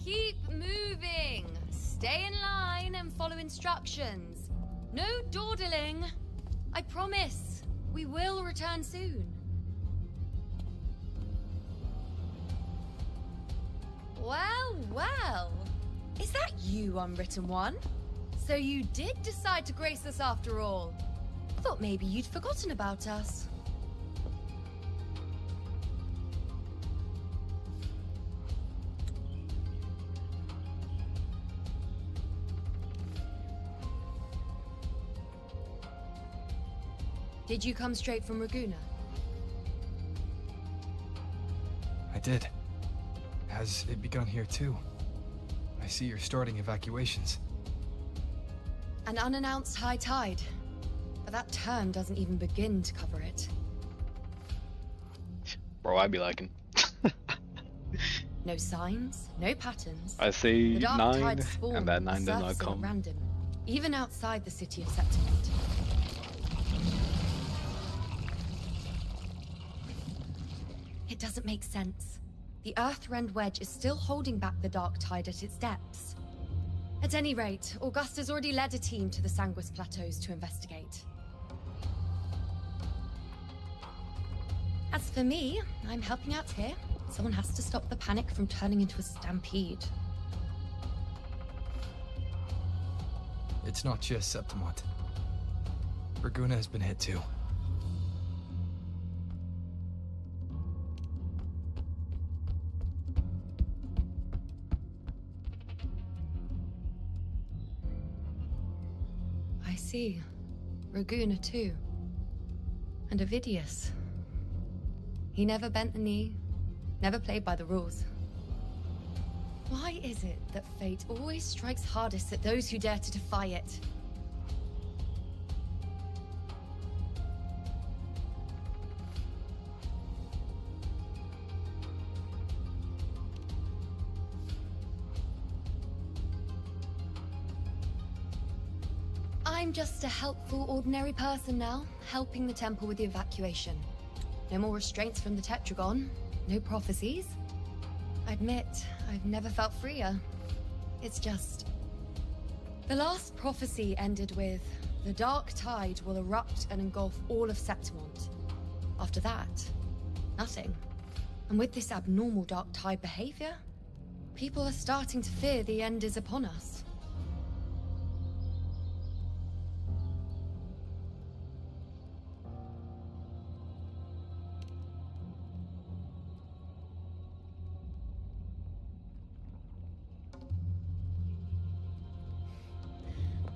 Keep moving. Stay in line and follow instructions. No dawdling. I promise, we will return soon. Well, well. Is that you, Unwritten One? So you did decide to grace us after all. Thought maybe you'd forgotten about us. Did you come straight from Raguna? I did. Has it begun here too? I see you're starting evacuations. An unannounced high tide. But that term doesn't even begin to cover it. Bro, I'd be liking. No signs, no patterns. I see The dark 9, tide spawned and that 9 did not surfacing at come. random, even outside the city of Septimont. It doesn't make sense. The Earthrend Wedge is still holding back the dark tide at its depths. At any rate, Augusta's already led a team to the Sanguis Plateaus to investigate. As for me, I'm helping out here. Someone has to stop the panic from turning into a stampede. It's not just Septimont. Raguna has been hit too. I see. Raguna too. And Ovidius. He never bent the knee, never played by the rules. Why is it that fate always strikes hardest at those who dare to defy it? I'm just a helpful, ordinary person now, helping the temple with the evacuation. No more restraints from the Tetragon, no prophecies. I admit, I've never felt freer. It's just... The last prophecy ended with, the dark tide will erupt and engulf all of Septimont. After that, nothing. And with this abnormal dark tide behavior, people are starting to fear the end is upon us.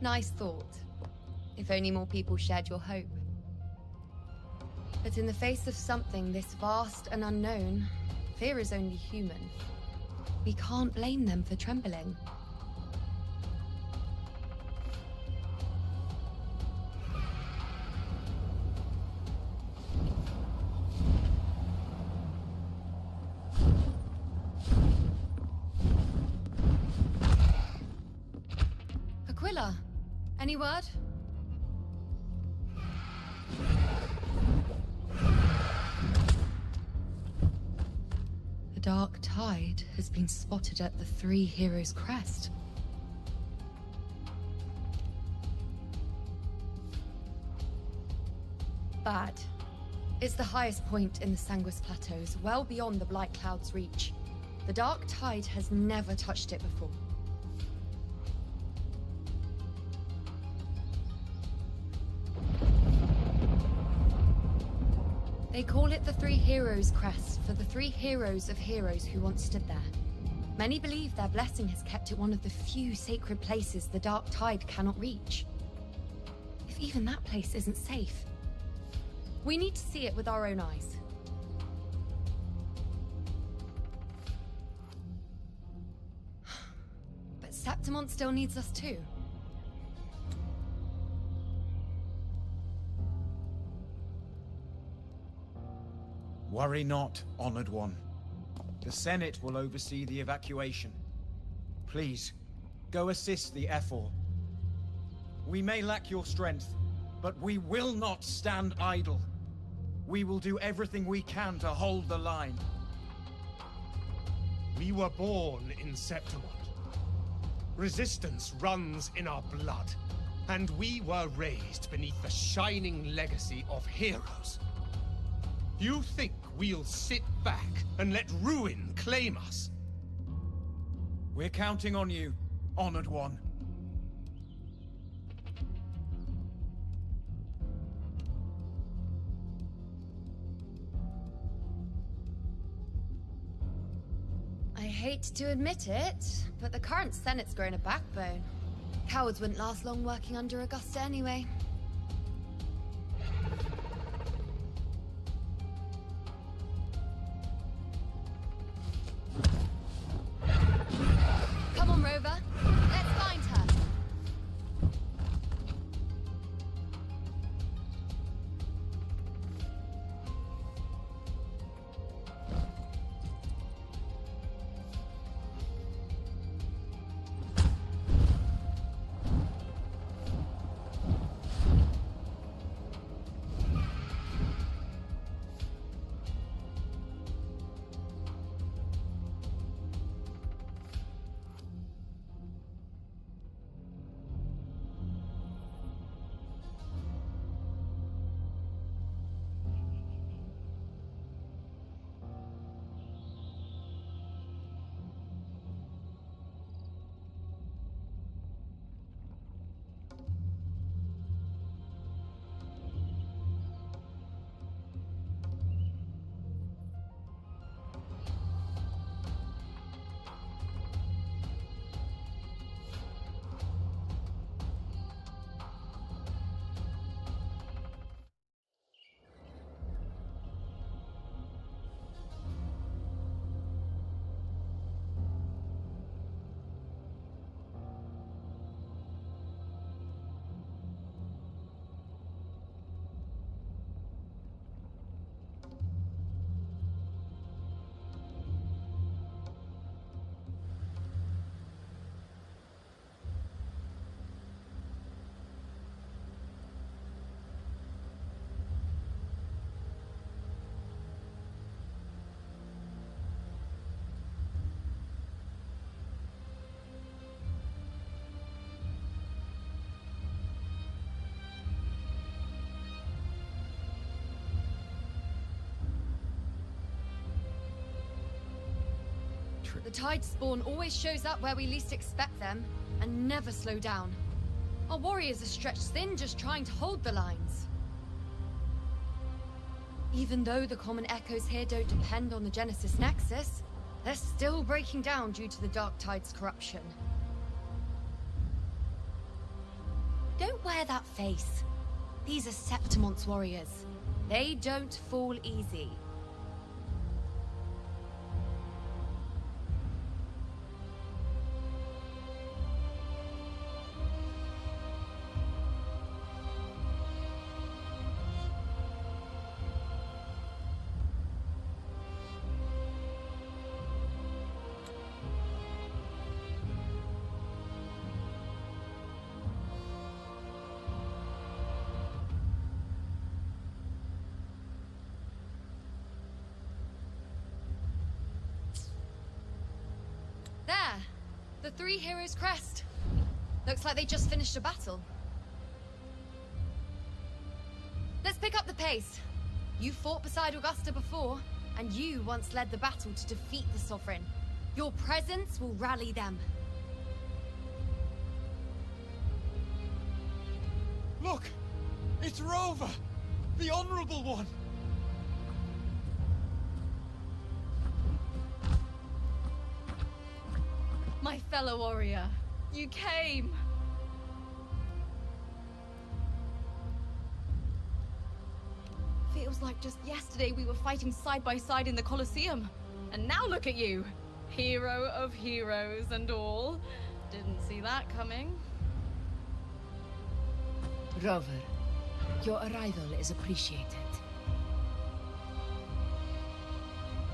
Nice thought. If only more people shared your hope. But in the face of something this vast and unknown, fear is only human. We can't blame them for trembling. Aquila, any word? The dark tide has been spotted at the Three Heroes' Crest. Bad. It's the highest point in the Sanguis Plateaus, well beyond the Blight Cloud's reach. The dark tide has never touched it before. They call it the Three Heroes' Crest for the three heroes of heroes who once stood there. Many believe their blessing has kept it one of the few sacred places the dark tide cannot reach. If even that place isn't safe, we need to see it with our own eyes. But Septimont still needs us too. Worry not, Honored One. The Senate will oversee the evacuation. Please, go assist the Ephor. We may lack your strength, but we will not stand idle. We will do everything we can to hold the line. We were born in Septimont. Resistance runs in our blood, and we were raised beneath the shining legacy of heroes. You think we'll sit back and let ruin claim us? We're counting on you, Honored One. I hate to admit it, but the current Senate's grown a backbone. Cowards wouldn't last long working under Augusta anyway. Come on, Rover. Let's find her. The Tide spawn always shows up where we least expect them, and never slow down. Our warriors are stretched thin just trying to hold the lines. Even though the common echoes here don't depend on the Genesis Nexus, they're still breaking down due to the Dark Tide's corruption. Don't wear that face. These are Septimont's warriors. They don't fall easy. There! The Three Heroes crest. Looks like they just finished a battle. Let's pick up the pace. You fought beside Augusta before, and you once led the battle to defeat the Sovereign. Your presence will rally them. Look! It's Rover! The Honorable One! My fellow warrior, you came! Feels like just yesterday we were fighting side by side in the Colosseum. And now look at you! Hero of heroes and all. Didn't see that coming. Rover, your arrival is appreciated.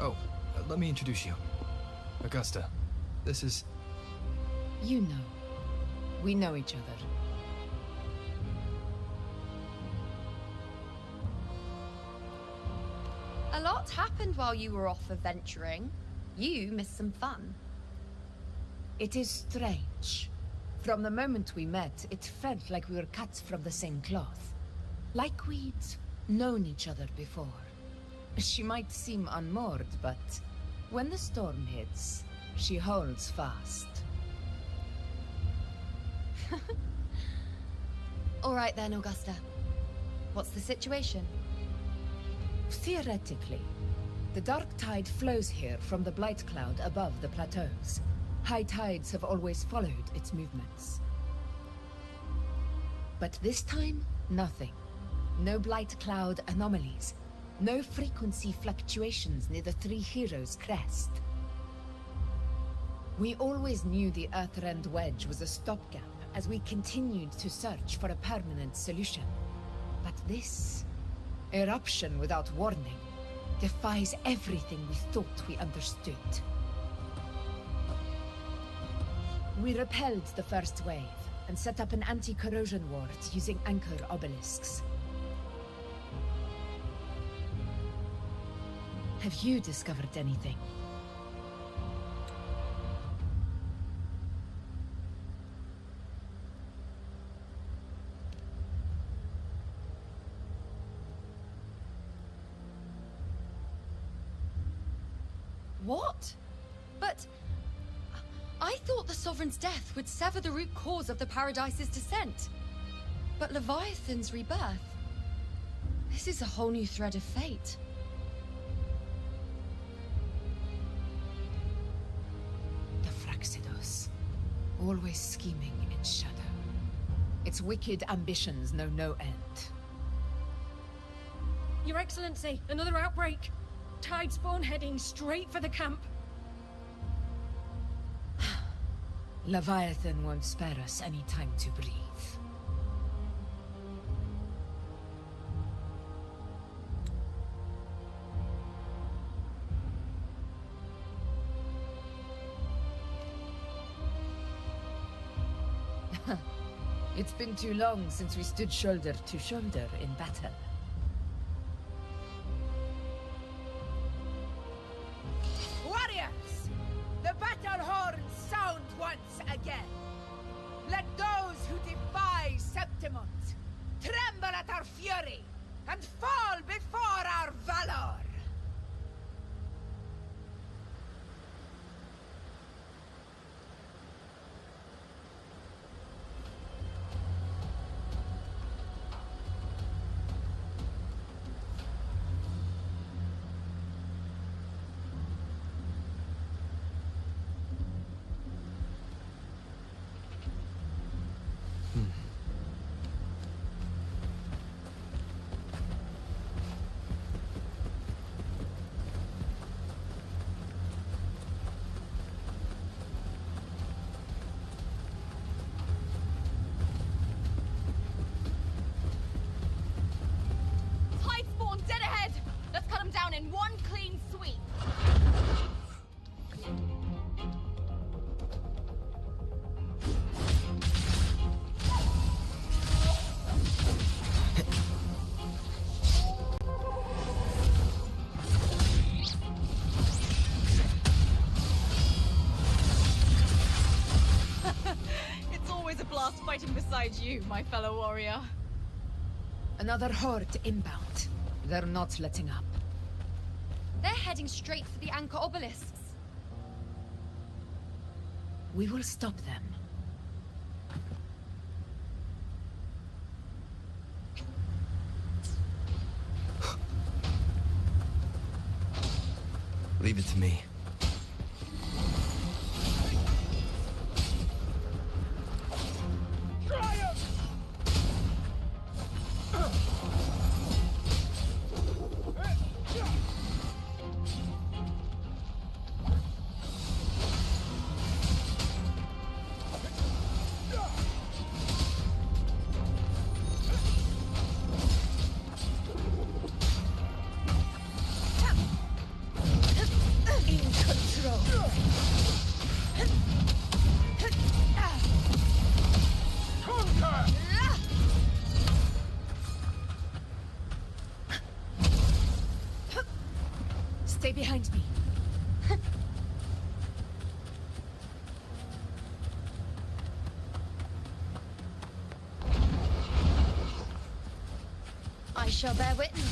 Oh, let me introduce you. Augusta, this is... You know. We know each other. A lot happened while you were off adventuring. You missed some fun. It is strange. From the moment we met, it felt like we were cut from the same cloth. Like we'd known each other before. She might seem unmoored, but when the storm hits, she holds fast. All right then, Augusta. What's the situation? Theoretically, the dark tide flows here from the blight cloud above the plateaus. High tides have always followed its movements. But this time, nothing. No blight cloud anomalies. No frequency fluctuations near the Three Heroes crest. We always knew the Earthrend Wedge was a stopgap as we continued to search for a permanent solution. But this eruption without warning defies everything we thought we understood. We repelled the first wave and set up an anti-corrosion ward using anchor obelisks. Have you discovered anything? What? But I thought the Sovereign's death would sever the root cause of the Paradise's descent. But Leviathan's rebirth... This is a whole new thread of fate. The Fraxidos. Always scheming in shadow. Its wicked ambitions know no end. Your Excellency, another outbreak. Tide spawn heading straight for the camp. Leviathan won't spare us any time to breathe. It's been too long since we stood shoulder to shoulder in battle. Warriors! The battle horns sound once again. Let those who defy Septimont tremble at our fury and fall before our valor! Tide spawn dead ahead! Let's cut them down in one clean sweep. It's always a blast fighting beside you, my fellow warrior. Another horde inbound. They're not letting up. They're heading straight for the anchor obelisks. We will stop them. Leave it to me. In control. Stay behind me. shall bear witness.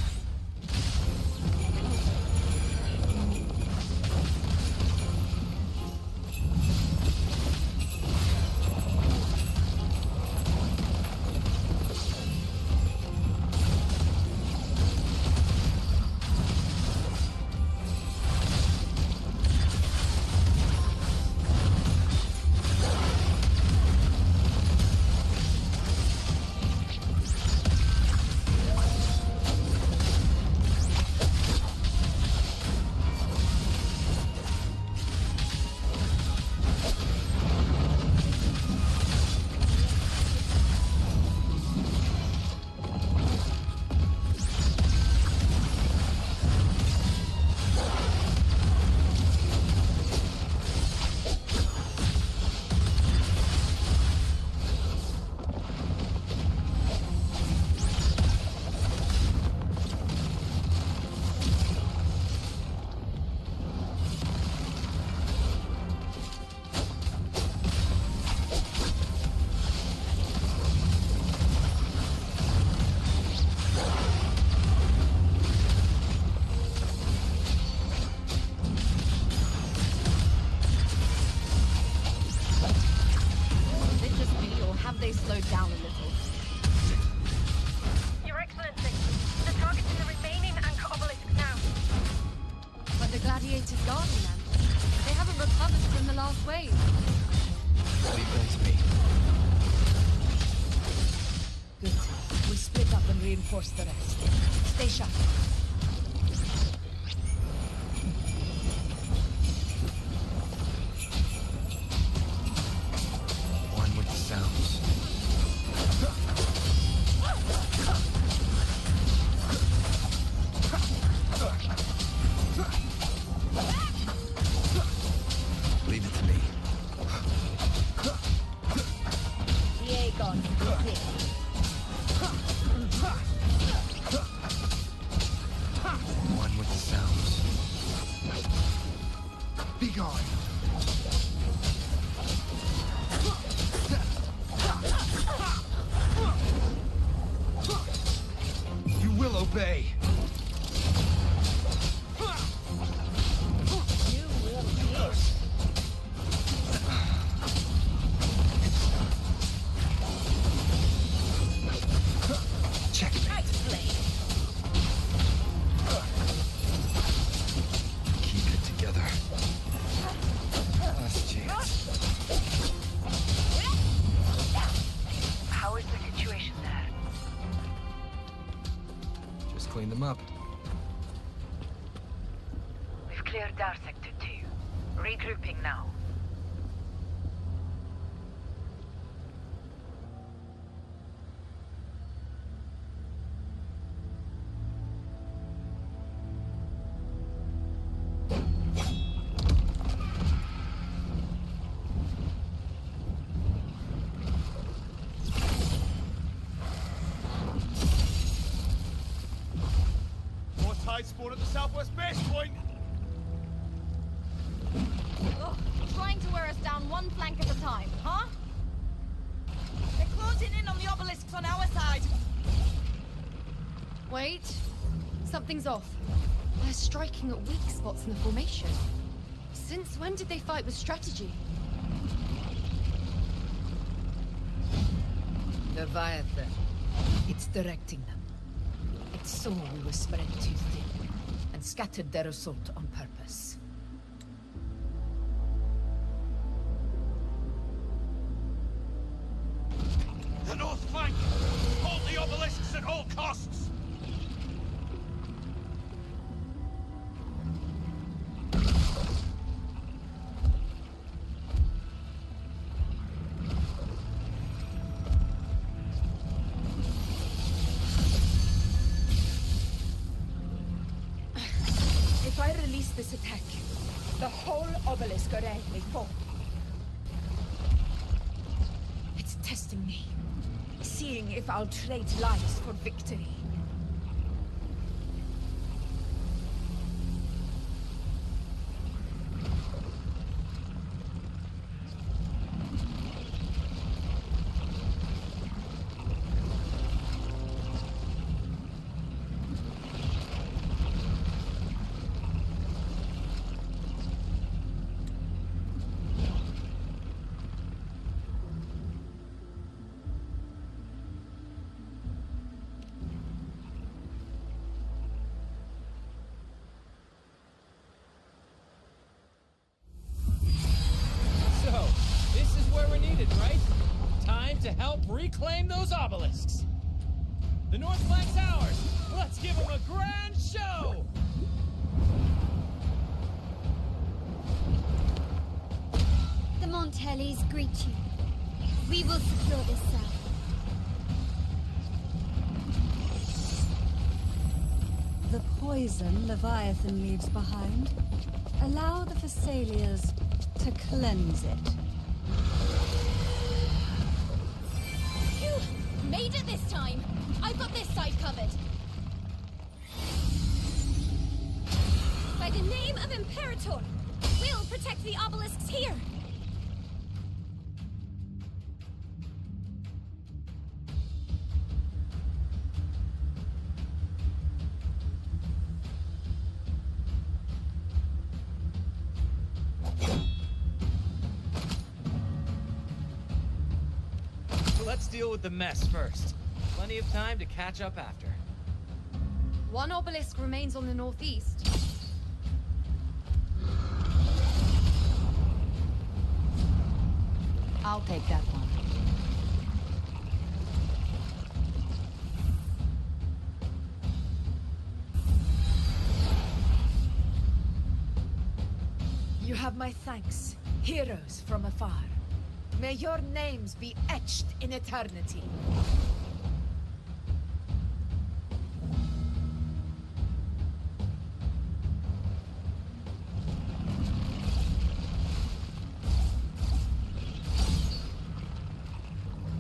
They slowed down a little. Your Excellency, the target's in the remaining anchor obelisk now. But the gladiators guarding them, they haven't recovered from the last wave. Leave them to me. Good. We split up and reinforce the rest. Stay sharp. One with the sounds. Leave it to me. Diego, One with the sounds. Be gone. You will obey. Checkmate. Keep it together. Last chance. How is the situation there? Just clean them up. We've cleared our sector 2. Regrouping now. More tide spawn at the southwest base point. Ugh, trying to wear us down one flank at a time, huh? They're closing in on the obelisks on our side. Wait. Something's off. They're striking at weak spots in the formation. Since when did they fight with strategy? Leviathan. It's directing them. It saw we were spread too thin, and scattered their assault on purpose. The north flank! Hold the obelisks at all costs! If I release this attack, the whole obelisk array may fall. It's testing me, seeing if I'll trade lives for victory. to help reclaim those obelisks. The North Flank's ours. Let's give them a grand show! The Montellis greet you. We will secure this cell. The poison Leviathan leaves behind, allow the Thessalians to cleanse it. Phew! Made it this time! I've got this side covered! By the name of Imperator, we'll protect the obelisks here! Let's deal with the mess first. Plenty of time to catch up after. One obelisk remains on the northeast. I'll take that one. You have my thanks, heroes from afar. May your names be etched in eternity.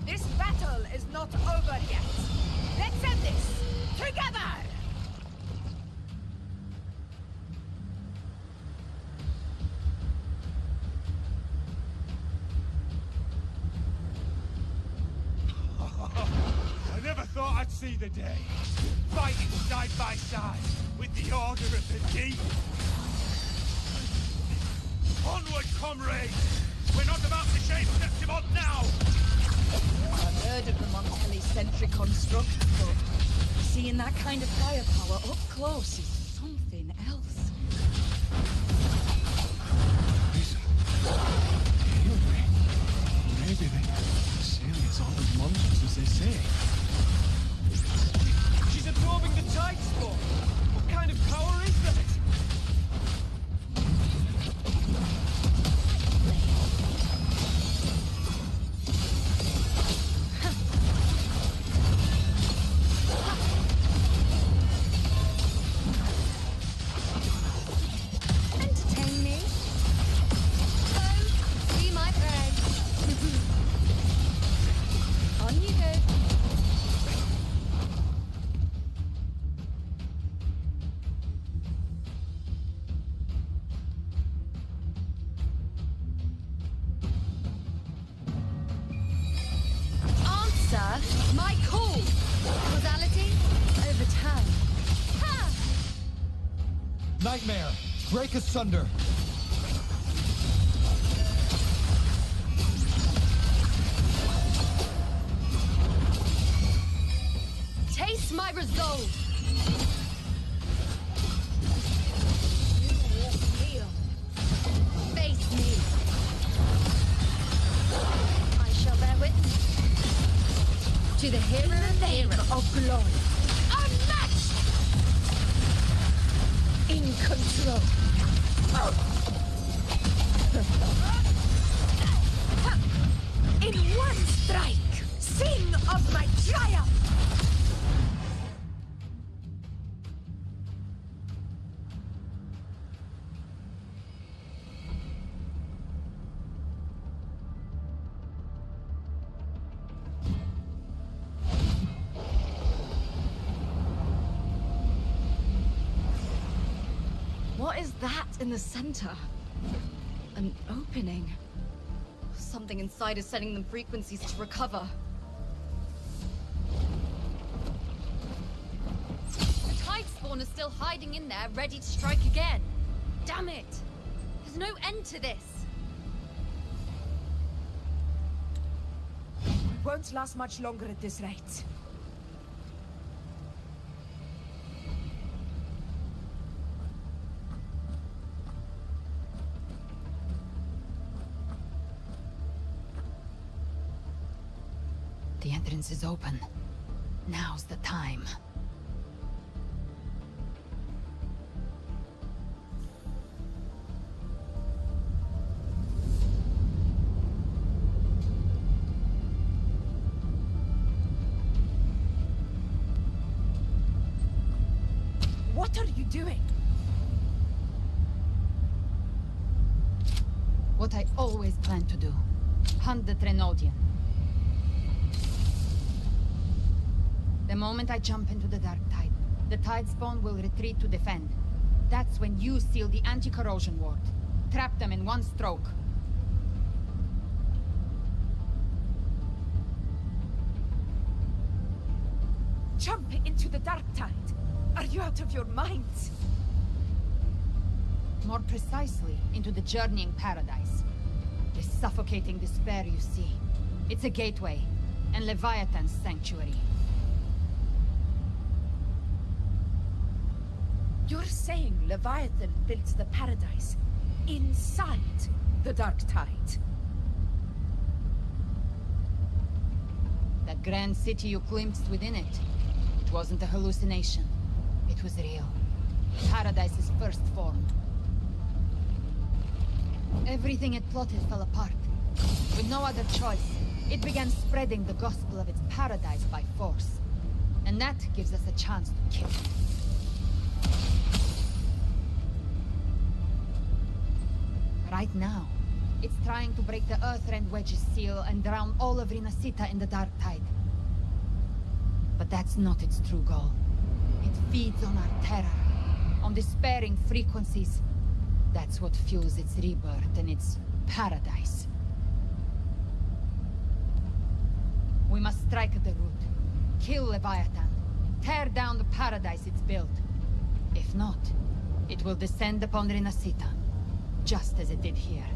This battle is not over yet. Let's end this together! I never thought I'd see the day. Fighting side by side with the Order of the Deep. Onward, comrades! We're not about to shave Septimon now! I've heard of the Montelli-centric construct, but seeing that kind of firepower up close is something else. Lisa. Heal me. Maybe Celia's aren't as monstrous as they say. She's absorbing the tide spawn! What kind of power is that? Entertain me. Go, be my friend. On you go. Answer my call. Causality overturned. Ha! Nightmare! Break asunder! Taste my resolve. Face me. I shall bear witness to the hero of heroes. Of glory. Unmatched! In control. In one strike, sing of my triumph! What is that in the center? An opening. Something inside is sending them frequencies to recover. The tide spawn is still hiding in there, ready to strike again. Damn it! There's no end to this. Won't last much longer at this rate. The entrance is open. Now's the time. What are you doing? What I always planned to do. Hunt the Trenodian. The moment I jump into the Dark Tide, the Tide Spawn will retreat to defend. That's when you seal the anti-corrosion ward. Trap them in one stroke. Jump into the Dark Tide. Are you out of your minds? More precisely, into the journeying paradise. The suffocating despair you see. It's a gateway, and Leviathan's sanctuary. You're saying Leviathan built the paradise inside the Dark Tide? That grand city you glimpsed within it, it wasn't a hallucination. It was real. Paradise's first form. Everything it plotted fell apart. With no other choice, it began spreading the gospel of its paradise by force. And that gives us a chance to kill it. Right now, it's trying to break the Earthrend Wedge's seal and drown all of Rinascita in the Dark Tide. But that's not its true goal. It feeds on our terror, on despairing frequencies. That's what fuels its rebirth and its paradise. We must strike at the root, kill Leviathan, tear down the paradise it's built. If not, it will descend upon Rinascita, just as it did here,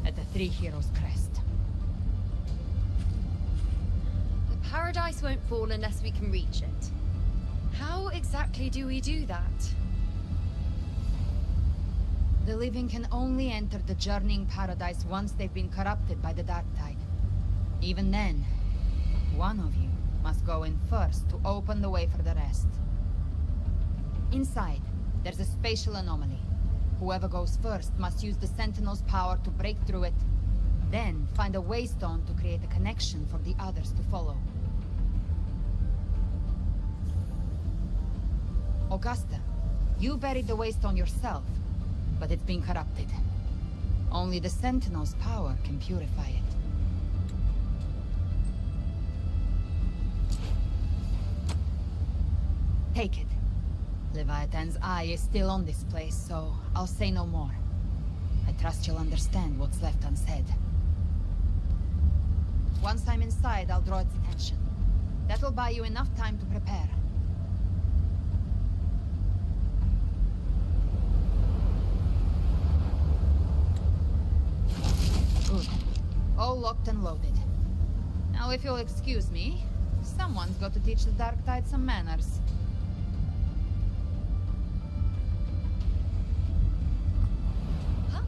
at the Three Heroes' Crest. The paradise won't fall unless we can reach it. How exactly do we do that? The living can only enter the journeying paradise once they've been corrupted by the Dark Tide. Even then, one of you must go in first to open the way for the rest. Inside, there's a spatial anomaly. Whoever goes first must use the Sentinel's power to break through it, then find a waystone to create a connection for the others to follow. Augusta, you buried the waystone yourself, but it's been corrupted. Only the Sentinel's power can purify it. Take it. Leviathan's eye is still on this place, so I'll say no more. I trust you'll understand what's left unsaid. Once I'm inside, I'll draw its attention. That'll buy you enough time to prepare. Good. All locked and loaded. Now, if you'll excuse me, someone's got to teach the Dark Tide some manners. Huh?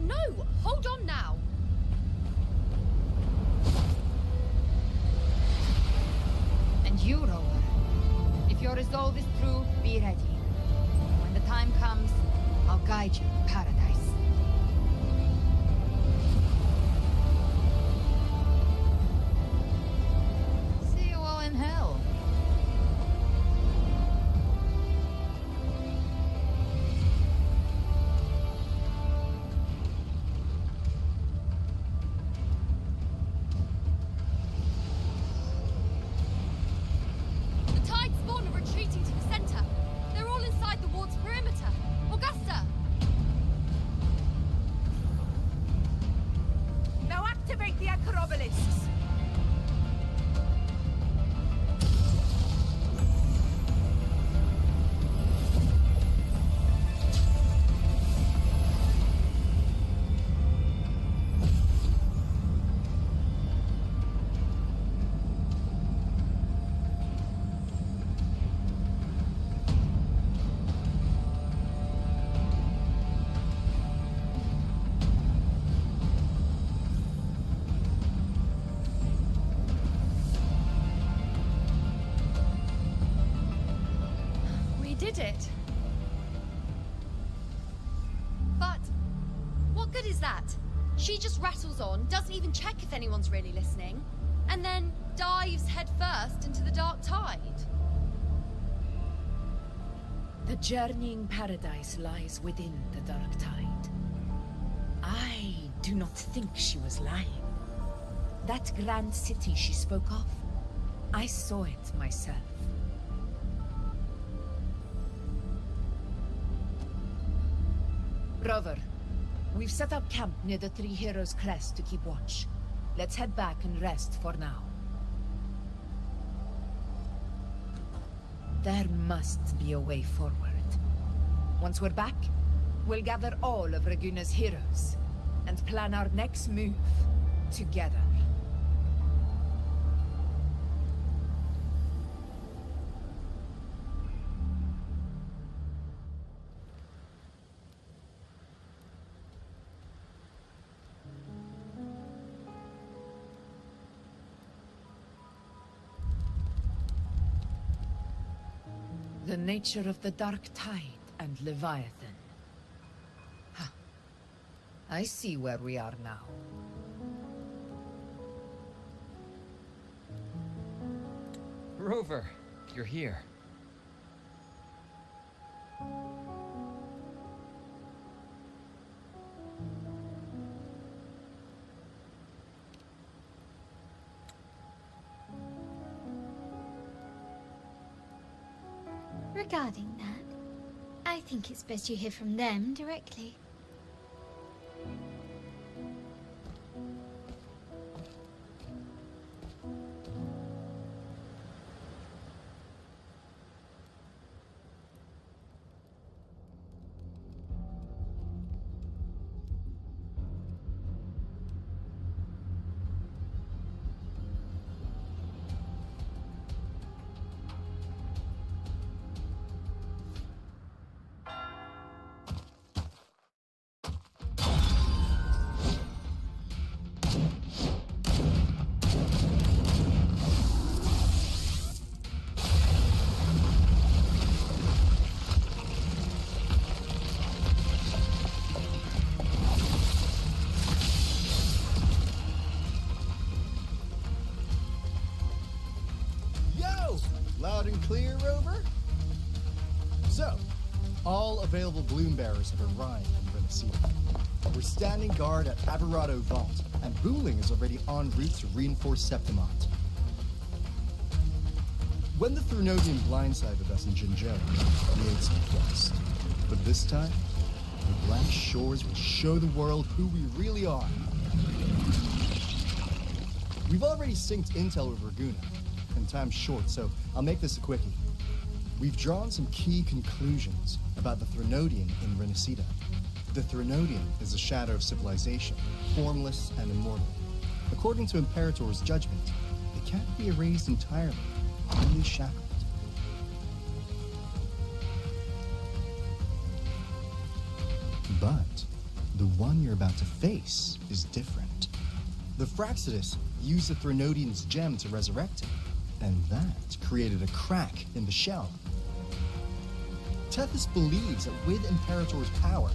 No! Hold on now! And you, Rover, if your resolve is true, be ready. When the time comes, I'll guide you to paradise. See you all in hell. The Tide Spawn are retreating to the center. They're all inside the ward's perimeter. Augusta! Now activate the Acrobelisks! What good is that? She just rattles on, doesn't even check if anyone's really listening, and then dives headfirst into the dark tide. The journeying paradise lies within the dark tide. I do not think she was lying. That grand city she spoke of, I saw it myself. Rover, we've set up camp near the Three Heroes Crest to keep watch. Let's head back and rest for now. There must be a way forward. Once we're back, we'll gather all of Raguna's heroes and plan our next move together. The nature of the Dark Tide and Leviathan. Huh. I see where we are now. Rover, you're here. Regarding that, I think it's best you hear from them directly. Loud and clear, Rover? So, all available bloom bearers have arrived in Rinascita. We're standing guard at Aberrado Vault, and Booling is already en route to reinforce Septimont. When the Threnodian blindsided us in Jinzhou, we ate some quest. But this time, the Black Shores will show the world who we really are. We've already synced intel with Raguna, and time's short, so I'll make this a quickie. We've drawn some key conclusions about the Threnodian in Rinascita. The Threnodian is a shadow of civilization, formless and immortal. According to Imperator's judgment, it can't be erased entirely, only shackled. But the one you're about to face is different. The Fraxidus used the Threnodian's gem to resurrect him, and that created a crack in the shell. Tethys believes that with Imperator's power,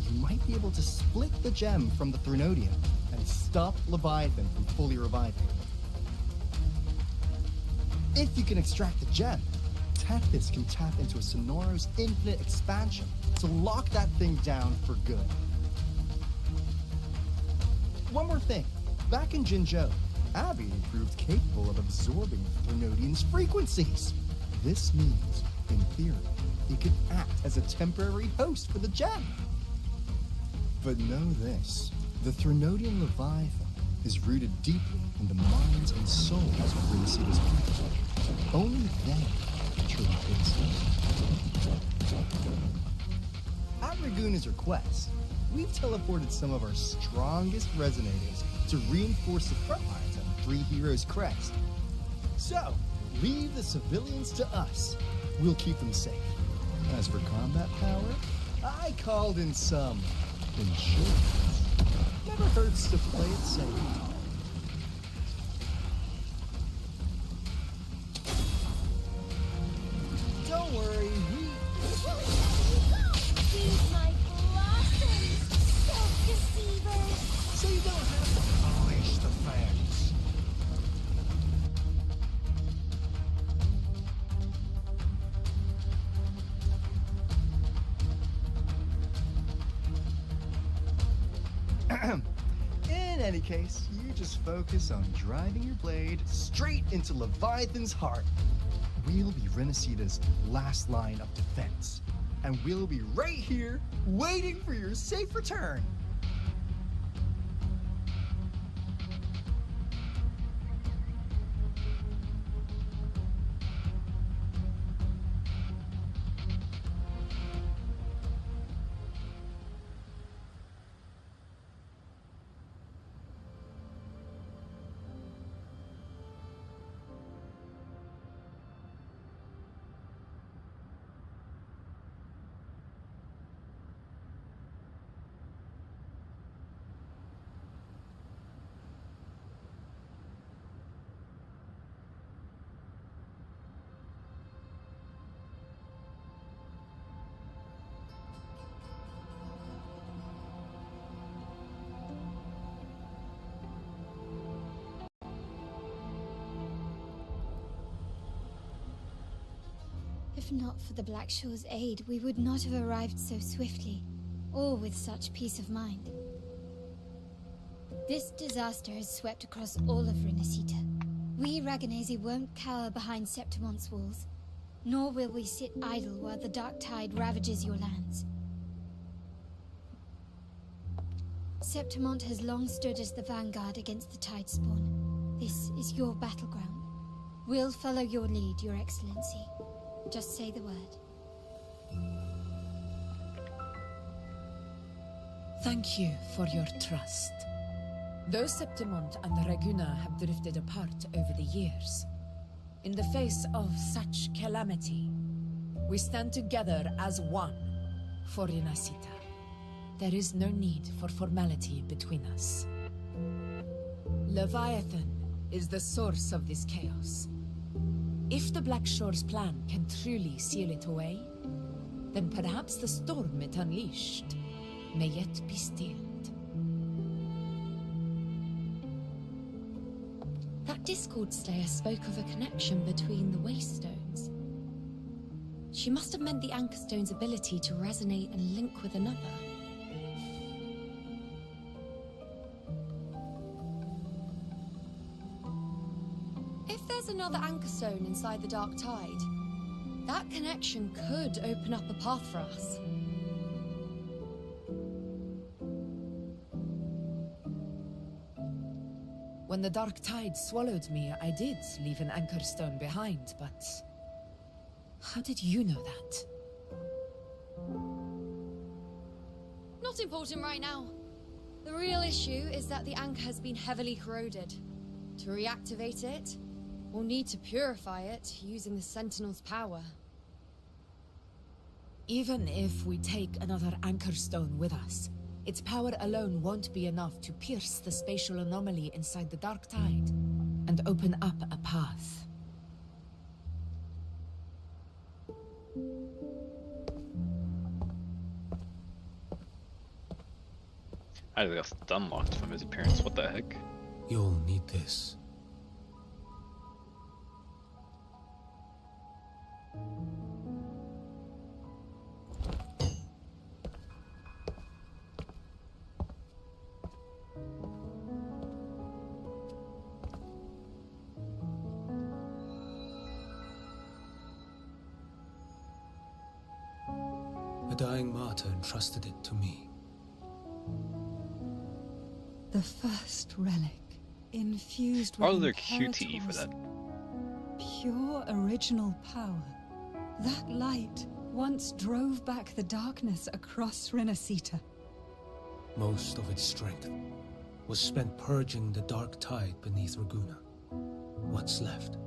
you might be able to split the gem from the Threnodian and stop Leviathan from fully reviving. If you can extract the gem, Tethys can tap into a Sonoro's infinite expansion to lock that thing down for good. One more thing. Back in Jinzhou, Abby proved capable of absorbing the Threnodian's frequencies. This means, in theory, it could act as a temporary host for the gem. But know this, the Threnodian Leviathan is rooted deeply in the minds and souls of Rinascita's people. Only they can truly face it. At Raguna's request, we've teleported some of our strongest resonators to reinforce the front lines on the Three Heroes Crest. So, leave the civilians to us. We'll keep them safe. As for combat power, I called in some insurance. Never hurts to play it safe. Don't worry, These my blossoms, self-deceived. In any case, you just focus on driving your blade straight into Leviathan's heart. We'll be Rinascita's last line of defense, and we'll be right here waiting for your safe return. If not for the Black Shore's aid, we would not have arrived so swiftly, or with such peace of mind. This disaster has swept across all of Rinascita. We Raganazi won't cower behind Septimon's walls, nor will we sit idle while the dark tide ravages your lands. Septimont has long stood as the vanguard against the tide spawn. This is your battleground. We'll follow your lead, Your Excellency. Just say the word. Thank you for your trust. Though Septimont and Reguna have drifted apart over the years, in the face of such calamity, we stand together as one for Rinascita. There is no need for formality between us. Leviathan is the source of this chaos. If the Black Shore's plan can truly seal it away, then perhaps the storm it unleashed may yet be stilled. That Discord stayer spoke of a connection between the Waystones. She must have meant the Anchorstone's ability to resonate and link with another. If there's another Anchorstone inside the Dark Tide, that connection could open up a path for us. When the Dark Tide swallowed me, I did leave an Anchorstone behind, but how did you know that? Not important right now. The real issue is that the anchor has been heavily corroded. To reactivate it, we'll need to purify it using the Sentinel's power. Even if we take another Anchorstone with us, its power alone won't be enough to pierce the spatial anomaly inside the Dark Tide and open up a path. I just got stun-locked from his appearance. What the heck? You'll need this. A dying martyr entrusted it to me. The first relic, infused with Or their QTE for that. pure original power. That light once drove back the darkness across Rinascita. Most of its strength was spent purging the dark tide beneath Reguna. What's left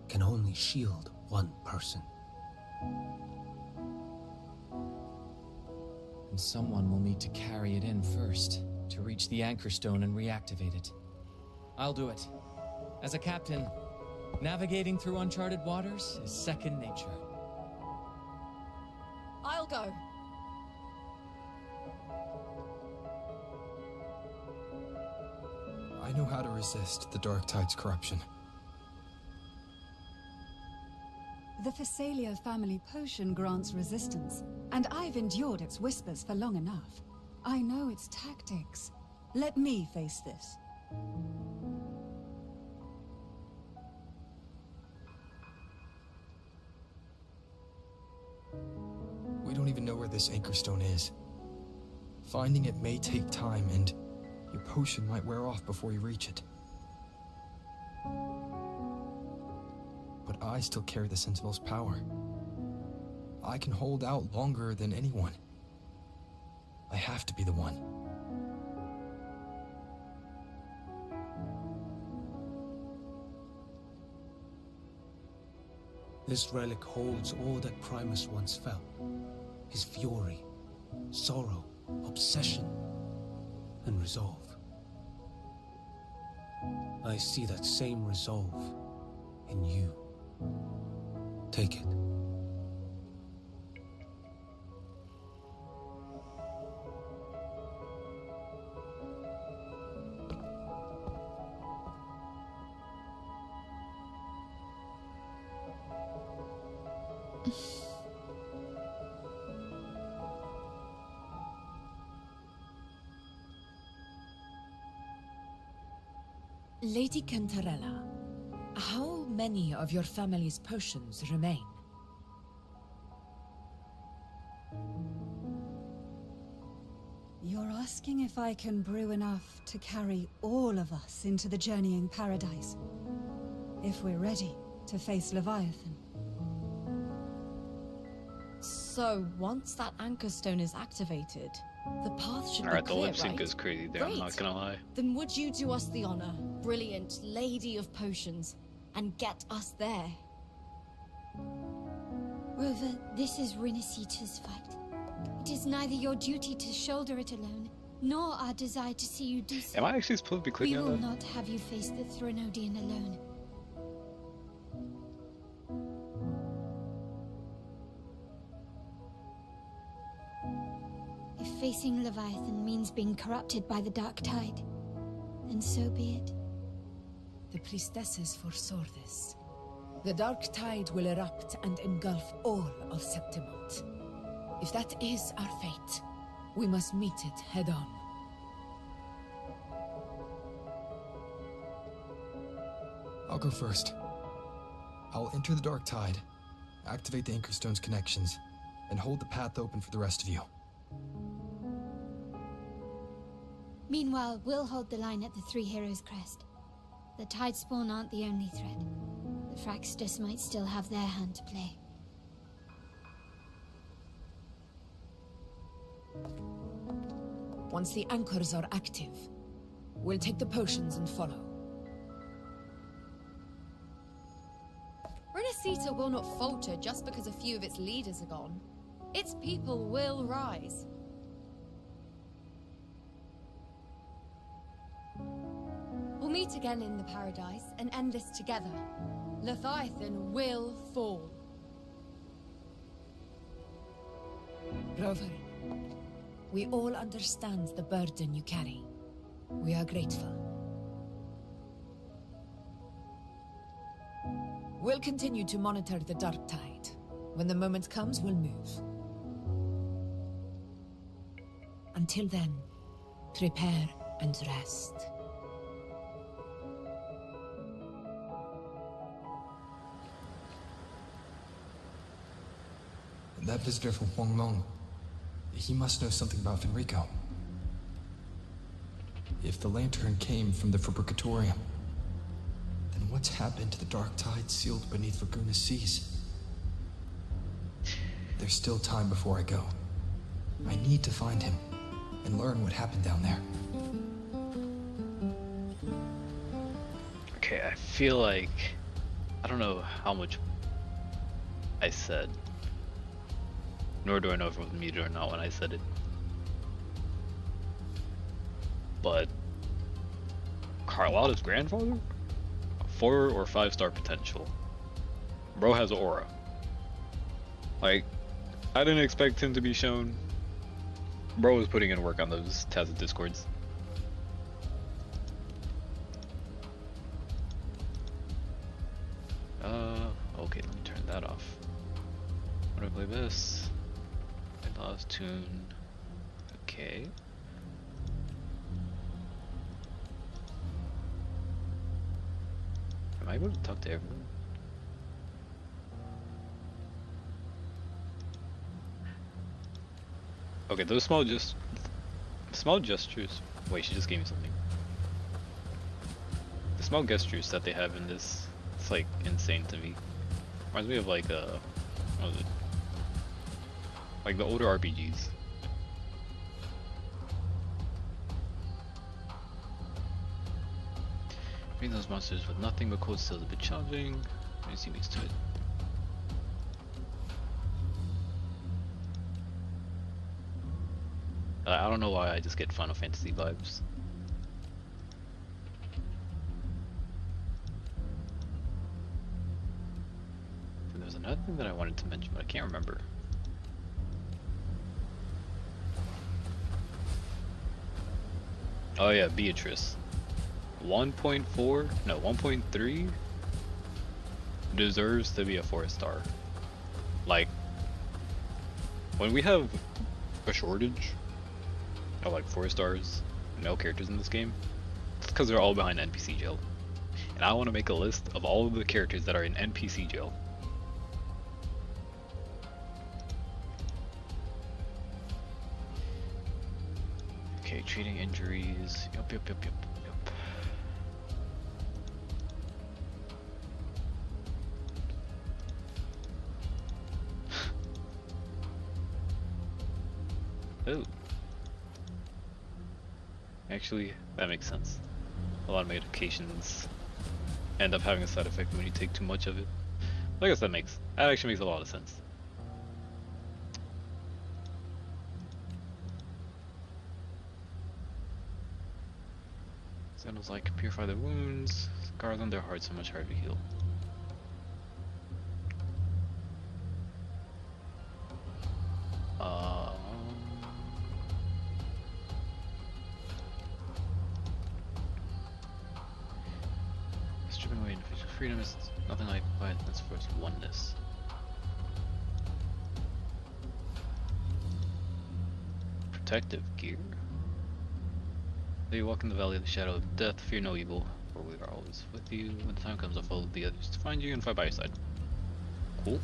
can only shield one person. And someone will need to carry it in first, to reach the Anchorstone and reactivate it. I'll do it. As a captain, navigating through uncharted waters is second nature. I'll go. I know how to resist the Dark Tide's corruption. The Phasalia family potion grants resistance, and I've endured its whispers for long enough. I know its tactics. Let me face this. We don't even know where this anchor stone is. Finding it may take time, and your potion might wear off before you reach it. But I still carry the Sentinel's power. I can hold out longer than anyone. I have to be the one. This relic holds all that Primus once felt. His fury, sorrow, obsession, and resolve. I see that same resolve in you. Take it. Lady Cantarella, how many of your family's potions remain? You're asking if I can brew enough to carry all of us into the journeying paradise. If we're ready to face Leviathan. So, once that anchor stone is activated, the path should Alright, be the clear, lip sync right? is crazy there, I'm not gonna lie. Then would you do us the honor, brilliant lady of potions, and get us there? Rover, this is Rinascita's fight. It is neither your duty to shoulder it alone, nor our desire to see you do so. Am I actually supposed to be clicking We on will that? not have you face the Threnodian alone. If facing Leviathan means being corrupted by the Dark Tide, then so be it. The priestesses foresaw this. The Dark Tide will erupt and engulf all of Septimont. If that is our fate, we must meet it head on. I'll go first. I'll enter the Dark Tide, activate the Anchor Stone's connections, and hold the path open for the rest of you. Meanwhile, we'll hold the line at the Three Heroes Crest. The Tidespawn aren't the only threat. The Fraxtus might still have their hand to play. Once the anchors are active, we'll take the potions and follow. Rinascita will not falter just because a few of its leaders are gone. Its people will rise. We'll meet again in the paradise and end this together. Leviathan will fall. Rover, we all understand the burden you carry. We are grateful. We'll continue to monitor the Dark Tide. When the moment comes, we'll move. Until then, prepare and rest. That visitor from Huanglong, he must know something about Fenrico. If the lantern came from the Fabricatorium, then what's happened to the Dark Tide sealed beneath Laguna's seas? There's still time before I go. I need to find him and learn what happened down there. Okay, I feel like... I don't know how much I said. Nor do I know if it was muted or not when I said it. But... Carlotta's grandfather? 4 or 5 star potential. Bro has aura. Like, I didn't expect him to be shown. Bro was putting in work on those Tacit Discords. Okay, let me turn that off. When I play this, I lost tune. Okay. able to talk to everyone? Okay, those small gestures. Wait, she just gave me something. The small gestures that they have in this, it's like insane to me. Reminds me of like what was it? Like the older RPGs. Beating those monsters with nothing but cold steel is a bit challenging. Let me see next to it. I don't know why I just get Final Fantasy vibes. And there's another thing that I wanted to mention, but I can't remember. Oh yeah, Beatrice. 1.4, no, 1.3 deserves to be a 4-star. Like, when we have a shortage of like 4 stars male characters in this game, it's because they're all behind NPC jail. And I want to make a list of all of the characters that are in NPC jail. Okay, treating injuries. Yup. Oh. Actually, that makes sense. A lot of medications end up having a side effect when you take too much of it. I guess that actually makes a lot of sense. Sandals like purify their wounds, scars on their hearts are much harder to heal. Stripping away individual freedom is nothing like violence for its oneness. Protective gear. Though you walk in the valley of the shadow of death, fear no evil, for we are always with you. When the time comes, I'll follow the others to find you and fight by your side. Cool.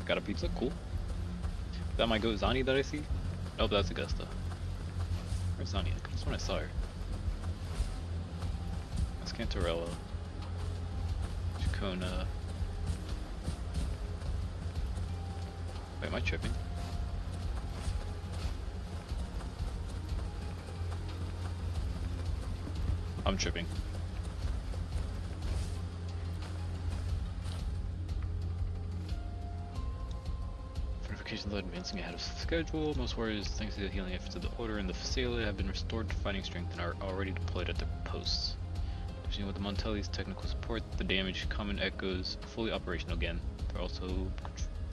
Got a pizza? Cool. Is that my goat Zani that I see? Nope, that's Augusta. Where's Zani? I could have sworn I saw her. That's Cantarella. Chacona. Wait, am I tripping? I'm tripping. Fortifications are advancing ahead of schedule. Most warriors, thanks to the healing efforts of the Order and the facility, have been restored to fighting strength and are already deployed at their posts. Continuing with the Montelli's technical support, the damaged Common Echoes are fully operational again.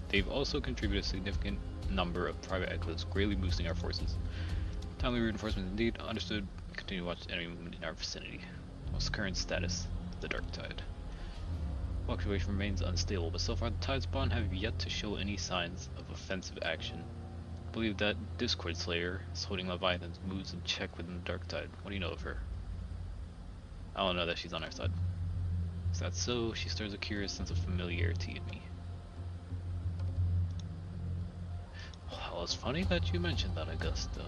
They've also contributed a significant number of private echoes, greatly boosting our forces. Timely reinforcements indeed. Understood. Continue to watch enemy movement in our vicinity. What's the current status of the Dark Tide? Fluctuation remains unstable, but so far the Tide Spawn have yet to show any signs of offensive action. I believe that Discord Slayer is holding Leviathan's moves in check within the Dark Tide. What do you know of her? I don't know that she's on our side. Is that so? She stirs a curious sense of familiarity in me. Well, it's funny that you mentioned that, Augusta.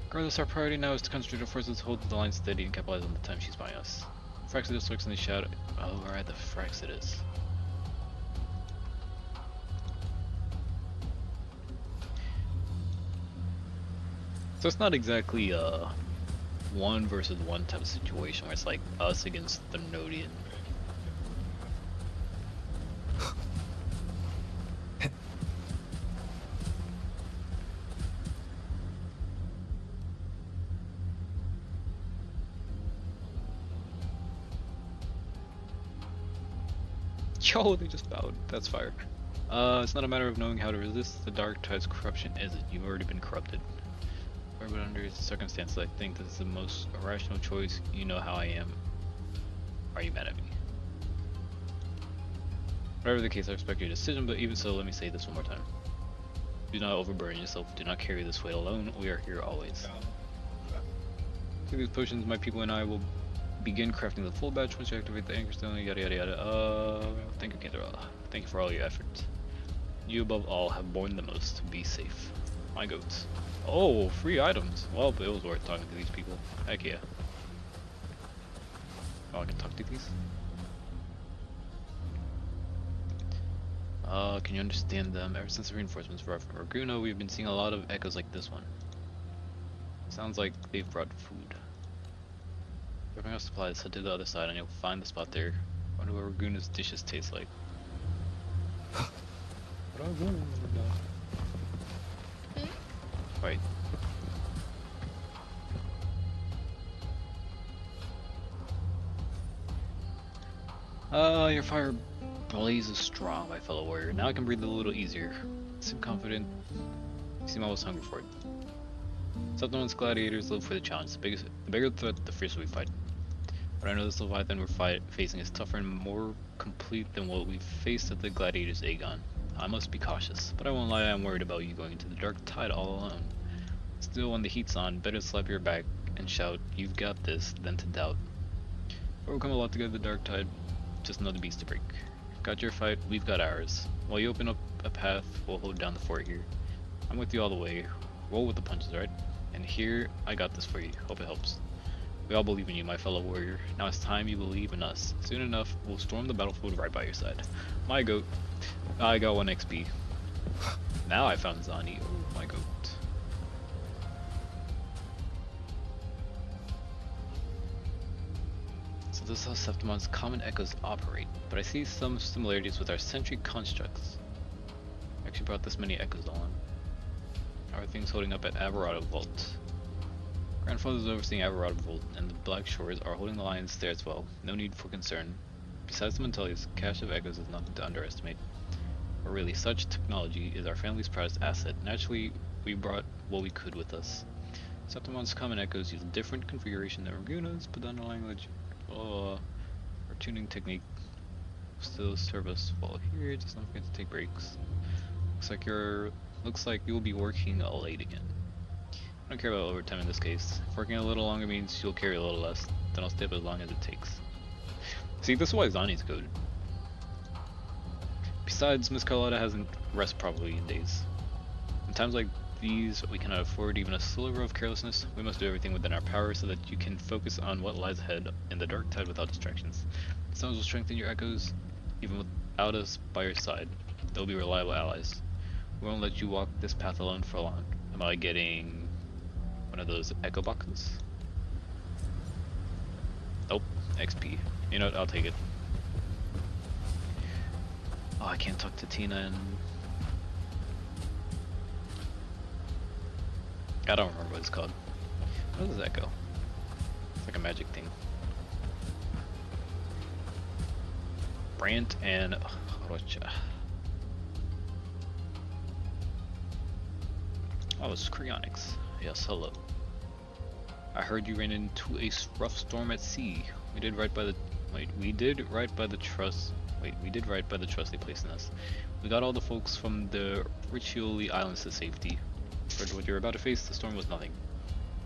Regardless, our priority now is to concentrate our forces, hold the line steady, and capitalize on the time she's by us. Fraxidus lurks in the shadow. Oh, right, the Fraxidus. So it's not exactly a 1 versus 1 type of situation where it's like us against the Nodian. Yo, they just bowed. That's fire. It's not a matter of knowing how to resist the Dark Tide's corruption, is it? You've already been corrupted. But under circumstances, I think this is the most rational choice. You know how I am. Are you mad at me? Whatever the case, I respect your decision, but even so, let me say this one more time. Do not overburden yourself. Do not carry this weight alone. We are here always. Take these potions, my people and I will begin crafting the full batch once you activate the anchor stone, yada yada yada. Thank you, Kendra. Thank you for all your efforts. You above all have borne the most. Be safe. My goats. Oh, free items. Well, it was worth talking to these people. Heck yeah. Oh, I can talk to these? Can you understand them? Ever since the reinforcements for Raguna, we've been seeing a lot of echoes like this one. Sounds like they've brought food. Dropping off supplies, head to the other side and you'll find the spot there. Wonder what Raguna's dishes taste like. Wait. Your fire blazes strong, my fellow warrior. Now I can breathe a little easier. Seem confident. You seem always hungry for it. Septimon's gladiators live for the challenge. The bigger the threat, the fiercer we fight. But I know this Leviathan we're facing is tougher and more complete than what we've faced at the gladiators' Aegon. I must be cautious, but I won't lie, I'm worried about you going into the dark tide all alone. Still, when the heat's on, better slap your back and shout, "You've got this," than to doubt. But we'll come a lot together, the dark tide, just another beast to break. Got your fight, we've got ours. While you open up a path, we'll hold down the fort here. I'm with you all the way. Roll with the punches, right? And here, I got this for you. Hope it helps. We all believe in you, my fellow warrior. Now it's time you believe in us. Soon enough, we'll storm the battlefield right by your side. My goat. I got 1 XP. Now I found Zani. Oh, my goat. So this is how Septimon's common echoes operate, but I see some similarities with our sentry constructs. I actually brought this many echoes on. How are things holding up at Averado Vault? Grandfather's overseeing Averado Vault, and the Black Shores are holding the lines there as well. No need for concern. Besides the Montelli's, cache of echoes is nothing to underestimate. Or really, such technology is our family's prized asset. Naturally, we brought what we could with us. Septimon's common echoes use a different configuration than Raguna's, but the underlying our tuning technique still serve us well here. Just don't forget to take breaks. Looks like you'll be working late again. I don't care about overtime in this case. If working a little longer means you'll carry a little less, then I'll stay up as long as it takes. See, this is why Zani's coded. Besides, Miss Carlotta hasn't rested properly in days. In times like these, we cannot afford even a sliver of carelessness. We must do everything within our power so that you can focus on what lies ahead in the dark tide without distractions. Stones will strengthen your echoes, even without us by your side. They'll be reliable allies. We won't let you walk this path alone for long. Am I getting one of those echo boxes? Nope, XP. You know what, I'll take it. Oh, I can't talk to Tina and... I don't remember what it's called. What does that go? It's like a magic thing. Brant and Rocha. Oh, it's Cryonics. Yes, hello. I heard you ran into a rough storm at sea. We did right by the trust they placed in us. We got all the folks from the Riccioli Islands to safety. For what you're about to face, the storm was nothing.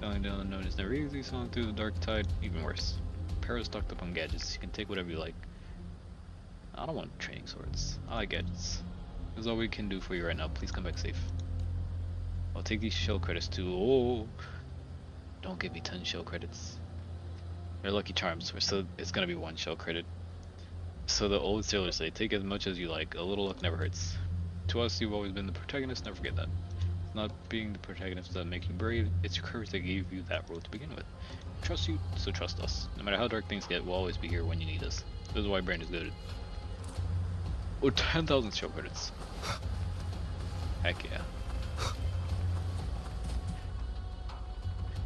Sailing down the unknown is never easy, sailing through the dark tide, even worse. Para's stocked up on gadgets. You can take whatever you like. I don't want training swords. I like gadgets. This is all we can do for you right now. Please come back safe. I'll take these shell credits too. Oh, don't give me 10 shell credits. They're Lucky Charms, so it's gonna be 1 shell credit. So the old sailors say, take as much as you like. A little luck never hurts. To us, you've always been the protagonist. Never forget that. It's not being the protagonist that makes you brave. It's your courage that gave you that role to begin with. Trust you, so trust us. No matter how dark things get, we'll always be here when you need us. This is why Brand is good. Oh, 10,000 shell credits. Heck yeah.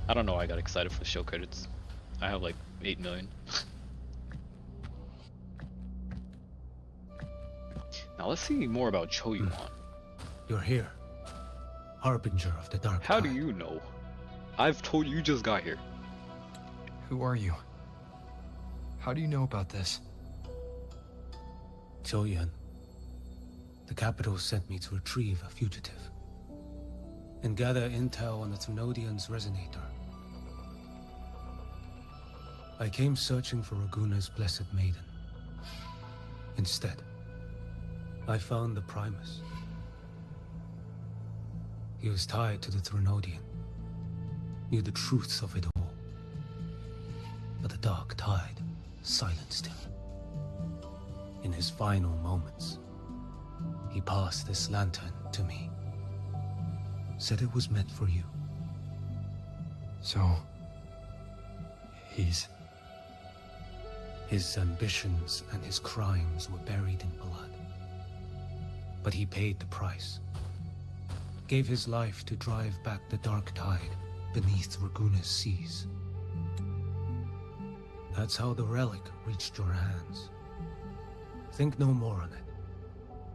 I don't know why I got excited for the show credits. I have like 8 million. Now let's see more about Choyuan. You're here. Harbinger of the Dark How Tide. do you know? I've told you just got here. Who are you? How do you know about this? Choyuan. The capital sent me to retrieve a fugitive and gather intel on the Thenodian's resonator. I came searching for Raguna's blessed maiden. Instead, I found the Primus. He was tied to the Threnodian, knew the truths of it all. But the dark tide silenced him. In his final moments, he passed this lantern to me. Said it was meant for you. So... he's... His ambitions and his crimes were buried in blood. But he paid the price. Gave his life to drive back the dark tide beneath Raguna's seas. That's how the relic reached your hands. Think no more on it.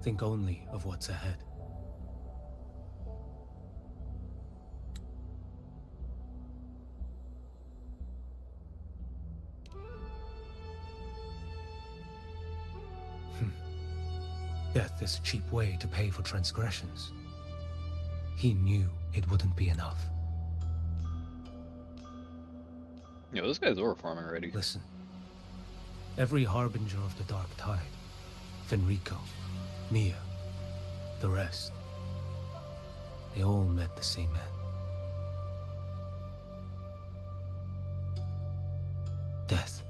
Think only of what's ahead. Death is a cheap way to pay for transgressions. He knew it wouldn't be enough. Yo, this guy's ore farming already. Listen. Every harbinger of the dark tide, Fenrico, Mia, the rest, they all met the same end. Death.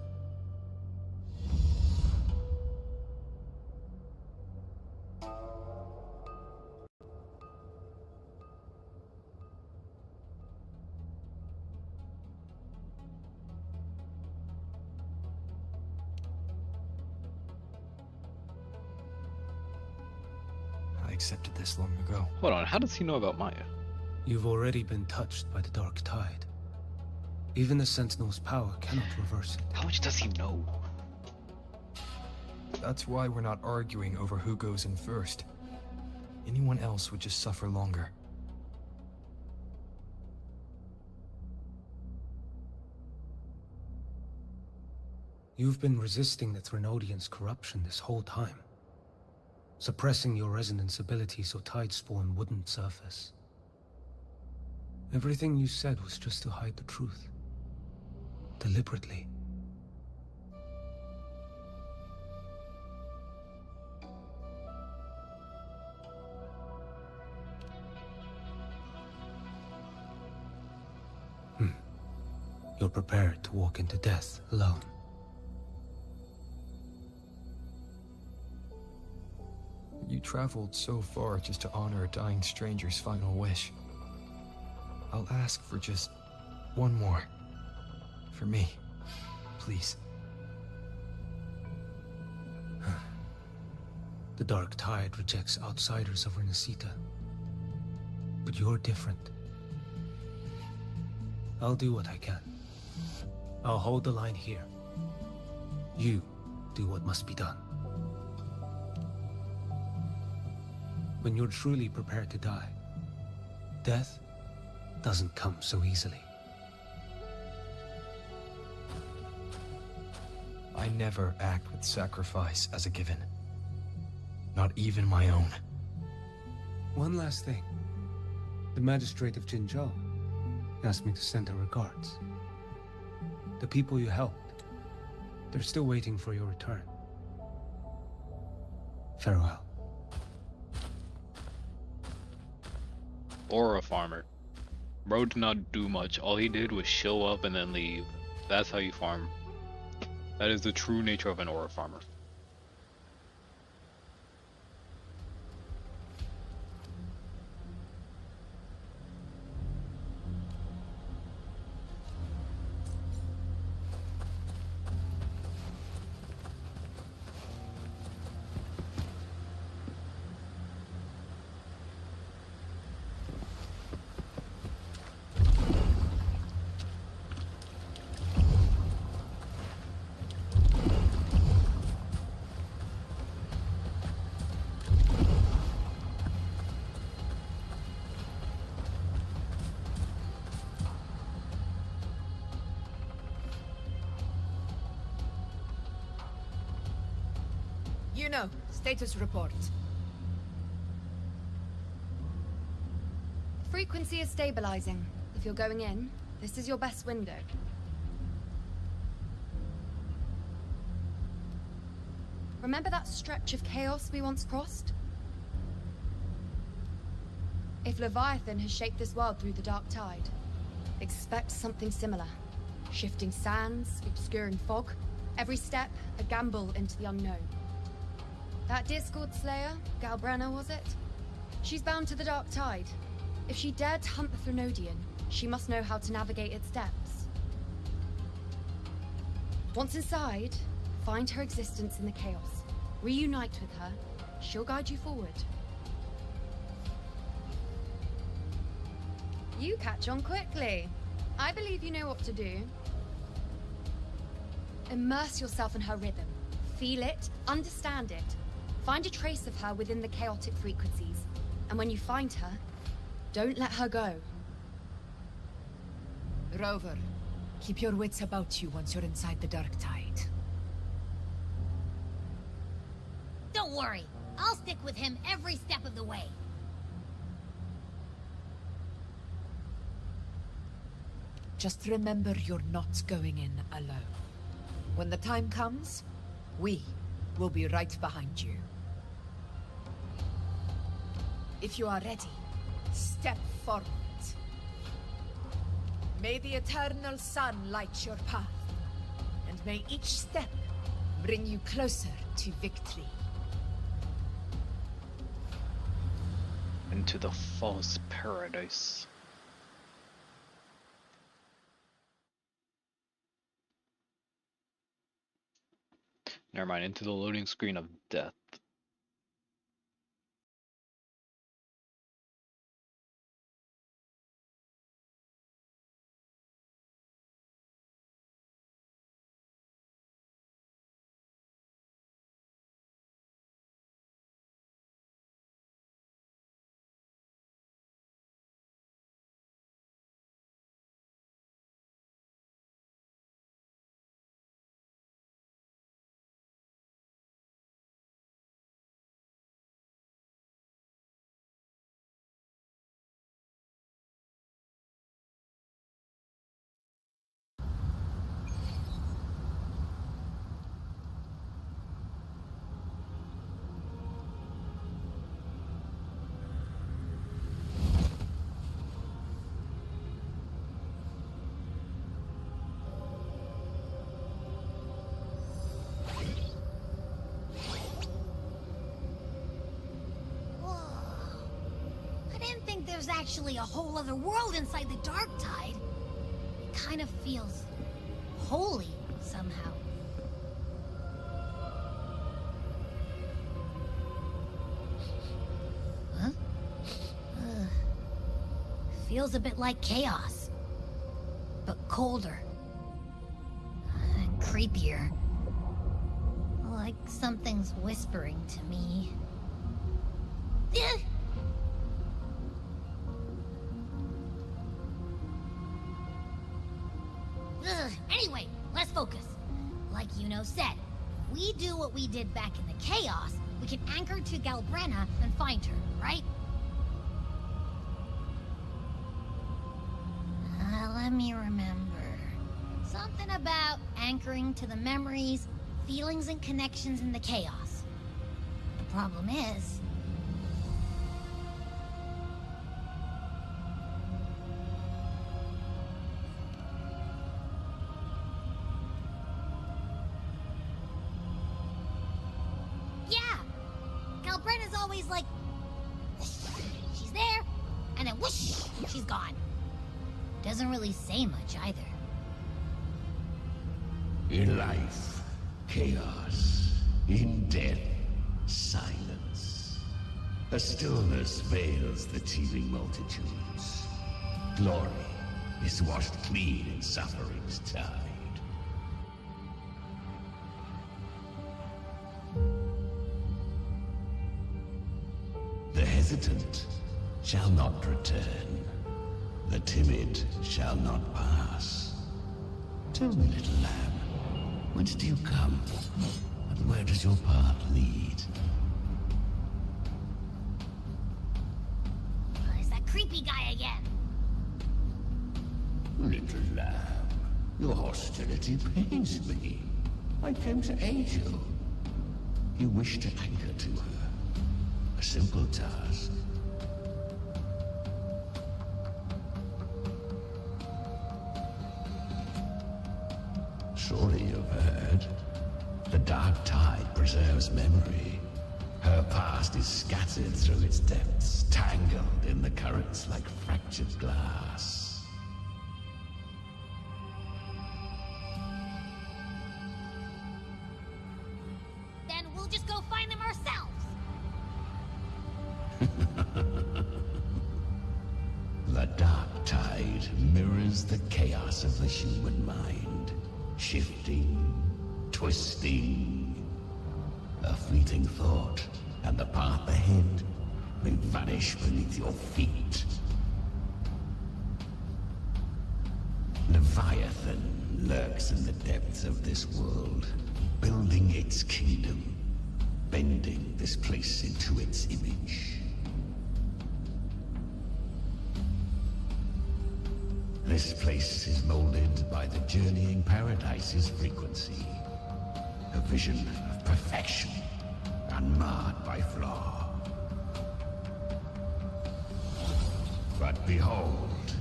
I accepted this long ago. Hold on, how does he know about Maya? You've already been touched by the dark tide. Even the Sentinel's power cannot reverse it. How much does he know? That's why we're not arguing over who goes in first. Anyone else would just suffer longer. You've been resisting the Threnodian's corruption this whole time. Suppressing your resonance ability so Tidespawn wouldn't surface. Everything you said was just to hide the truth. Deliberately. You're prepared to walk into death alone. You traveled so far just to honor a dying stranger's final wish. I'll ask for just one more. For me. Please. The dark tide rejects outsiders of Rinascita. But you're different. I'll do what I can. I'll hold the line here. You do what must be done. When you're truly prepared to die, death doesn't come so easily. I never act with sacrifice as a given. Not even my own. One last thing. The magistrate of Jinzhou asked me to send her regards. The people you helped, they're still waiting for your return. Farewell. Or a farmer. Bro did not do much. All he did was show up and then leave. That's how you farm. That is the true nature of an aura farmer. You know, status report. Frequency is stabilizing. If you're going in, this is your best window. Remember that stretch of chaos we once crossed? If Leviathan has shaped this world through the dark tide, expect something similar. Shifting sands, obscuring fog, every step a gamble into the unknown. That Discord Slayer, Galbrenna was it? She's bound to the dark tide. If she dared to hunt the Threnodian, she must know how to navigate its depths. Once inside, find her existence in the chaos. Reunite with her. She'll guide you forward. You catch on quickly. I believe you know what to do. Immerse yourself in her rhythm. Feel it, understand it. Find a trace of her within the chaotic frequencies. And when you find her, don't let her go. Rover, keep your wits about you once you're inside the dark tide. Don't worry. I'll stick with him every step of the way. Just remember you're not going in alone. When the time comes, we will be right behind you. If you are ready, step forward. May the eternal sun light your path, and may each step bring you closer to victory. Into the false paradise. Never mind, into the loading screen of death. There's actually a whole other world inside the dark tide. It kind of feels holy somehow. Huh? Feels a bit like chaos, but colder and creepier. Like something's whispering to me. Anyway, let's focus. Like Yuno said, if we do what we did back in the chaos, we can anchor to Galbrenna and find her, right? Let me remember. Something about anchoring to the memories, feelings, and connections in the chaos. The problem is... Galbrenna's always like, she's there, and then whoosh, she's gone. Doesn't really say much either. In life, chaos. In death, silence. A stillness veils the teeming multitudes. Glory is washed clean in suffering's tide. The hesitant shall not return. The timid shall not pass. Tell me, little lamb, whence do you come? And where does your path lead? It's that creepy guy again. Little lamb, your hostility pains me. I came to aid you. you wish to anchor to her. A simple task. Surely you've heard. The dark tide preserves memory. Her past is scattered through its depths, tangled in the currents like fractured glass. Then we'll just go find them ourselves. The dark tide mirrors the chaos of the human mind. Shifting, twisting. A fleeting thought, and the path ahead may vanish beneath your feet. Leviathan lurks in the depths of this world, building its kingdom, bending this place into its image. This place is molded by the journeying paradise's frequency. A vision of perfection, unmarred by flaw. But behold,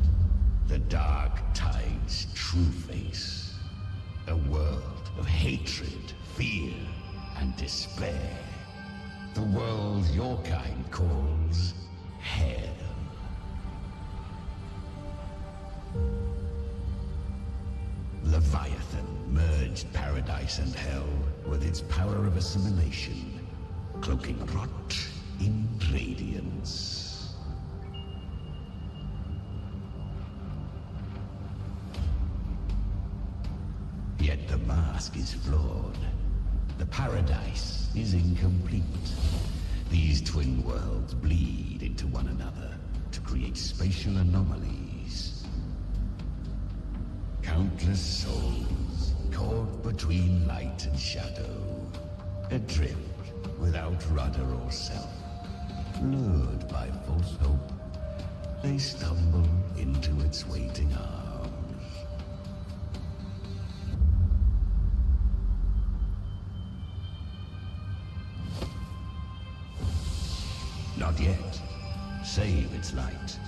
the dark tide's true face. A world of hatred, fear, and despair. The world your kind calls hell. Leviathan merged paradise and hell with its power of assimilation, cloaking rot in radiance. Yet the mask is flawed. The paradise is incomplete. These twin worlds bleed into one another to create spatial anomalies. Countless souls caught between light and shadow, adrift without rudder or self, lured by false hope, they stumble into its waiting arms. Not yet. Save its light.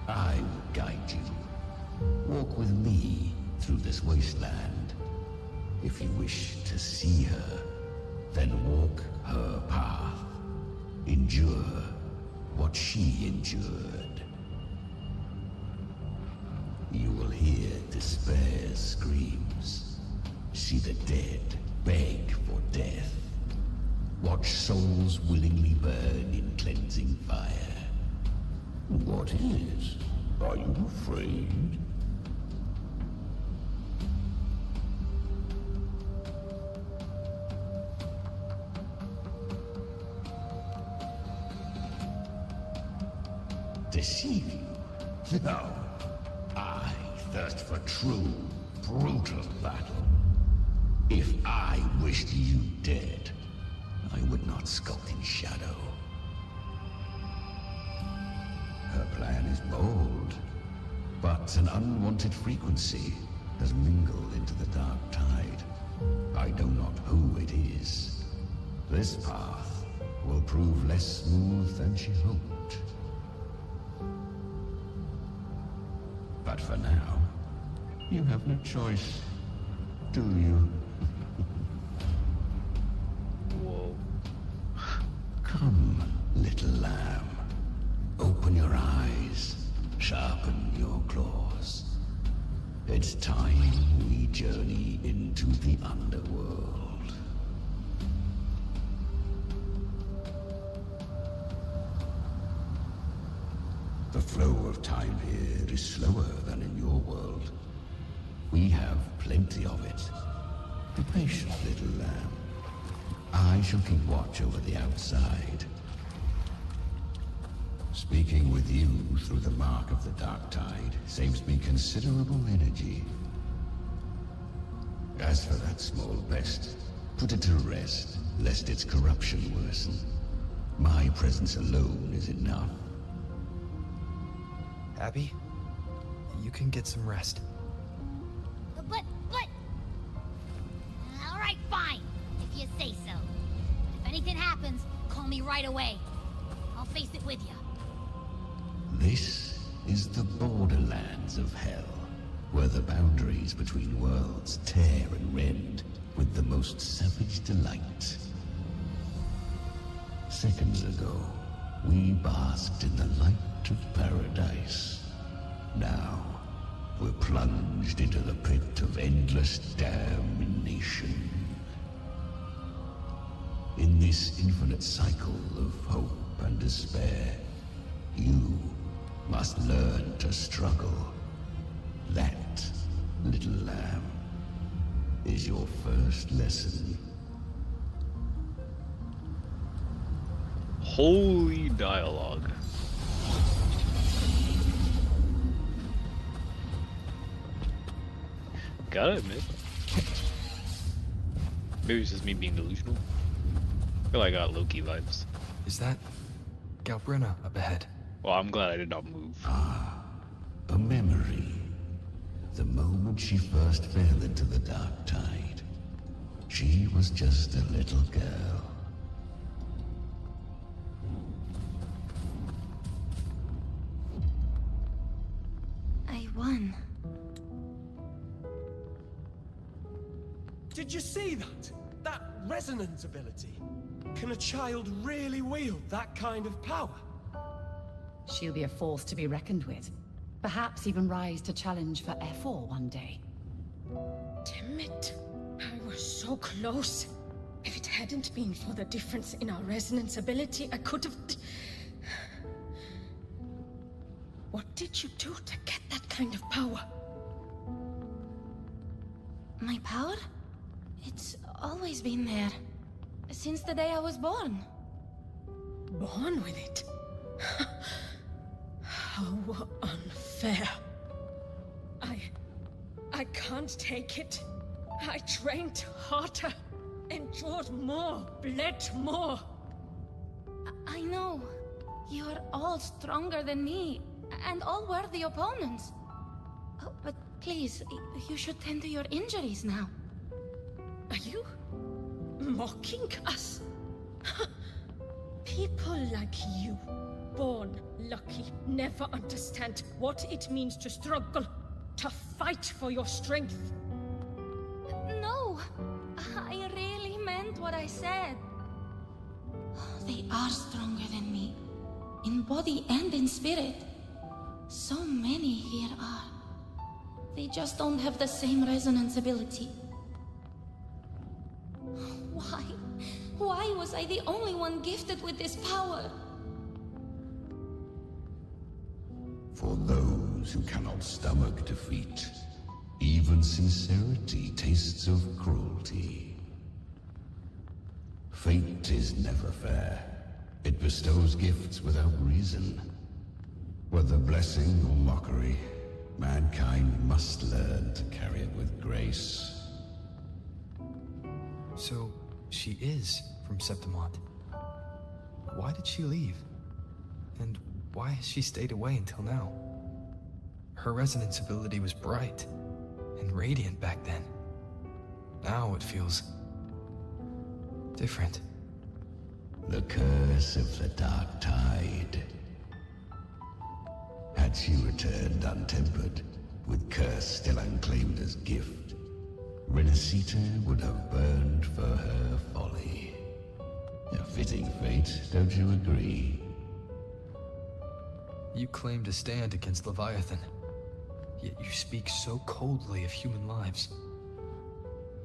I will guide you. Walk with me through this wasteland. If you wish to see her, then walk her path. Endure what she endured. You will hear despair's screams. See the dead beg for death. Watch souls willingly burn in cleansing fire. What is? Are you afraid? Deceive you? No. I thirst for true, brutal battle. If I wished you dead, I would not skulk in shadow. Her plan is bold, but an unwanted frequency has mingled into the dark tide. I know not who it is. This path will prove less smooth than she hoped. But for now, you have no choice, do you? Whoa. Come, little lamb. Open your eyes. Sharpen your claws. It's time we journey into the underworld. The flow of time here is slower than in your world. We have plenty of it. Be patient, little lamb. I shall keep watch over the outside. Speaking with you through the mark of the dark tide saves me considerable energy. As for that small pest, put it to rest, lest its corruption worsen. My presence alone is enough. Abby, you can get some rest. But... right away. I'll face it with you. This is the borderlands of hell, where the boundaries between worlds tear and rend with the most savage delight. Seconds ago, we basked in the light of paradise. Now, we're plunged into the pit of endless damnation. In this infinite cycle of hope and despair, you must learn to struggle. That, little lamb, is your first lesson. Holy dialogue. Gotta admit. Maybe it's just me being delusional. I feel like I got Loki vibes. Is that Galbrenna up ahead? Well, I'm glad I did not move. A memory. The moment she first fell into the dark tide, she was just a little girl. I won. Did you see that? That resonance ability? Can a child really wield that kind of power? She'll be a force to be reckoned with. Perhaps even rise to challenge for F4 one day. Damn it. I was so close. If it hadn't been for the difference in our resonance ability, I could have... What did you do to get that kind of power? My power? It's always been there. Since the day I was born. Born with it? How unfair. I can't take it. I trained harder, endured more, bled more. I know. You're all stronger than me, and all worthy opponents. Oh, but please, you should tend to your injuries now. Are you mocking us? People like you, born lucky, never understand what it means to struggle, to fight for your strength. No, I really meant what I said. They are stronger than me, in body and in spirit. So many here are. They just don't have the same resonance ability. Why? Why was I the only one gifted with this power? For those who cannot stomach defeat, even sincerity tastes of cruelty. Fate is never fair. It bestows gifts without reason. Whether blessing or mockery, mankind must learn to carry it with grace. So, she is from Septimont. Why did she leave? And why has she stayed away until now? Her resonance ability was bright and radiant back then. Now it feels different. The curse of the Dark Tide. Had she returned untempered, with curse still unclaimed as gift, Rinascita would have burned for her folly. A fitting fate, don't you agree? You claim to stand against Leviathan, yet you speak so coldly of human lives.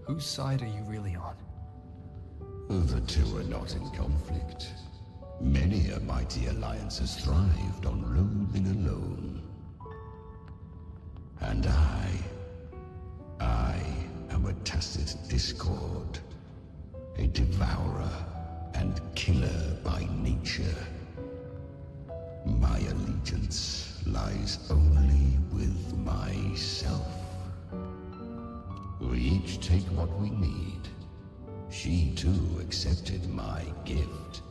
Whose side are you really on? The two are not in conflict. Many a mighty alliance has thrived on loathing alone. And I am a tacit discord, a devourer and killer by nature. My allegiance lies only with myself. We each take what we need. She too accepted my gift.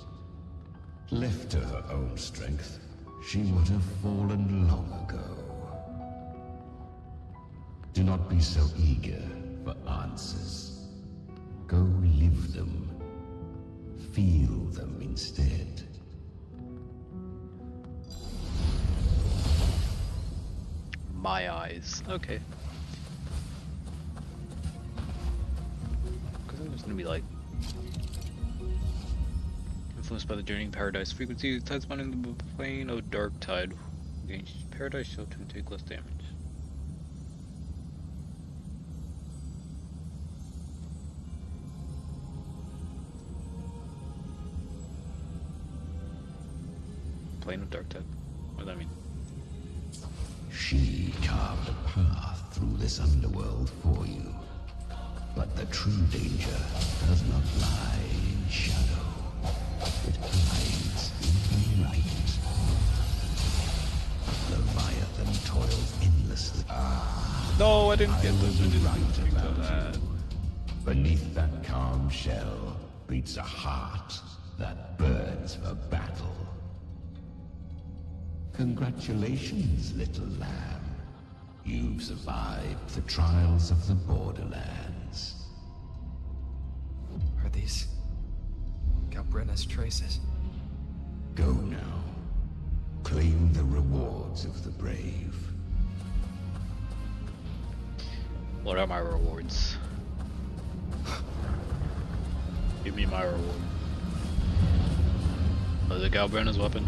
Left to her own strength, she would have fallen long ago. Do not be so eager for answers. Go live them. feel them instead. My eyes. Okay. Because I'm just gonna be like influenced by the journeying paradise frequency. Tide spawn in the plane of dark tide. Against paradise shelter and take less damage. Plane of dark tide. What does that mean? She carved a path through this underworld for you. But the true danger does not lie in shadow. It hides in the light. Leviathan toils endlessly. No, I didn't get was this. right about that. Beneath that calm shell beats a heart that burns for battle. Congratulations, little lamb. You've survived the trials of the Borderlands. Are these Galbrenna's traces? Go now. Claim the rewards of the brave. What are my rewards? Give me my reward. Was it Galbrenna's weapon?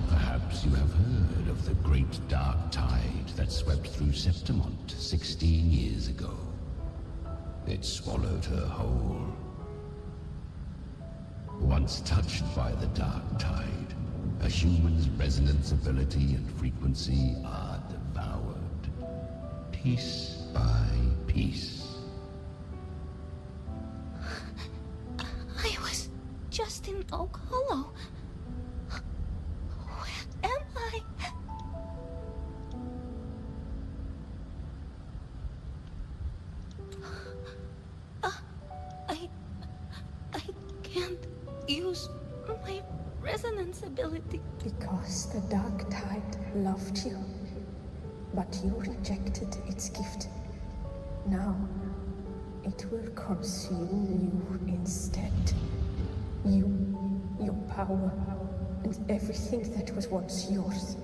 Perhaps you have heard of the great dark tide that swept through Septimont 16 years ago. It swallowed her whole. Once touched by the dark tide, a human's resonance ability and frequency are devoured, piece by piece. I was just in Oak Hollow. Where am I? I can't use my resonance ability. Because the dark tide loved you, but you rejected its gift. Now, it will consume you instead. You, your power, and everything that was once yours.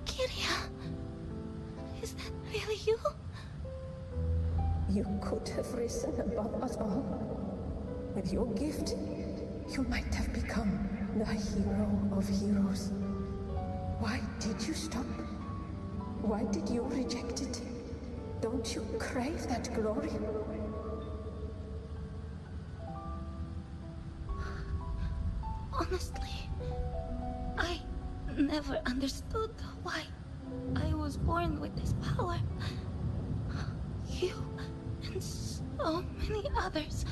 Kiria, is that really you? You could have risen above us all. With your gift, you might have become the hero of heroes. Why did you stop? Why did you reject it? Don't you crave that glory? Honestly, I never understood why I was born with this power. You and so many others.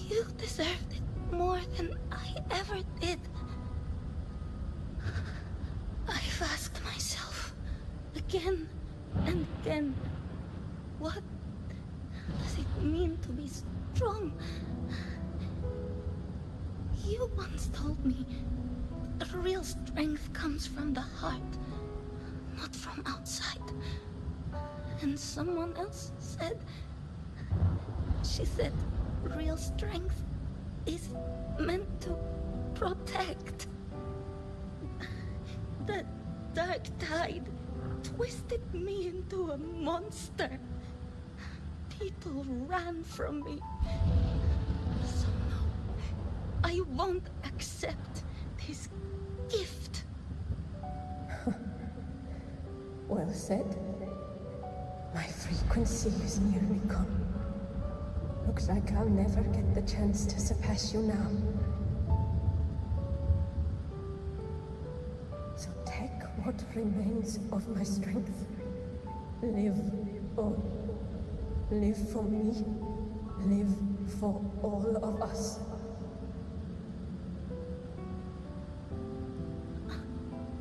You deserved it more than I ever did. I've asked myself again and again, what does it mean to be strong? You once told me that real strength comes from the heart, not from outside. And someone else said, she said, real strength is meant to protect. The dark tide twisted me into a monster. People ran from me. So no, I won't accept this gift. Well said. My frequency is nearly gone. Looks like I'll never get the chance to surpass you now. So take what remains of my strength. Live on. Live for me. Live for all of us.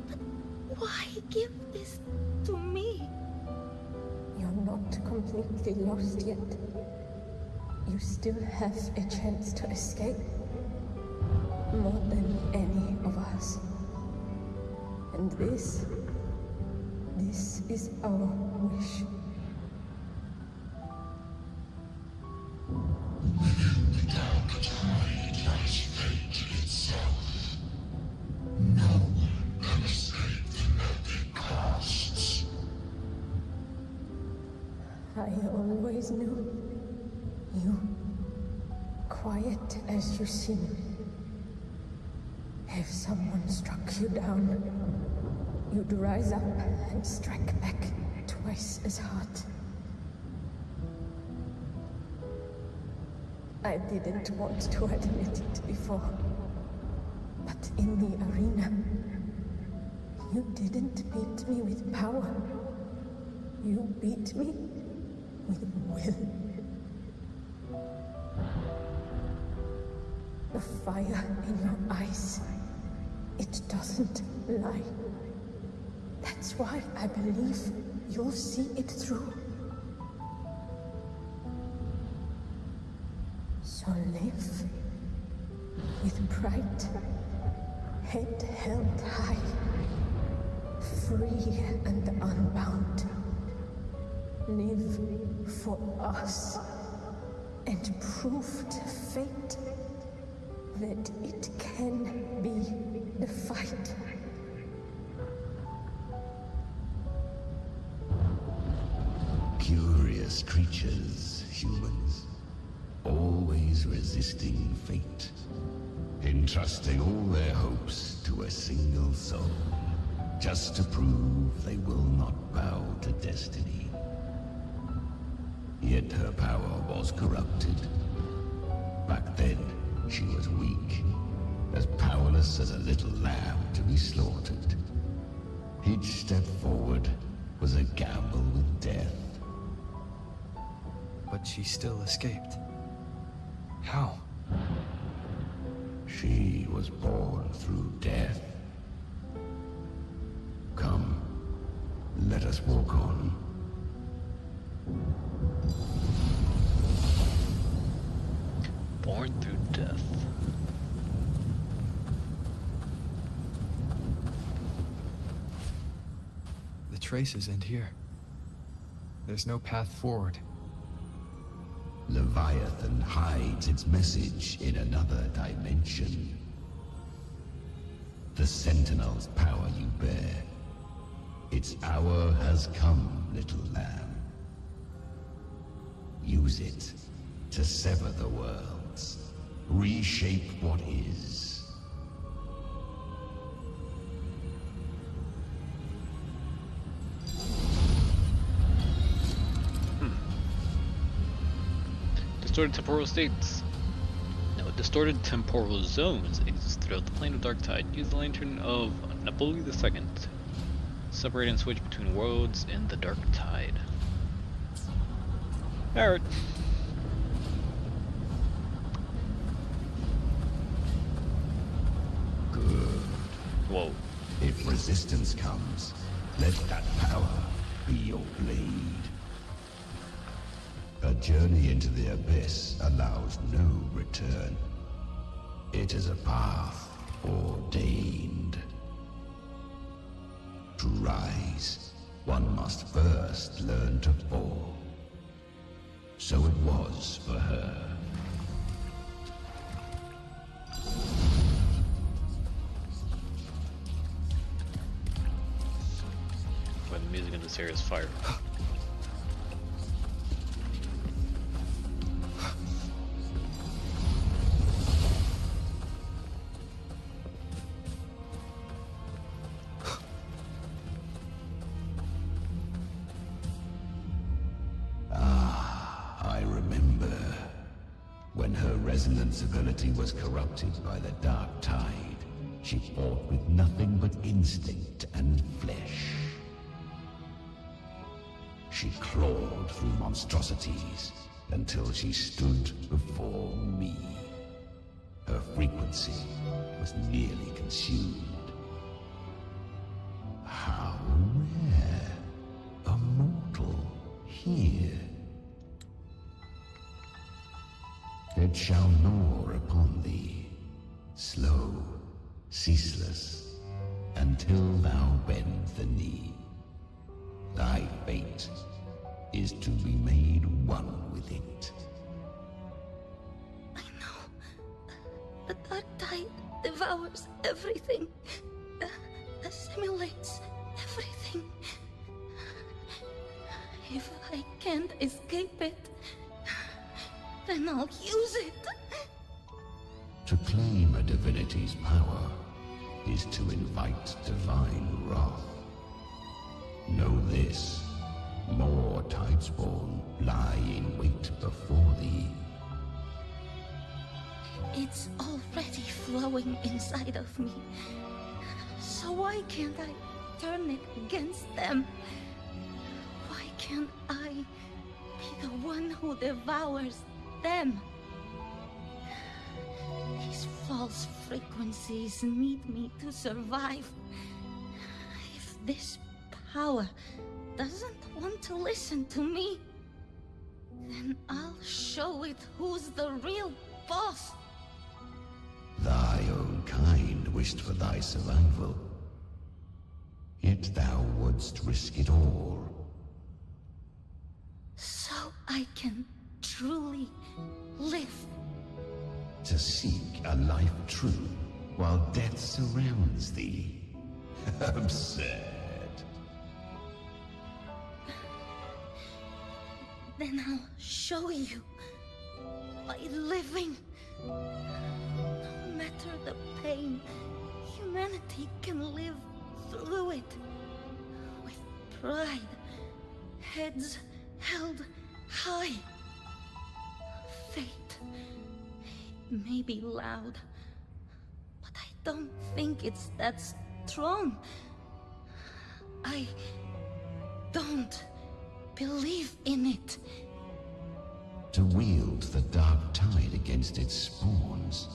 But why give this to me? You're not completely lost yet. You still have a chance to escape. More than any of us. And this This is our wish. I always knew you, quiet as you seem. If someone struck you down, you'd rise up and strike back twice as hard. I didn't want to admit it before, but in the arena, you didn't beat me with power. You beat me with will. The fire in your eyes, it doesn't lie. That's why I believe you'll see it through. So live with pride, head held high, free and unbound. Live for us and prove to fate that it can be defied. Curious creatures, humans, always resisting fate, entrusting all their hopes to a single soul, just to prove they will not bow to destiny. Yet her power was corrupted. Back then, she was weak, as powerless as a little lamb to be slaughtered. Each step forward was a gamble with death. But she still escaped. How? She was born through death. Come, let us walk on. Born through death. The traces end here. There's no path forward. Leviathan hides its message in another dimension. The Sentinel's power you bear. Its hour has come, little lamb. Use it to sever the worlds, reshape what is. Distorted temporal states. No, distorted temporal zones exist throughout the plane of Dark Tide. Use the lantern of Napoleon II. Separate and switch between worlds in the Dark Tide. Alright. Good. Whoa. If resistance comes, let that power be your blade. A journey into the abyss allows no return. It is a path ordained. To rise, one must first learn to fall. So it was for her. By the music in this area is fire. Resonance ability was corrupted by the Dark Tide. She fought with nothing but instinct and flesh. She clawed through monstrosities until she stood before me. Her frequency was nearly consumed. How rare! A mortal here. It shall gnaw upon thee, slow, ceaseless, until thou bend the knee. Thy fate is to be made one with it. The dark tide devours everything, assimilates everything. If I can't escape it, then I'll use it. To claim a divinity's power is to invite divine wrath. Know this, more Tidespawn lie in wait before thee. It's already flowing inside of me. So why can't I turn it against them? Why can't I be the one who devours them? These false frequencies need me to survive. If this power doesn't want to listen to me, then I'll show it who's the real boss. Thy own kind wished for thy survival. Yet thou wouldst risk it all. So I can truly live. To seek a life true while death surrounds thee. Absurd. Then I'll show you. By living. No matter the pain, humanity can live through it. With pride. Heads held high. Fate. It may be loud, but I don't think it's that strong. I don't believe in it. To wield the dark tide against its spawns.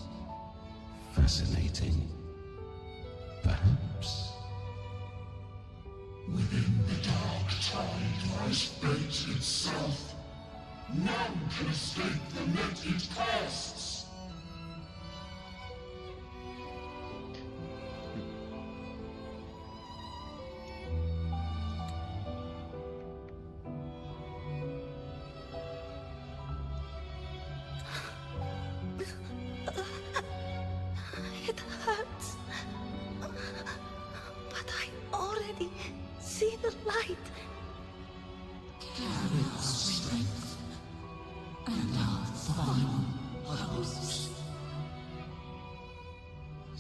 Fascinating. Perhaps. Within the dark tide lies fate itself. None can escape the net it casts. It hurts. But I already see the light. Carry our strength and our final hopes.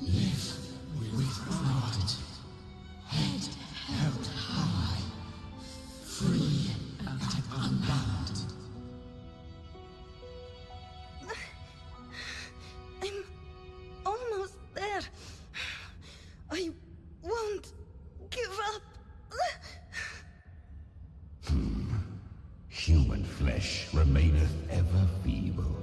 Live with pride, head held high, free and unbound. I'm almost there. I won't give up. Human flesh remaineth ever feeble.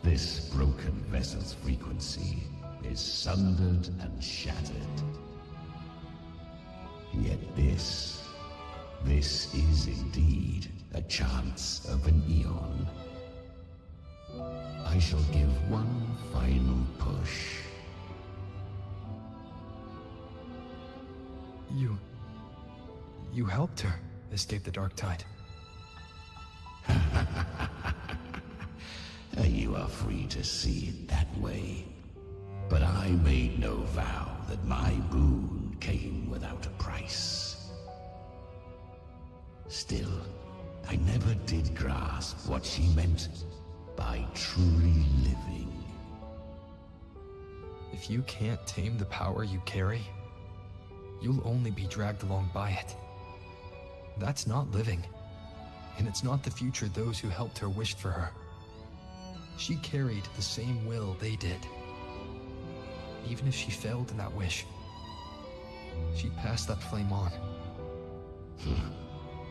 This broken vessel's frequency is sundered and shattered. Yet this is indeed a chance of an eon. I shall give one final push. You helped her escape the dark tide. You are free to see it that way. But I made no vow that my boon came without a price. Still, I never did grasp what she meant by truly living. If you can't tame the power you carry, you'll only be dragged along by it. That's not living. And it's not the future those who helped her wished for her. She carried the same will they did. Even if she failed in that wish, she passed that flame on.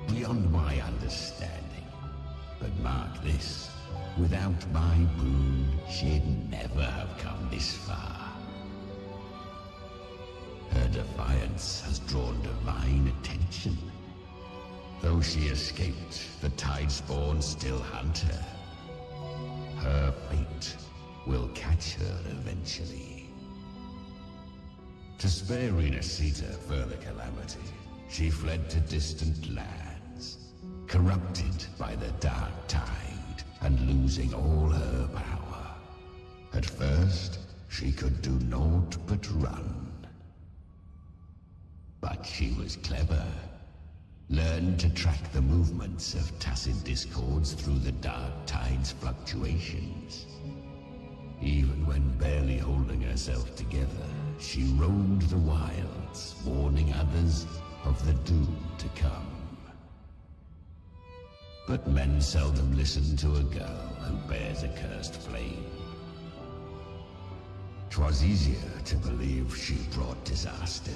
Beyond my understanding. But mark this, without my boon, she'd never have come this far. Her defiance has drawn divine attention. Though she escaped, the Tidespawn still hunt her. Her fate will catch her eventually. To spare Rinascita further calamity, She fled to distant lands, corrupted by the dark tide and losing all her power. At first, she could do naught but run. But she was clever. Learned to track the movements of tacit discords through the dark tide's fluctuations. Even when barely holding herself together, she roamed the wilds, warning others of the doom to come. But men seldom listen to a girl who bears a cursed flame. 'Twas easier to believe she brought disaster.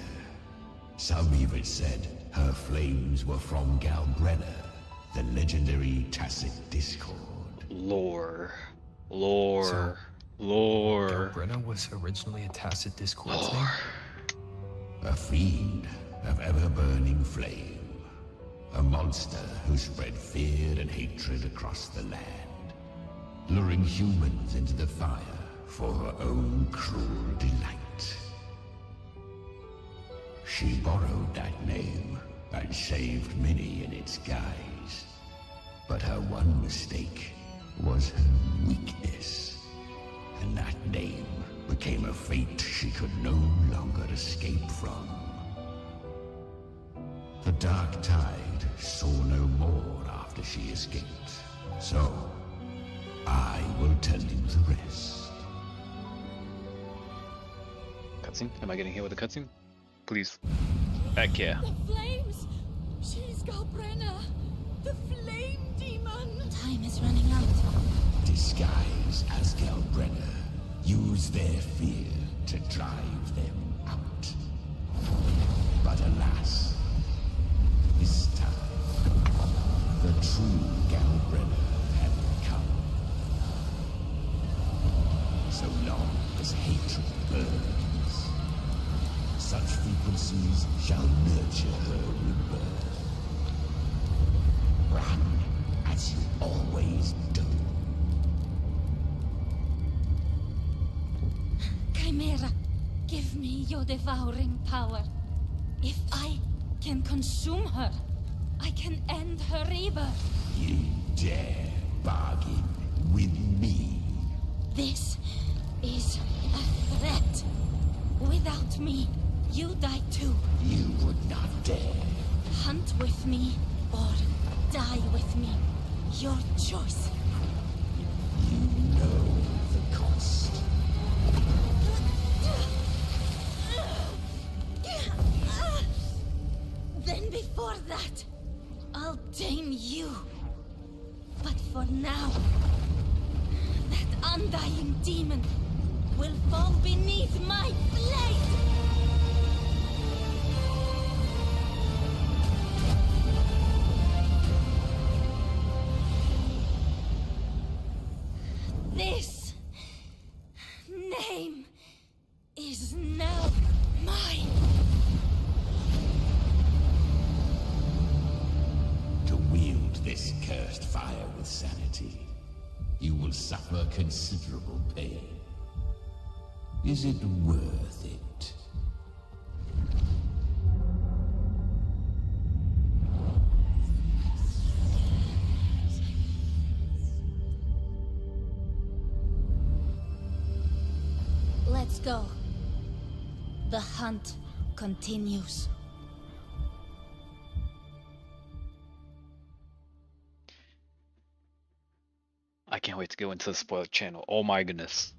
Some even said her flames were from Galbrenna, the legendary tacit discord. Lore. Galbrenna was originally a tacit discord thing? A fiend of ever-burning flame. A monster who spread fear and hatred across the land, luring humans into the fire for her own cruel delight. She borrowed that name and saved many in its guise. But her one mistake was her weakness. And that name became a fate she could no longer escape from. The dark tide saw no more after she escaped. So, I will tell you the rest. Cutscene? Am I getting hit with a cutscene? Please. Heck yeah. The flames! She's Galbrenna! The flame demon! Time is running out. Disguised as Galbrenna, use their fear to drive them out. But alas, this time, the true Galbrenna had come. So long as hatred burns, such frequencies shall nurture her rebirth. Run as you always do. Chimera, give me your devouring power. If I can consume her, I can end her rebirth. You dare bargain with me? This is a threat. Without me, you die too. You would not dare. Hunt with me, or die with me. Your choice. You know the cost. Then before that, I'll tame you. But for now, that undying demon will fall beneath my blade! This name is now mine. To wield this cursed fire with sanity, you will suffer considerable pain. Is it worth it? Let's go. The hunt continues. I can't wait to go into the spoiled channel. Oh my goodness.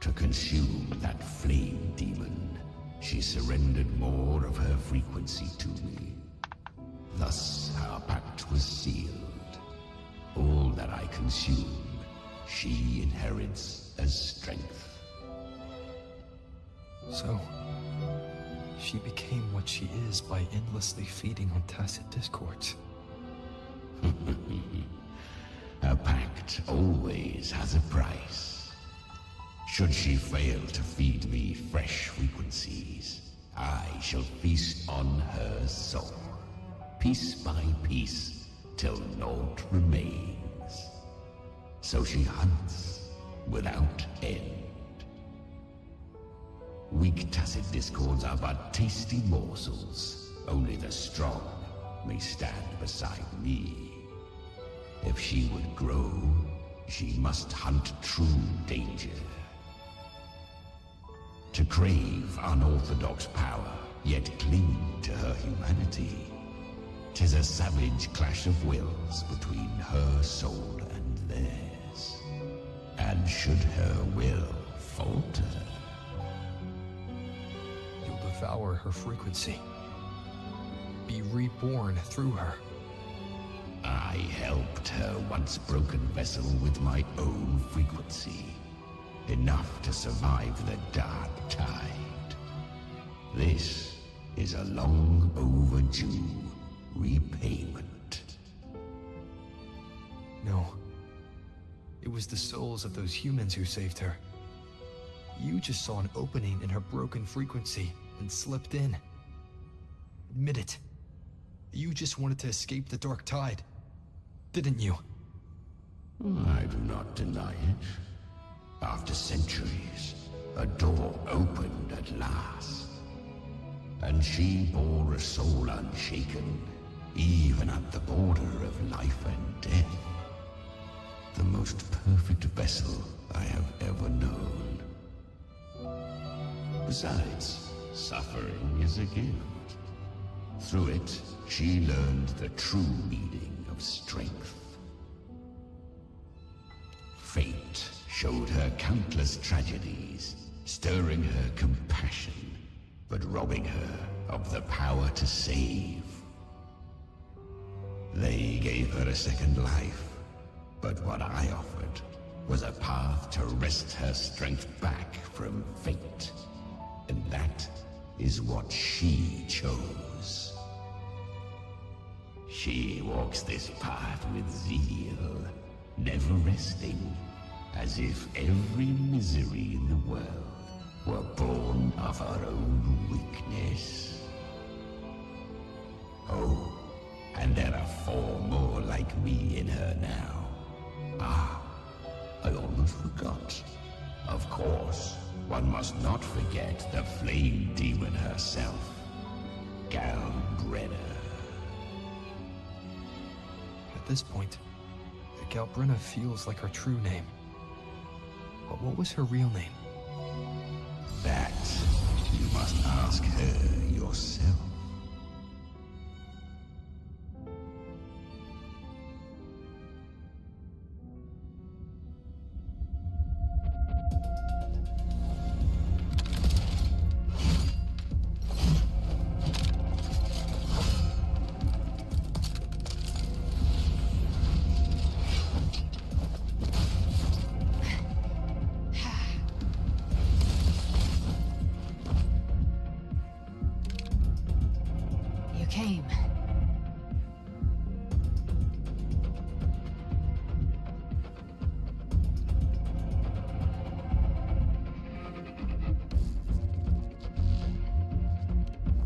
To consume that flame demon, she surrendered more of her frequency to me. Thus, our pact was sealed. All that I consume, she inherits as strength. So, she became what she is by endlessly feeding on tacit discords. A pact always has a price. Should she fail to feed me fresh frequencies, I shall feast on her soul, piece by piece, till naught remains. So she hunts without end. Weak tacit discords are but tasty morsels. Only the strong may stand beside me. If she would grow, she must hunt true danger. To crave unorthodox power, yet cling to her humanity. 'Tis a savage clash of wills between her soul and theirs. And should her will falter, you'll devour her frequency. Be reborn through her. I helped her once broken vessel with my own frequency. Enough to survive the dark tide. This is a long overdue repayment. No. It was the souls of those humans who saved her. You just saw an opening in her broken frequency and slipped in. Admit it. You just wanted to escape the dark tide, didn't you? I do not deny it. After centuries, a door opened at last. And she bore a soul unshaken, even at the border of life and death. The most perfect vessel I have ever known. Besides, suffering is a gift. Through it, she learned the true meaning of strength. Fate showed her countless tragedies, stirring her compassion, but robbing her of the power to save. They gave her a second life, but what I offered was a path to wrest her strength back from fate. And that is what she chose. She walks this path with zeal, never resting, as if every misery in the world were born of her own weakness. Oh, and there are 4 more like me in her now. Ah, I almost forgot. Of course, one must not forget the flame demon herself, Galbrenna. At this point, Galbrenna feels like her true name. But what was her real name? That you must ask her yourself. Came.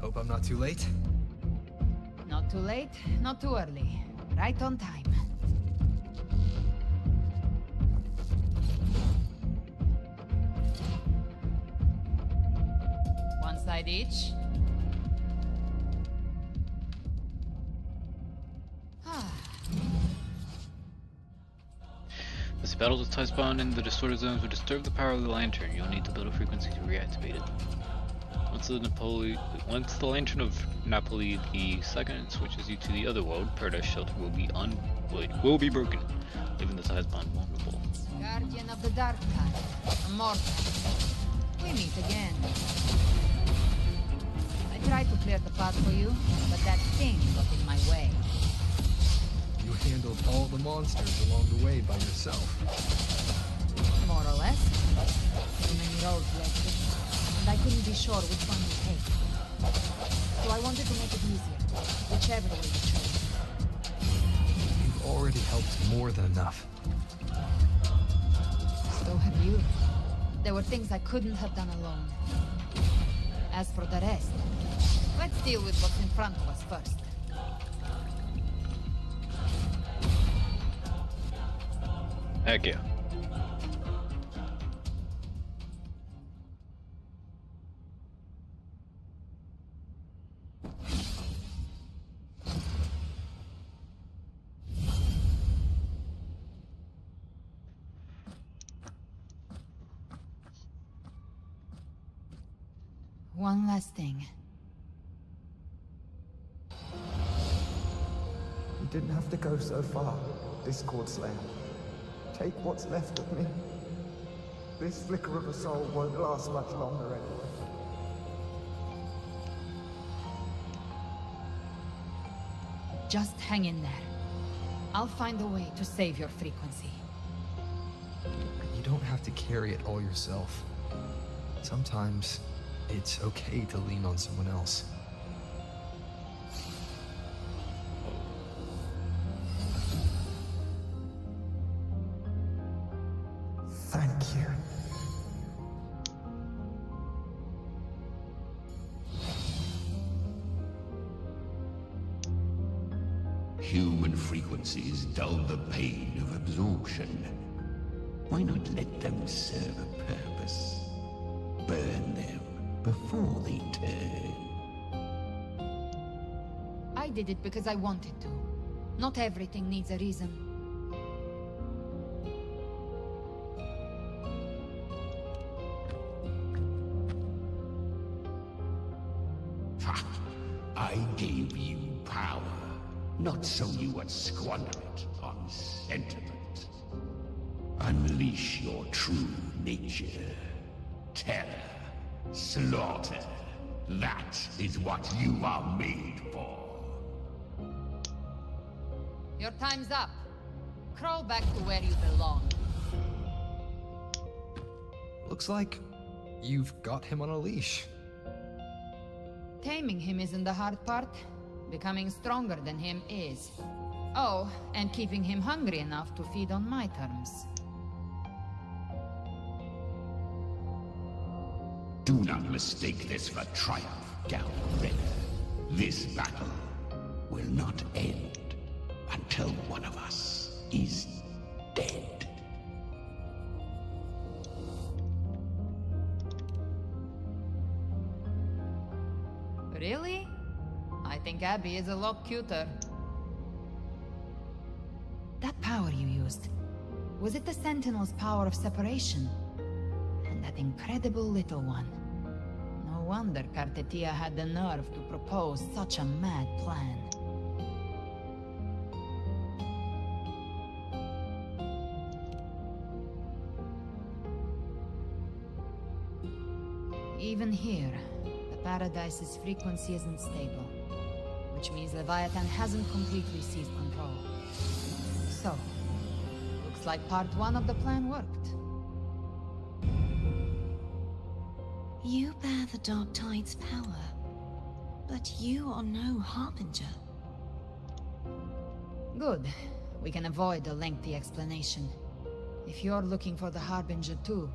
Hope I'm not too late. Not too late, not too early. Right on time. One side each. As you battle the tie spawn in the distorted zones will disturb the power of the lantern. You'll need to build a frequency to reactivate it. Once the lantern of Napoli II switches you to the other world, Paradise Shelter will be broken, leaving the tie spawn vulnerable. Guardian of the Dark Tide, Immortal. We meet again. I tried to clear the path for you, but that thing got in my way. You handled all the monsters along the way by yourself. More or less. Too many roads led to, and I couldn't be sure which one to take. So I wanted to make it easier, whichever way you chose. You've already helped more than enough. So have you. There were things I couldn't have done alone. As for the rest, let's deal with what's in front of us first. Heck yeah. One last thing. You didn't have to go so far, Discord Slayer. Take what's left of me. This flicker of a soul won't last much longer anyway. Just hang in there. I'll find a way to save your frequency. You don't have to carry it all yourself. Sometimes it's okay to lean on someone else. Thank you. Human frequencies dull the pain of absorption. Why not let them serve a purpose? Burn them before they turn. I did it because I wanted to. Not everything needs a reason. Ha! I gave you power, not so you would squander it on sentiment. Unleash your true nature. Terror. Slaughter. That is what you are made for. Your time's up. Crawl back to where you belong. Looks like you've got him on a leash. Taming him isn't the hard part. Becoming stronger than him is. Oh, and keeping him hungry enough to feed on my terms. Do not mistake this for triumph, Galred. This battle will not end until one of us is dead. Really? I think Abby is a lot cuter. That power you used, was it the Sentinel's power of separation? And that incredible little one. No wonder Cartetia had the nerve to propose such a mad plan. Even here, the Paradise's frequency isn't stable. Which means Leviathan hasn't completely seized control. So, looks like part one of the plan worked. You bear the Dark Tide's power, but you are no Harbinger. Good. We can avoid a lengthy explanation. If you're looking for the Harbinger too,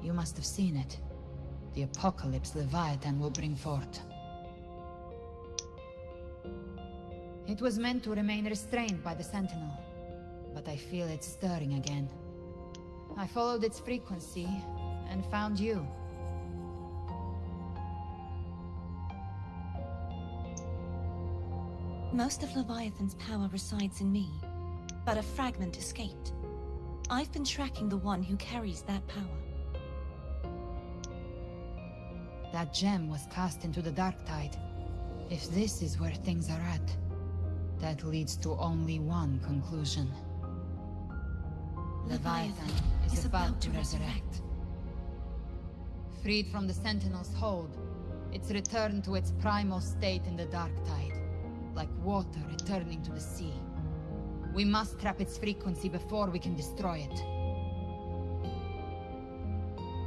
you must have seen it. The apocalypse Leviathan will bring forth. It was meant to remain restrained by the Sentinel, but I feel it stirring again. I followed its frequency, and found you. Most of Leviathan's power resides in me, but a fragment escaped. I've been tracking the one who carries that power. That gem was cast into the Dark Tide. If this is where things are at, that leads to only one conclusion. Leviathan is about to resurrect. Freed from the Sentinel's hold, it's returned to its primal state in the Dark Tide, like water returning to the sea. We must trap its frequency before we can destroy it.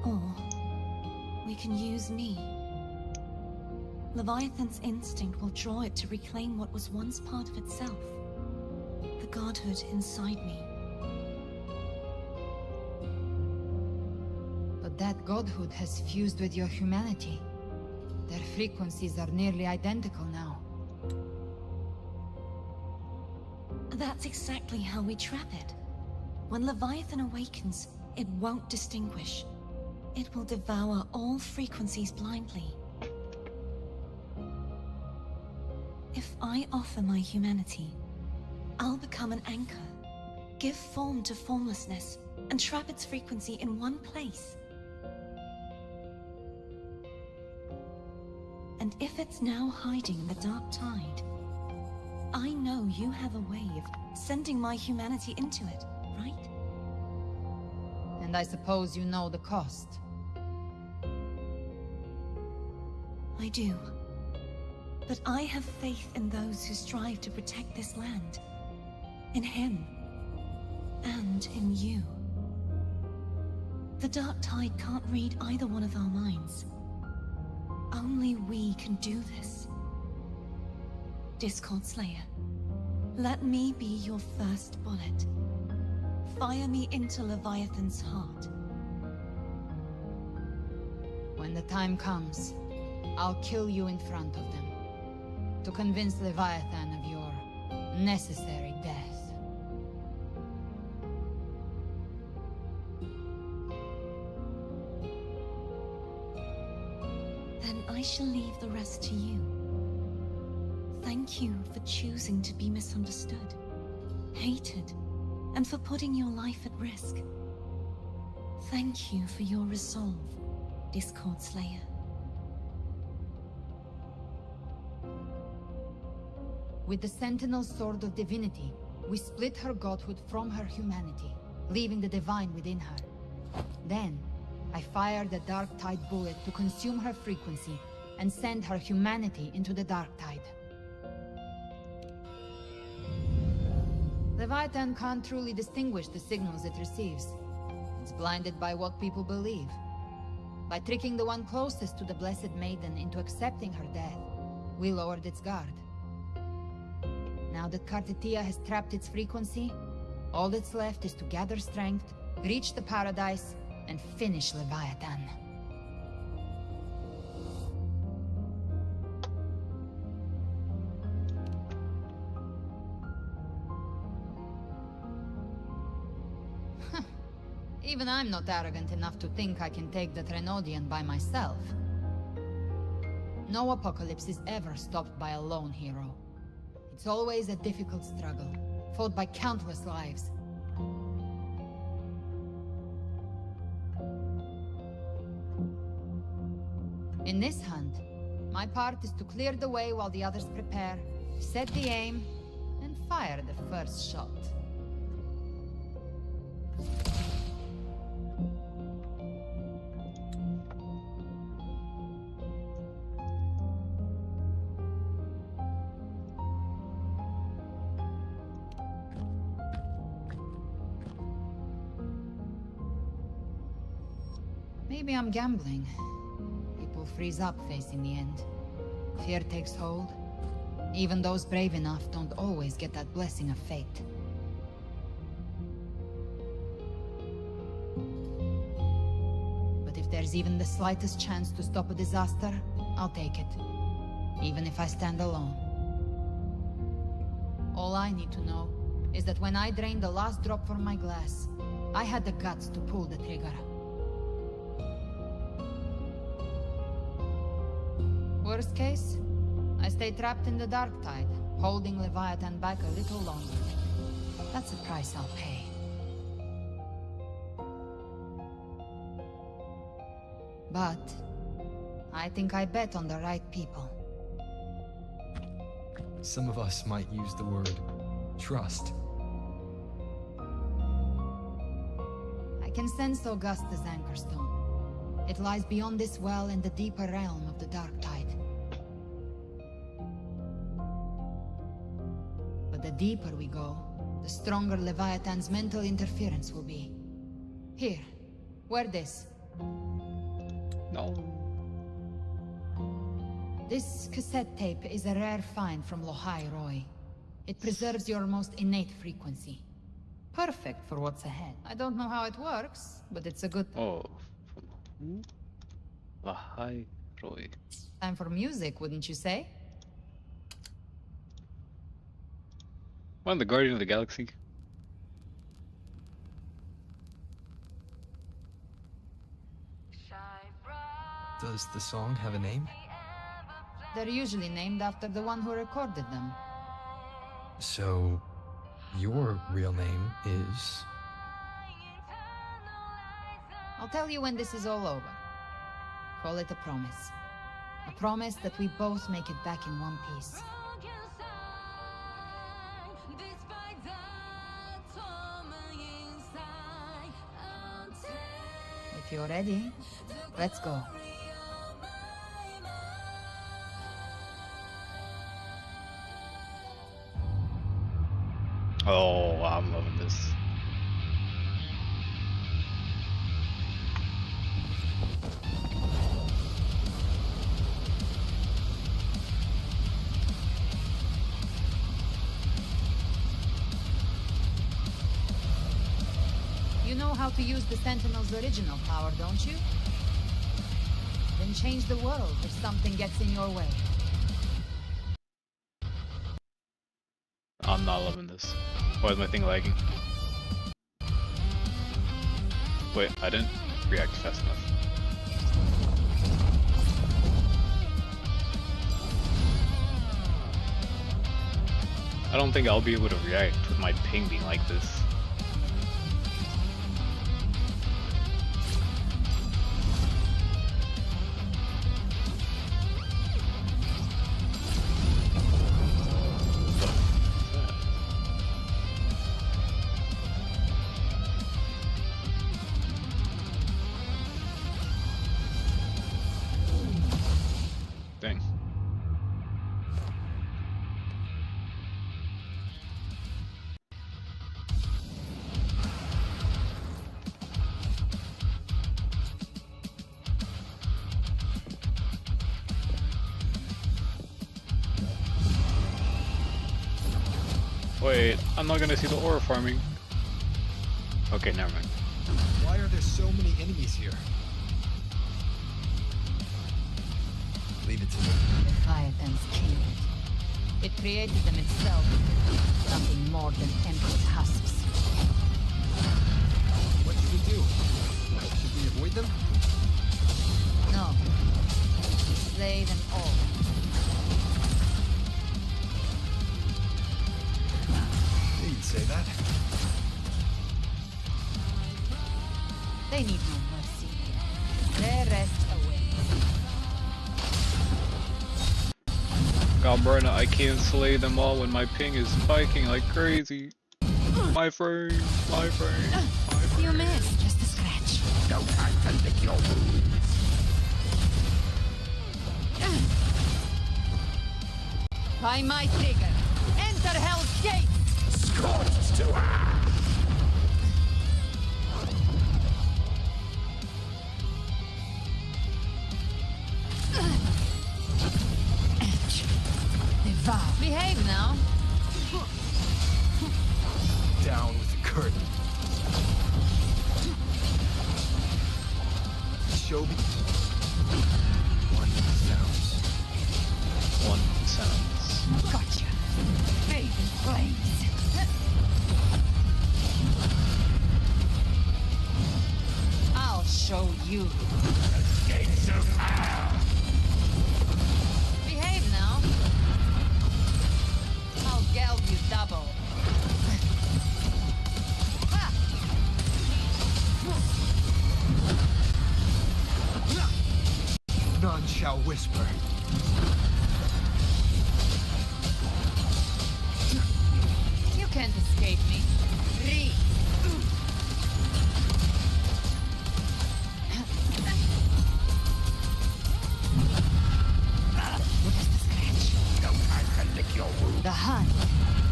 Or we can use me. Leviathan's instinct will draw it to reclaim what was once part of itself. The godhood inside me. But that godhood has fused with your humanity. Their frequencies are nearly identical now. That's exactly how we trap it. When Leviathan awakens, it won't distinguish. It will devour all frequencies blindly. If I offer my humanity, I'll become an anchor, give form to formlessness, and trap its frequency in one place. And if it's now hiding in the dark tide, I know you have a way of sending my humanity into it, right? And I suppose you know the cost. I do. But I have faith in those who strive to protect this land. In him. And in you. The dark tide can't read either one of our minds. Only we can do this. Discord Slayer, let me be your first bullet. Fire me into Leviathan's heart. When the time comes, I'll kill you in front of them. To convince Leviathan of your necessary death. Then I shall leave the rest to you. Thank you for choosing to be misunderstood, hated, and for putting your life at risk. Thank you for your resolve, Discord Slayer. With the Sentinel Sword of Divinity, we split her godhood from her humanity, leaving the divine within her. Then, I fired the Dark Tide bullet to consume her frequency and send her humanity into the Dark Tide. Leviathan can't truly distinguish the signals it receives. It's blinded by what people believe. By tricking the one closest to the Blessed Maiden into accepting her death, we lowered its guard. Now that Kartetia has trapped its frequency, all that's left is to gather strength, reach the paradise, and finish Leviathan. Even I'm not arrogant enough to think I can take the Trenodian by myself. No apocalypse is ever stopped by a lone hero. It's always a difficult struggle, fought by countless lives. In this hunt, my part is to clear the way while the others prepare, set the aim, and fire the first shot. Maybe I'm gambling. People freeze up facing the end. Fear takes hold. Even those brave enough don't always get that blessing of fate. But if there's even the slightest chance to stop a disaster, I'll take it. Even if I stand alone. All I need to know is that when I drained the last drop from my glass, I had the guts to pull the trigger. Worst case, I stay trapped in the Dark Tide, holding Leviathan back a little longer. That's the price I'll pay. But I think I bet on the right people. Some of us might use the word trust. I can sense Augusta's Anchorstone. It lies beyond this well in the deeper realm of the Dark Tide. But the deeper we go, the stronger Leviathan's mental interference will be. Here, wear this. No. This cassette tape is a rare find from Lohai Roy. It preserves your most innate frequency. Perfect for what's ahead. I don't know how it works, but it's a good thing. Oh, from who? Lahai Roy. Time for music, wouldn't you say? One, the Guardian of the Galaxy. Does the song have a name? They're usually named after the one who recorded them. So, your real name is... I'll tell you when this is all over. Call it a promise. A promise that we both make it back in one piece. If you're ready, let's go. Oh, I'm loving this. You know how to use the Sentinel's original power, don't you? Then change the world if something gets in your way. I'm not loving this. Why is my thing lagging? Wait, I didn't react fast enough. I don't think I'll be able to react with my ping being like this. Dang. Wait, I'm not gonna see the aura farming. Okay, never mind. Why are there so many enemies here? Leave it to me. Leviathan's killed it. It created them itself. Nothing more than empty husks. What should we do? Should we avoid them? No. Slay them all. You'd say that. They need no mercy. Their rest awaits. God, Brenna, I can't slay them all when my ping is spiking like crazy. My frame, my frame, my frame. You missed, just a scratch. No time to lick your wounds. By my trigger. Enter Hell's Gate! Scorched to ash! Behave now. Down with the curtain. Show me. One sounds. One sounds. Gotcha. Fade in flames. I'll show you. The gates of hell! Behave now. I'll geld you double. Ha! None shall whisper. You can't escape me. Three. What is the scratch? No time to lick your wounds. The hunt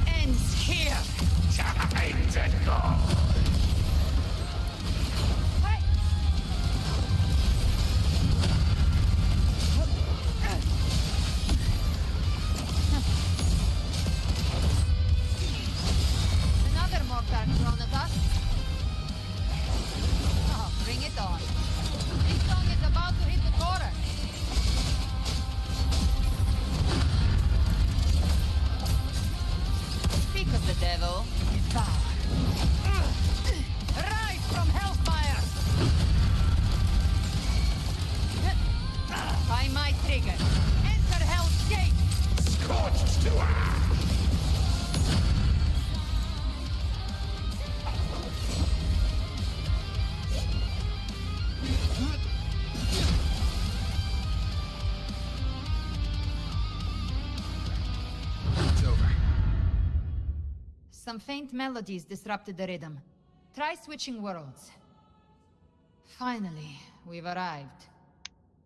ends here. Time to go. Some faint melodies disrupted the rhythm. Try switching worlds. Finally, we've arrived.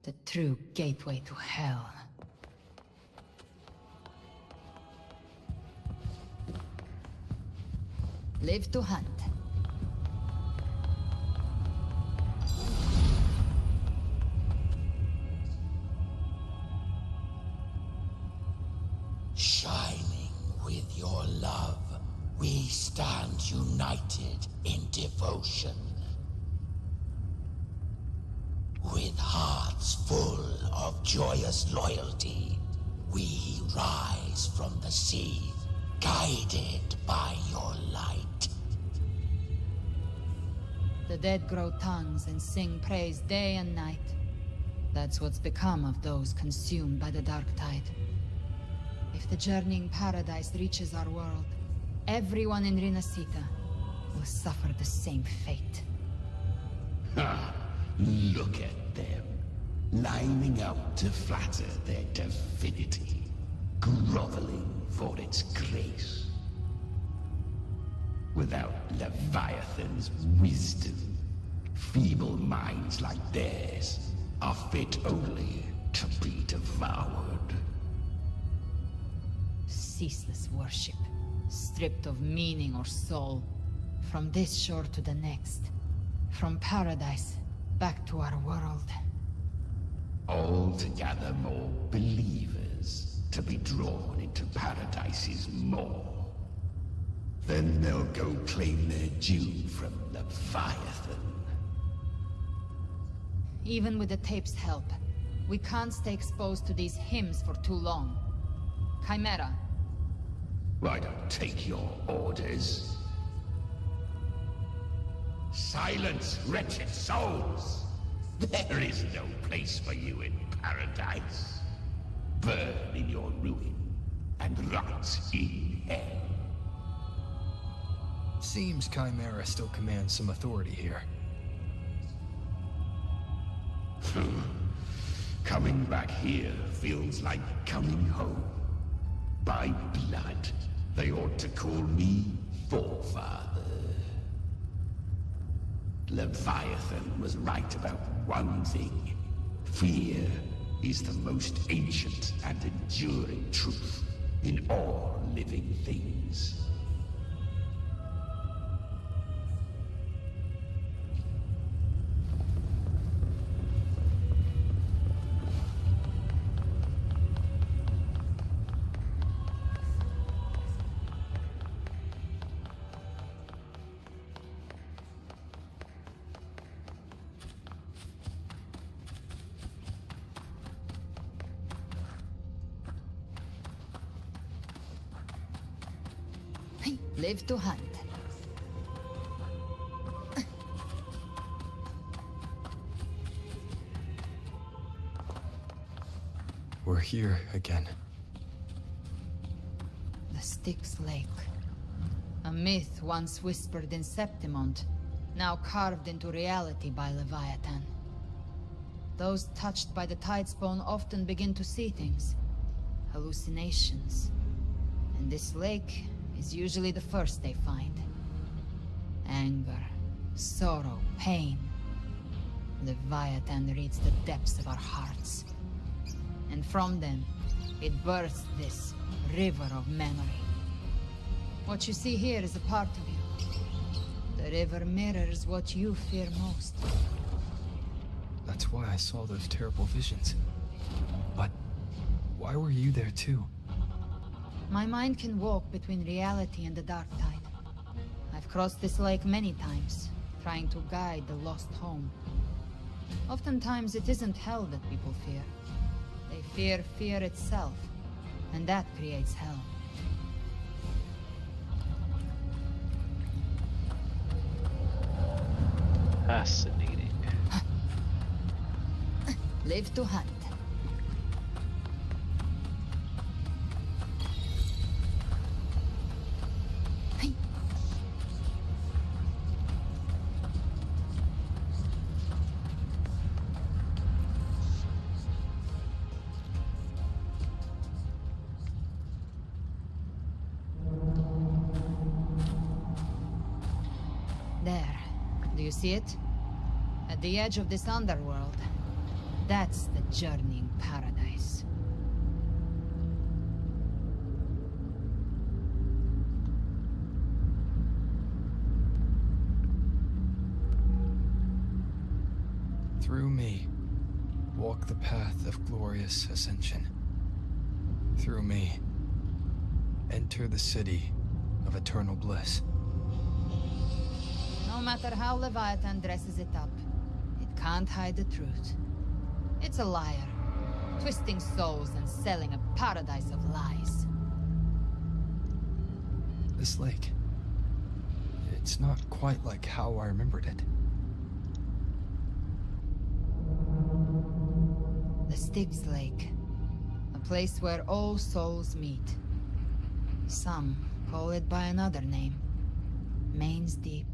The true gateway to hell. Live to hunt. Shining with your love, we stand united in devotion. With hearts full of joyous loyalty, we rise from the sea, guided by your light. The dead grow tongues and sing praise day and night. That's what's become of those consumed by the dark tide. If the journeying paradise reaches our world, everyone in Rinascita will suffer the same fate. Ha! Look at them, lining up to flatter their divinity, groveling for its grace. Without Leviathan's wisdom, feeble minds like theirs are fit only to be devoured. Ceaseless worship, stripped of meaning or soul, from this shore to the next, from paradise back to our world. All to gather more believers to be drawn into Paradise's maw. Then they'll go claim their due from Leviathan. Even with the tape's help, we can't stay exposed to these hymns for too long. Chimera. I don't take your orders. Silence, wretched souls! There is no place for you in paradise. Burn in your ruin, and rot in hell. Seems Chimera still commands some authority here. Coming back here feels like coming home. By blood, they ought to call me Forefather. Leviathan was right about one thing. Fear is the most ancient and enduring truth in all living things. Live to hunt. We're here again. The Styx Lake. A myth once whispered in Septimont, now carved into reality by Leviathan. Those touched by the Tidespawn often begin to see things. Hallucinations. And this lake is usually the first they find. Anger, sorrow, pain. Leviathan reads the depths of our hearts. And from them, it births this river of memory. What you see here is a part of you. The river mirrors what you fear most. That's why I saw those terrible visions. But why were you there too? My mind can walk between reality and the dark tide. I've crossed this lake many times, trying to guide the lost home. Oftentimes it isn't hell that people fear. They fear fear itself, and that creates hell. Fascinating. Live to hunt. There. Do you see it? At the edge of this underworld. That's the journeying paradise. Through me, walk the path of glorious ascension. Through me, enter the city of eternal bliss. No matter how Leviathan dresses it up, it can't hide the truth. It's a liar, twisting souls and selling a paradise of lies. This lake, it's not quite like how I remembered it. The Styx Lake. A place where all souls meet. Some call it by another name. Main's Deep.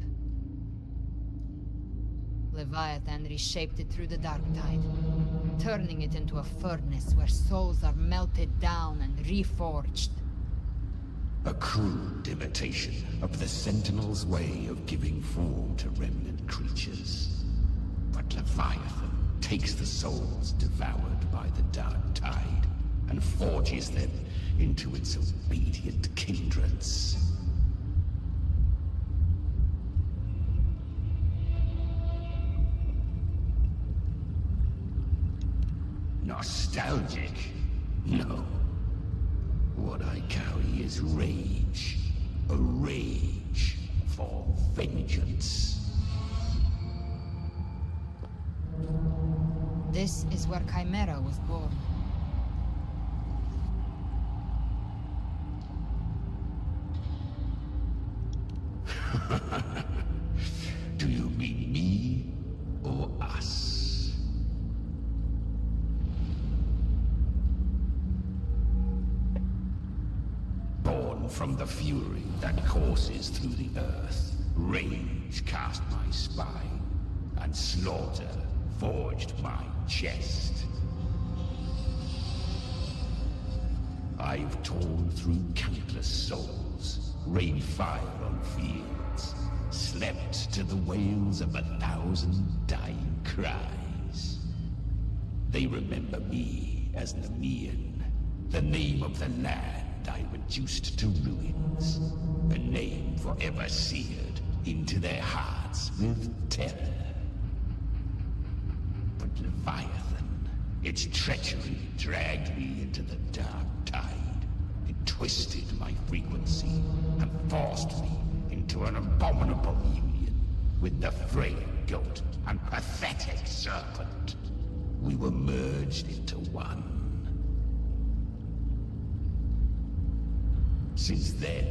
Leviathan reshaped it through the dark tide, turning it into a furnace where souls are melted down and reforged. A crude imitation of the Sentinel's way of giving form to remnant creatures. But Leviathan takes the souls devoured by the dark tide and forges them into its obedient kindreds. Nostalgic? No. What I carry is rage. A rage for vengeance. This is where Chimera was born. Do you mean me or us? Born from the fury that courses through the earth, rage cast my spine, and slaughter forged my chest. I've torn through countless souls, rained fire on fields, slept to the wails of 1,000 dying cries. They remember me as Nemean, the name of the land I reduced to ruins, a name forever seared into their hearts with terror. But Leviathan, its treachery dragged me into the dark tide. It twisted my frequency and forced me into an abominable union with the frail goat and pathetic serpent. We were merged into one. Since then,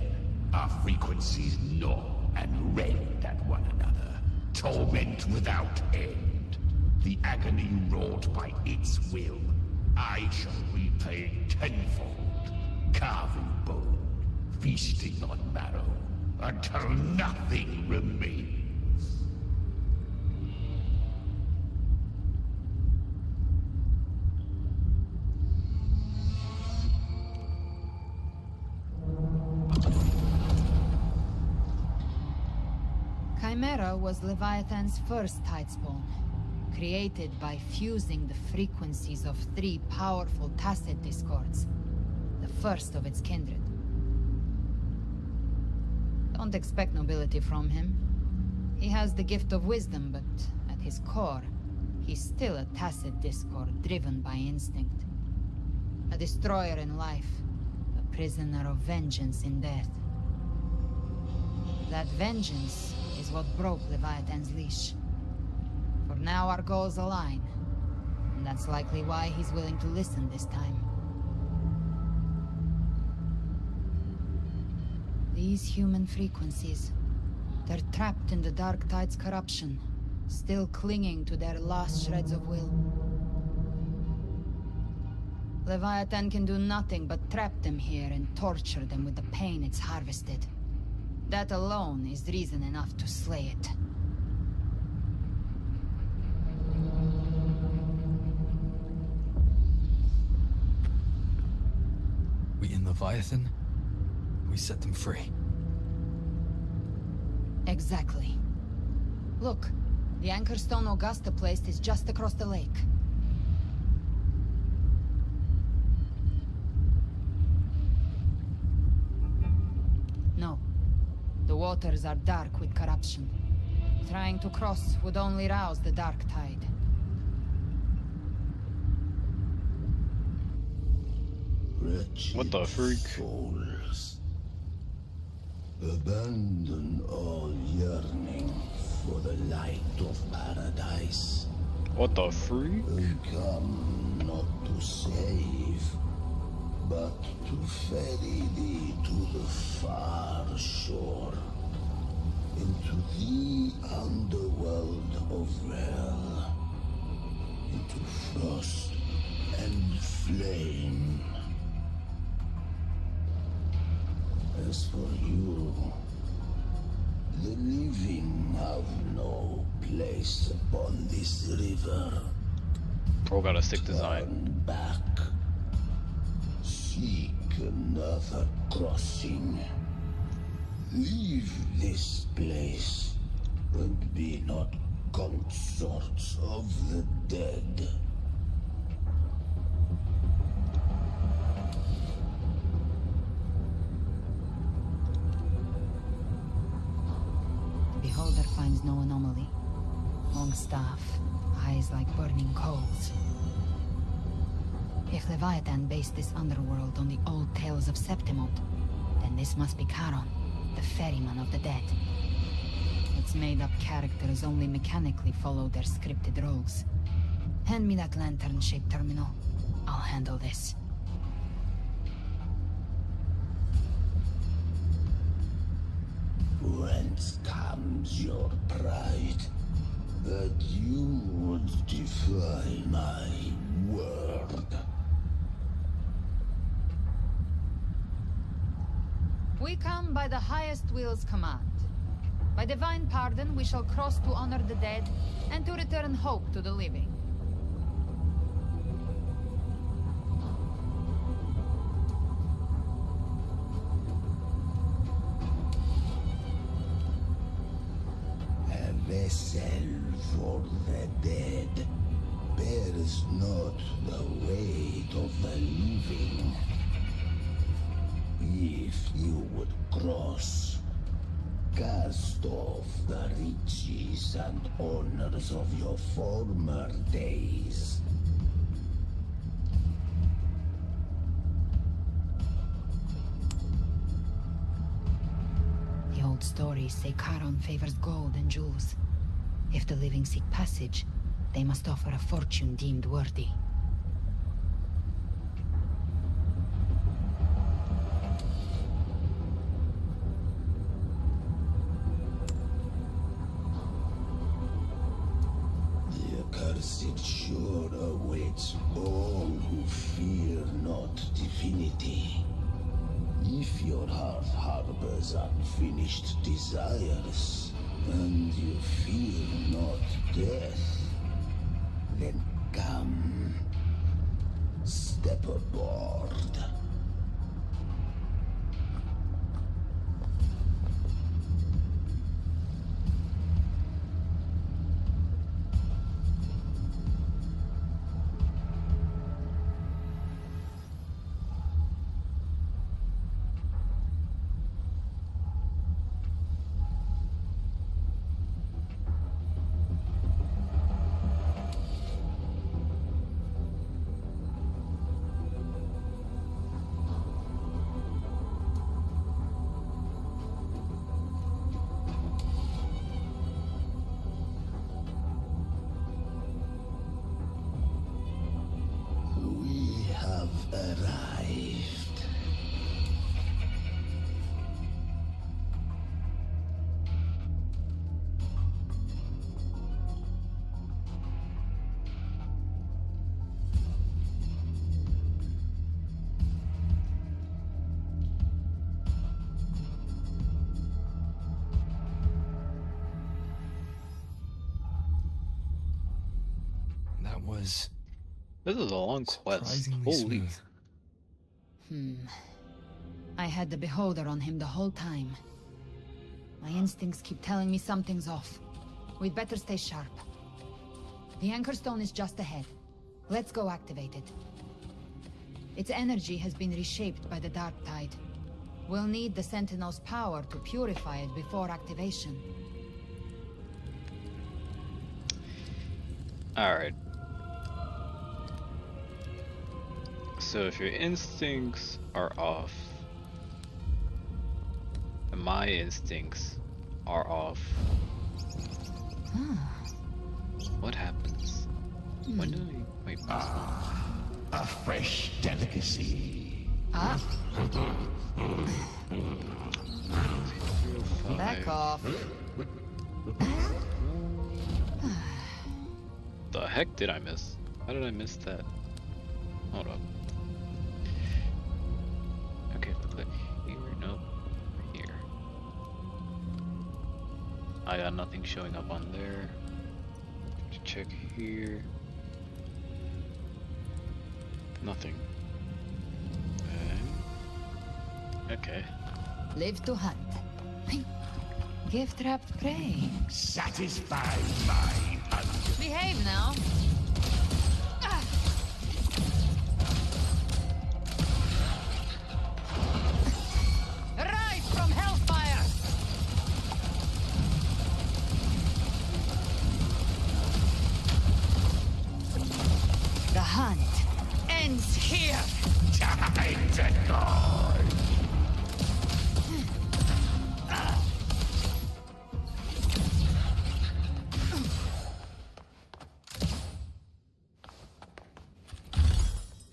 our frequencies gnaw and rend at one another, torment without end. The agony wrought by its will, I shall repay tenfold, carving bone, feasting on marrow, until nothing remains. Chimera was Leviathan's first tidespawn, created by fusing the frequencies of 3 powerful tacit discords, the first of its kindred. Don't expect nobility from him. He has the gift of wisdom, but at his core, he's still a tacit discord driven by instinct. A destroyer in life, a prisoner of vengeance in death. That vengeance is what broke Leviathan's leash. For now our goals align, and that's likely why he's willing to listen this time. These human frequencies, they're trapped in the Dark Tide's corruption, still clinging to their last shreds of will. Leviathan can do nothing but trap them here and torture them with the pain it's harvested. That alone is reason enough to slay it. We in Leviathan, we set them free. Exactly. Look, the Anchorstone Augusta placed is just across the lake. No. The waters are dark with corruption. Trying to cross would only rouse the dark tide. What the freak? Souls. Abandon all yearning for the light of paradise. What the freak? And come not to save, but to ferry thee to the far shore, into the underworld of hell, into frost and flame. As for you, the living have no place upon this river. Pro got a sick design. Turn back. Seek another crossing. Leave this place, and be not consorts of the dead. Beholder finds no anomaly. Long staff, eyes like burning coals. If Leviathan based this underworld on the old tales of Septimont, then this must be Charon, the ferryman of the dead. Its made-up characters only mechanically follow their scripted roles. Hand me that lantern-shaped terminal. I'll handle this. Whence comes your pride that you would defy my word? We come by the highest will's command. By divine pardon, we shall cross to honor the dead, and to return hope to the living. A vessel for the dead bears not the weight of the living. If you would cross, cast off the riches and honors of your former days. The old stories say Charon favors gold and jewels. If the living seek passage, they must offer a fortune deemed worthy. Accursed shore awaits all who fear not divinity. If your heart harbors unfinished desires, and you fear not death, then come, step aboard. We have arrived. That was This is a long quest. surprisingly Holy. smooth. I had the beholder on him the whole time. My instincts keep telling me something's off. We'd better stay sharp. The Anchor Stone is just ahead. Let's go activate it. Its energy has been reshaped by the Dark Tide. We'll need the Sentinel's power to purify it before activation. Alright. So if your instincts are off, and my instincts are off, what happens? When do I... Wait, a fresh delicacy. Back off. The heck did I miss? How did I miss that? Hold up. Okay, click here. Nope. Here. I got nothing showing up on there. Check here. Nothing. Okay. Live to hunt. Gift wrapped prey. Satisfy my hunger. Behave now. Rise from hellfire. The hunt ends here. Time to go.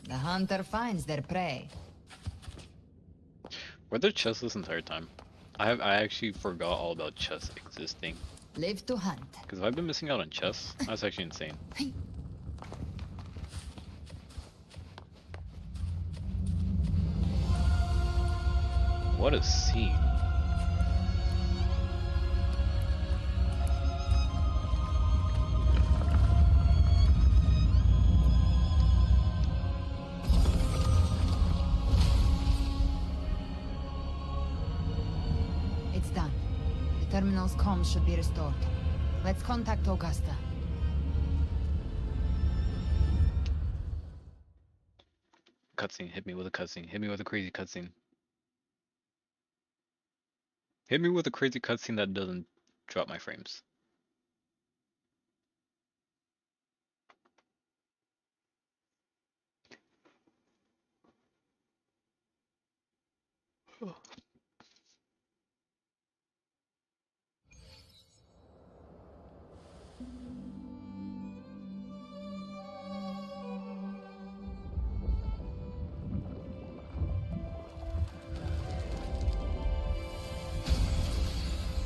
The hunter finds their prey. Were there chests this entire time? I actually forgot all about chests existing. Live to hunt. Because if I've been missing out on chests, that's actually insane. What a scene. It's done. The terminal's comms should be restored. Let's contact Augusta. Cutscene, hit me with a cutscene. Hit me with a crazy cutscene. Hit me with a crazy cutscene that doesn't drop my frames.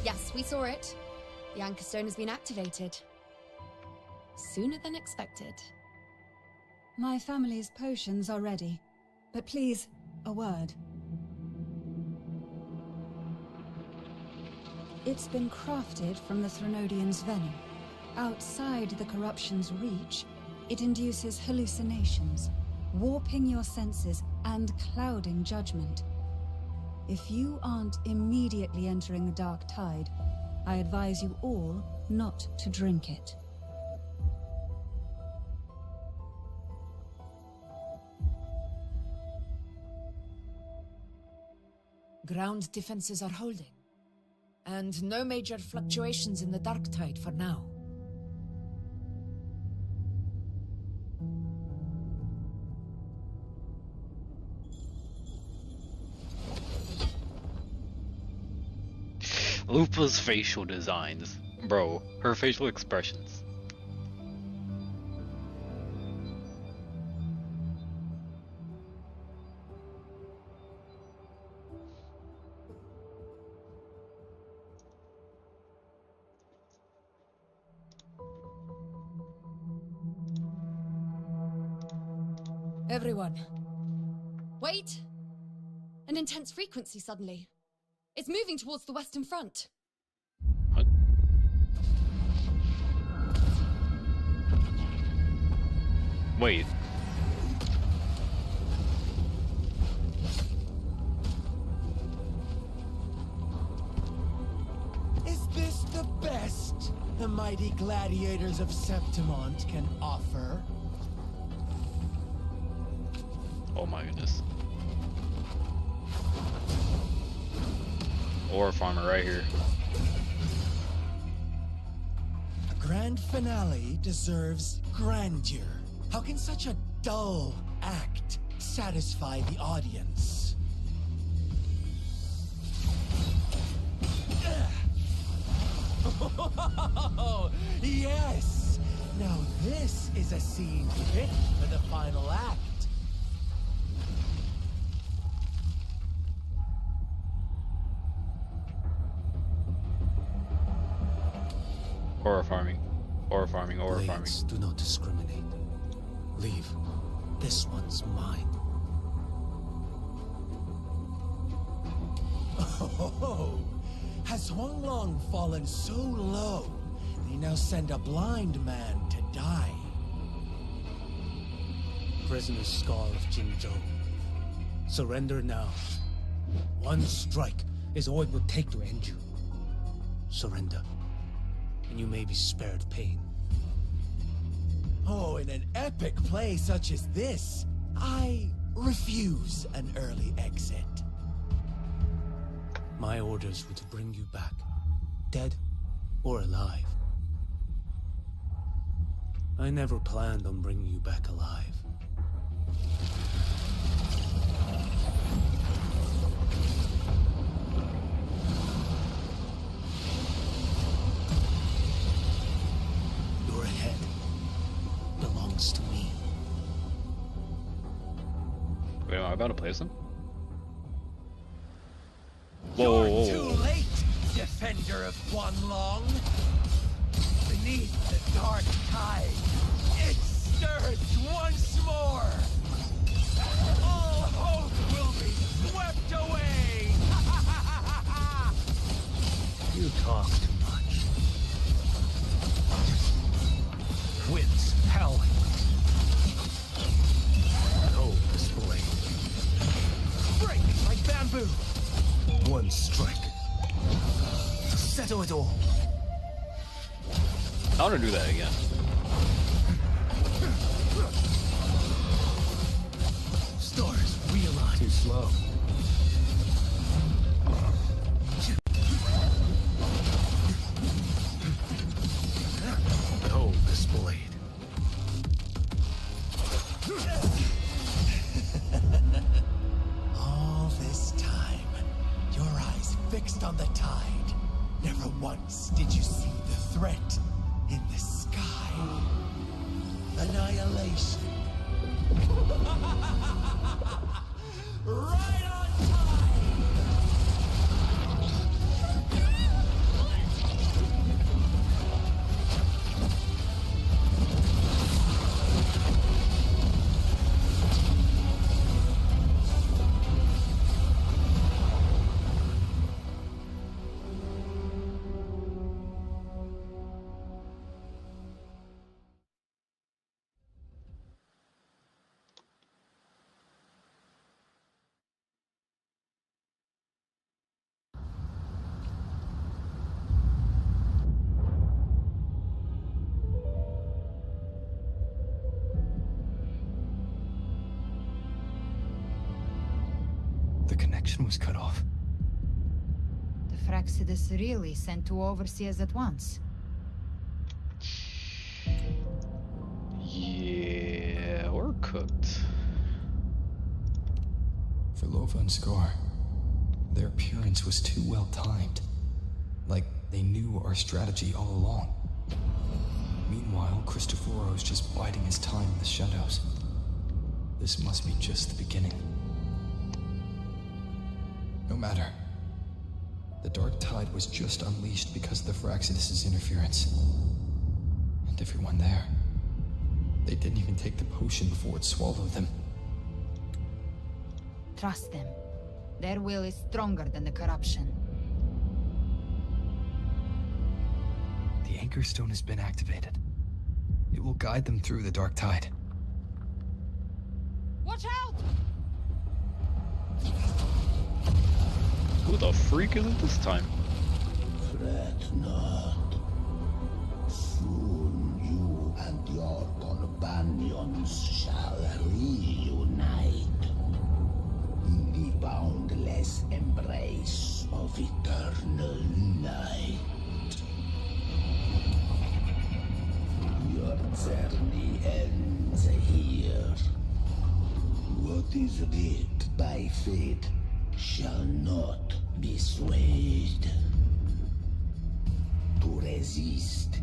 Yes, we saw it. The Anchor Stone has been activated. Sooner than expected. My family's potions are ready. But please, a word. It's been crafted from the Threnodian's venom. Outside the corruption's reach, it induces hallucinations, warping your senses and clouding judgment. If you aren't immediately entering the Dark Tide, I advise you all not to drink it. Ground defenses are holding. And no major fluctuations in the Dark Tide for now. Lupa's facial designs. Bro, her facial expressions. Everyone. Wait! An intense frequency suddenly. It's moving towards the Western Front. What? Wait. Is this the best? the mighty gladiators of Septimont can offer. Oh my goodness. Ore farmer right here. A grand finale deserves grandeur. How can such a dull act satisfy the audience? Oh, yes! Now this is a scene fit for the final act. Ore farming. Ore farming, ore farming. Blades do not discriminate. Leave. This one's mine. Oh, has Huanglong fallen so low, they now send a blind man to die? Prisoner's Scar of Jinzhou. Surrender now. One strike is all it will take to end you. Surrender, and you may be spared pain. Oh, in an epic play such as this, I refuse an early exit. My orders were to bring you back, dead or alive. I never planned on bringing you back alive. Your head belongs to me. Wait, am I about to place him? Whoa, You're too late, defender of Huanglong. Beneath the dark tide, it stirs once more. All hope will be swept away. You talk too much. Winds howling. No display. Break like bamboo. One strike to settle it all. I want to do that again. Stars realign. Too slow. Hold this blade. All this time, your eyes fixed on the tide. Never once did you see the threat in the sky. Annihilation. Right on time! The connection was cut off. The Fraxidus really sent two overseers at once. Yeah, we're cooked. For Lova and Scar, their appearance was too well timed. Like they knew our strategy all along. Meanwhile, Cristoforo's just biding his time in the shadows. This must be just the beginning. No matter. The dark tide was just unleashed because of the Fraxidus' interference. And everyone there. They didn't even take the potion before it swallowed them. Trust them. Their will is stronger than the corruption. The Anchor Stone has been activated. It will guide them through the dark tide. Watch out! Who the freak is it this time? Fret not. Nations shall reunite in the boundless embrace of eternal night. Your journey ends here. What is writ by fate shall not be swayed. To resist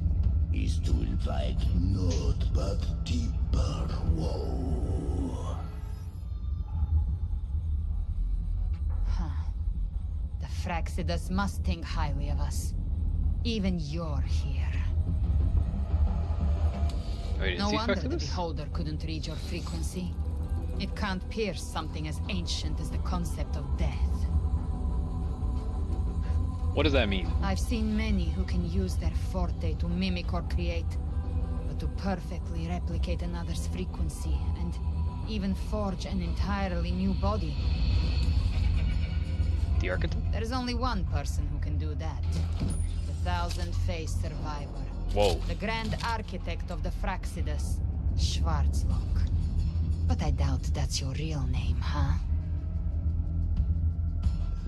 is to invite naught but deeper woe. The Fraxidas must think highly of us. Even you're here. Wait, No is he wonder the Fraxidas? Beholder couldn't read your frequency. It can't pierce something as ancient as the concept of death. What does that mean? I've seen many who can use their forte to mimic or create, but to perfectly replicate another's frequency and even forge an entirely new body. The Architect? There is only one person who can do that. The Thousand-Faced Survivor. Whoa. The Grand Architect of the Fraxidas, Schwarzlock. But I doubt that's your real name, huh?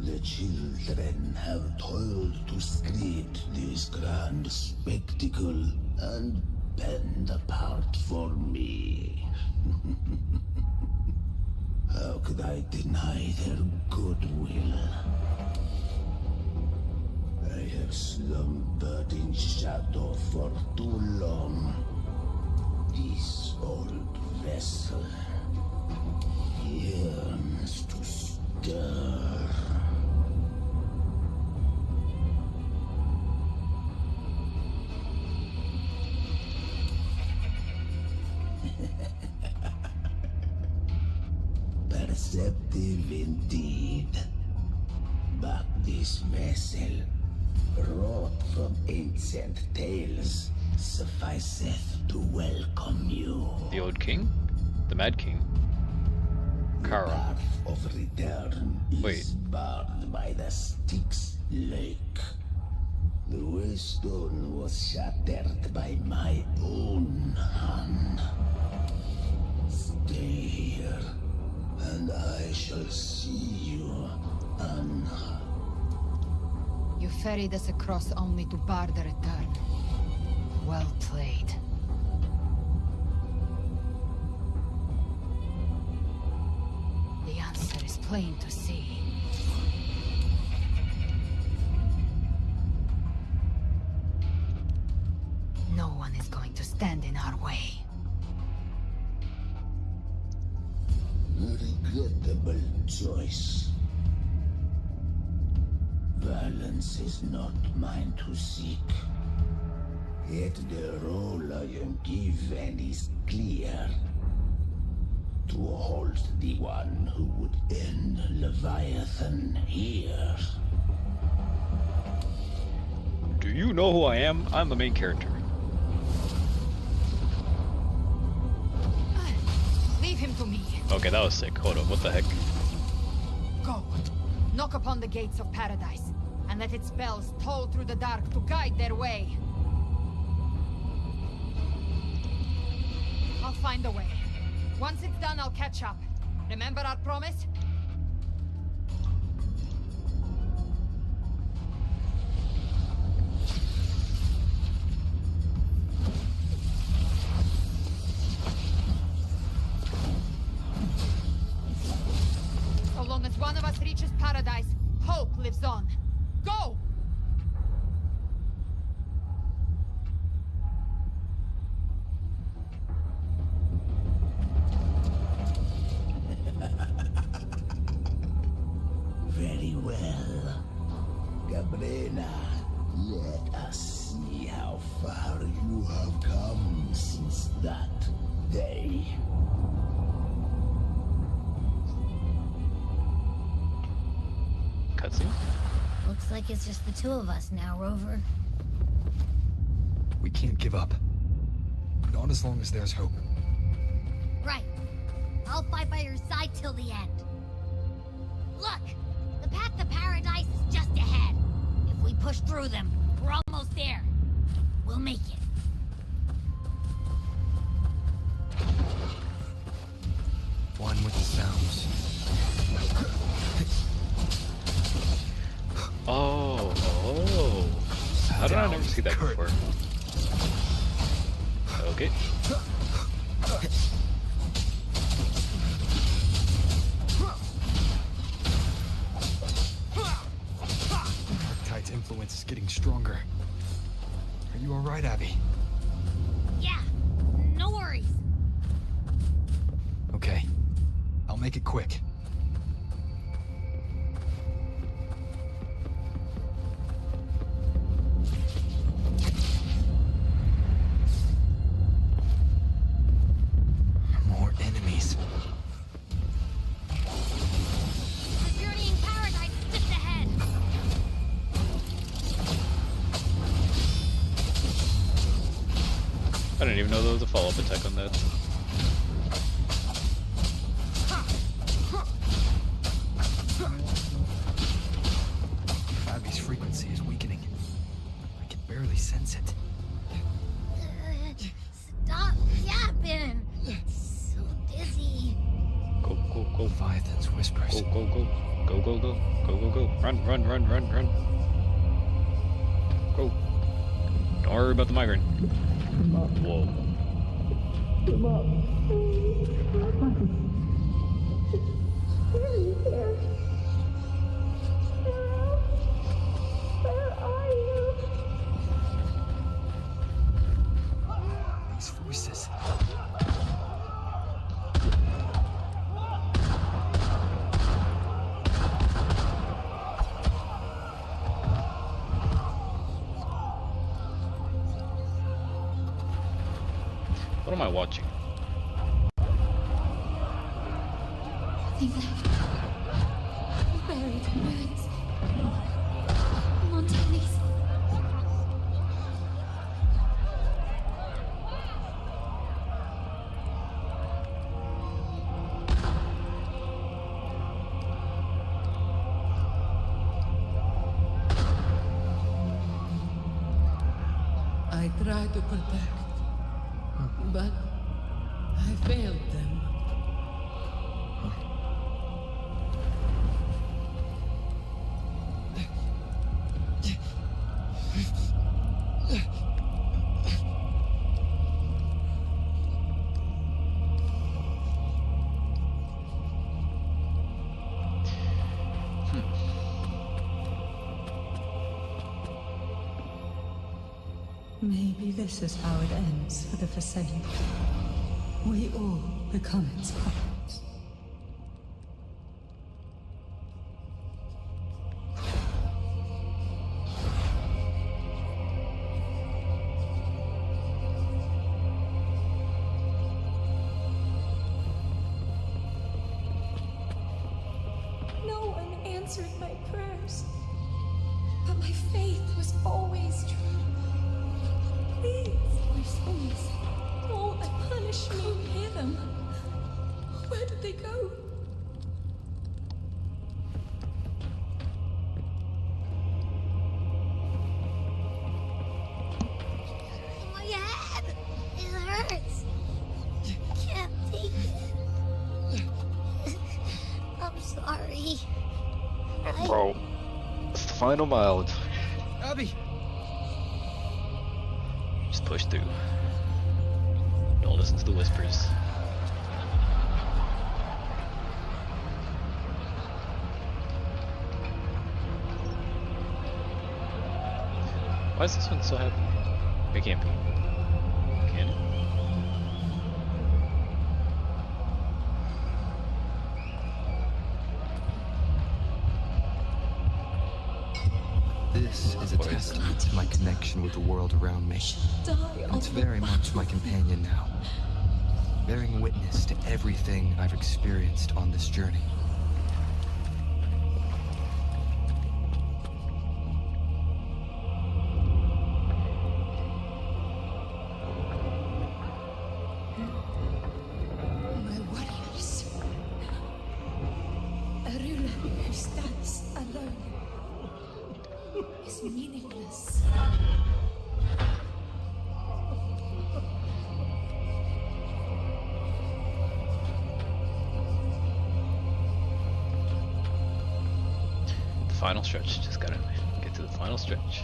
The children have toiled to script this grand spectacle and bend apart for me. How could I deny their goodwill? I have slumbered in shadow for too long. This old vessel yearns to stir. Perceptive indeed. But this vessel, wrought from ancient tales, sufficeth to welcome you. The Old King? The Mad King? Kara. The path of return is barred by the Styx Lake. The waystone was shattered by my own hand. Stay here, and I shall see you unhurt. You ferried us across only to bar the return. Well played. The answer is plain to see. No one is going to stand in our way. A regrettable choice. Violence is not mine to seek. Yet the role I am given is clear. To hold the one who would end Leviathan here. Do you know who I am? I'm the main character. Leave him to me. Okay, that was sick. Hold up, what the heck? Go. Knock upon the gates of paradise, and let its bells toll through the dark to guide their way. I'll find a way. Once it's done, I'll catch up. Remember our promise? So long as one of us reaches paradise, hope lives on. Go! Very well. Gabrina, let us see how far you have come since that day. Cutscene? Looks like it's just the two of us now, Rover. We can't give up. Not as long as there's hope. Right. I'll fight by your side till the end. Look! The path to paradise is just ahead. If we push through them, we're almost there. We'll make it. see that before. Okay. Arctide's influence is getting stronger. Are you alright, Abby? Yeah, no worries. Okay. I'll make it quick. More enemies. The journeying paradise is just ahead. I didn't even know there was a follow-up attack on that. Abby's frequency is weakening. I can barely sense it. Stop yapping. So dizzy. Go, go, go. Leviathan's whispers. Go, go, go. Go, go, go. Go, go, go. Run, run, run, run, run. Go. Don't worry about the migraine. Whoa. These voices. What am I watching? Nothing left. Buried in ruins. Montelli's. I tried to protect, but I failed them. Maybe this is how it ends for the Forsaken. We all become its puppets. No one answered my prayers. But my faith was always true. Please, my souls, don't punish me near them. Where did they go? My head! It hurts. Can't take it. I'm sorry. Bro, it's the final mile. Abby! Just push through. Don't listen to the whispers. Why is this one so happy? It can't be. Can it? This is a testament to my connection with the world around me. And it's very much my companion now, bearing witness to everything I've experienced on this journey. My warriors. A ruler who stands alone is meaningless. The final stretch. Just gotta get to the final stretch.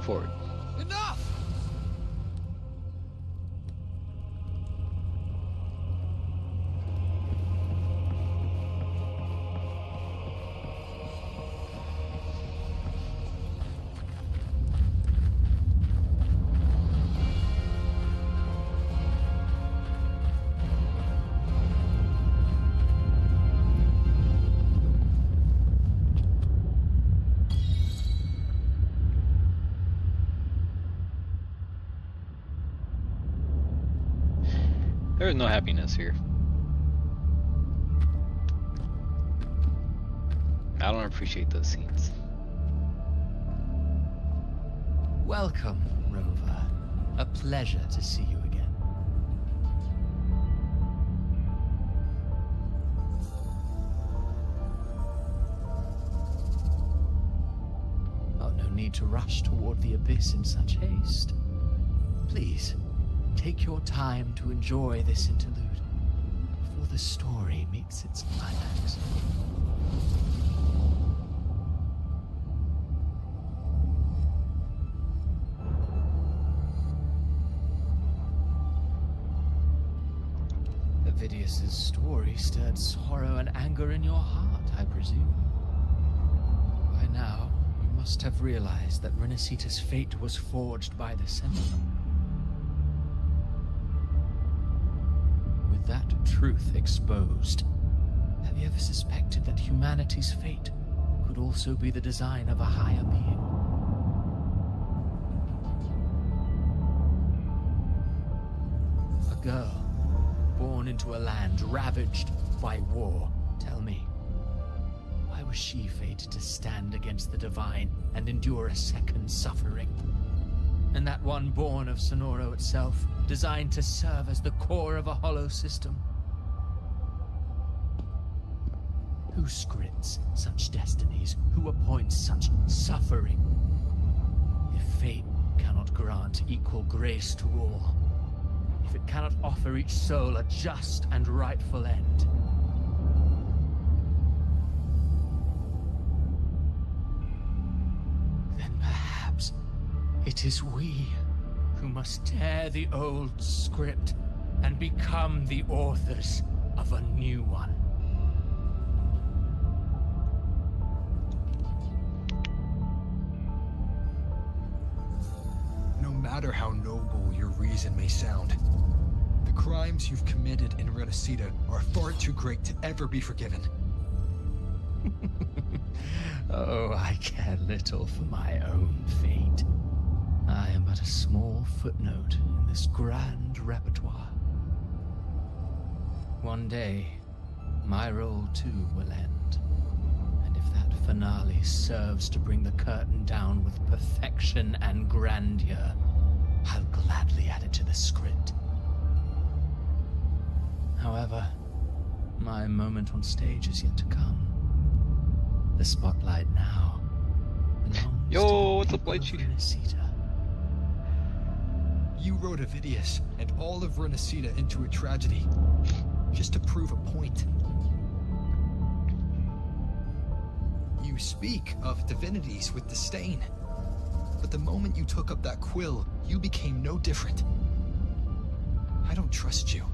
forward. Enough! There is no happiness here. I don't appreciate those scenes. Welcome, Rover. A pleasure to see you again. Oh, no need to rush toward the abyss in such haste. Please, take your time to enjoy this interlude before the story meets its climax. Avidius's story stirred sorrow and anger in your heart, I presume. By now, you must have realized that Rinascita's fate was forged by the Sentinel. With that truth exposed, have you ever suspected that humanity's fate could also be the design of a higher being? A girl born into a land ravaged by war. Tell me, why was she fated to stand against the divine and endure a second suffering? And that one born of Sonoro itself, designed to serve as the core of a hollow system? Who scripts such destinies? Who appoints such suffering? If fate cannot grant equal grace to all, if it cannot offer each soul a just and rightful end, then perhaps it is we who must tear the old script and become the authors of a new one. No matter how noble your reason may sound, the crimes you've committed in Rinascita are far too great to ever be forgiven. Oh, I care little for my own fate. I am but a small footnote in this grand repertoire. One day, my role too will end. And if that finale serves to bring the curtain down with perfection and grandeur, I'll gladly add it to the script. However, my moment on stage is yet to come. The spotlight now belongs Yo, what's to up, Lychee? Rinascita. You wrote Avidius and all of Rinascita into a tragedy, just to prove a point. You speak of divinities with disdain, but the moment you took up that quill, you became no different. I don't trust you,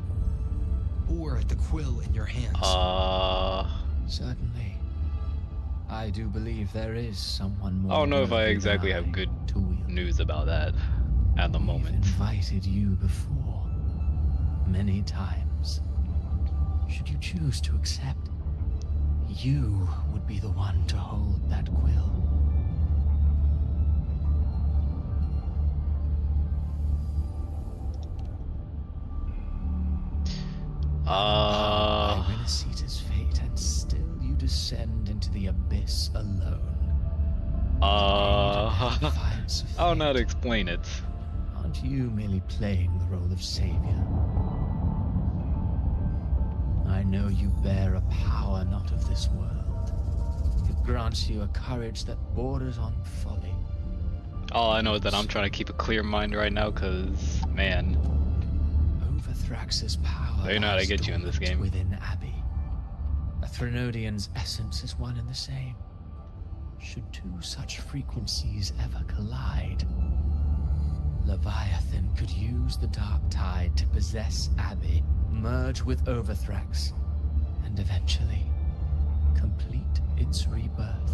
or the quill in your hands. Certainly. I do believe there is someone more. I don't know if I worthy exactly than have good news about that at the moment. Invited you before, many times. Should you choose to accept, you would be the one to hold that quill. By Rinascita's fate, and still you descend into the abyss alone. I don't know how to explain it. Aren't you merely playing the role of savior? I know you bear a power not of this world. It grants you a courage that borders on folly. All I know is that I'm trying to keep a clear mind right now, cause man, Thrax's power. they know how to get you in this game. Within Abbey, a Threnodian's essence is one and the same. Should two such frequencies ever collide, Leviathan could use the dark tide to possess Abby, merge with Overthrax, and eventually complete its rebirth.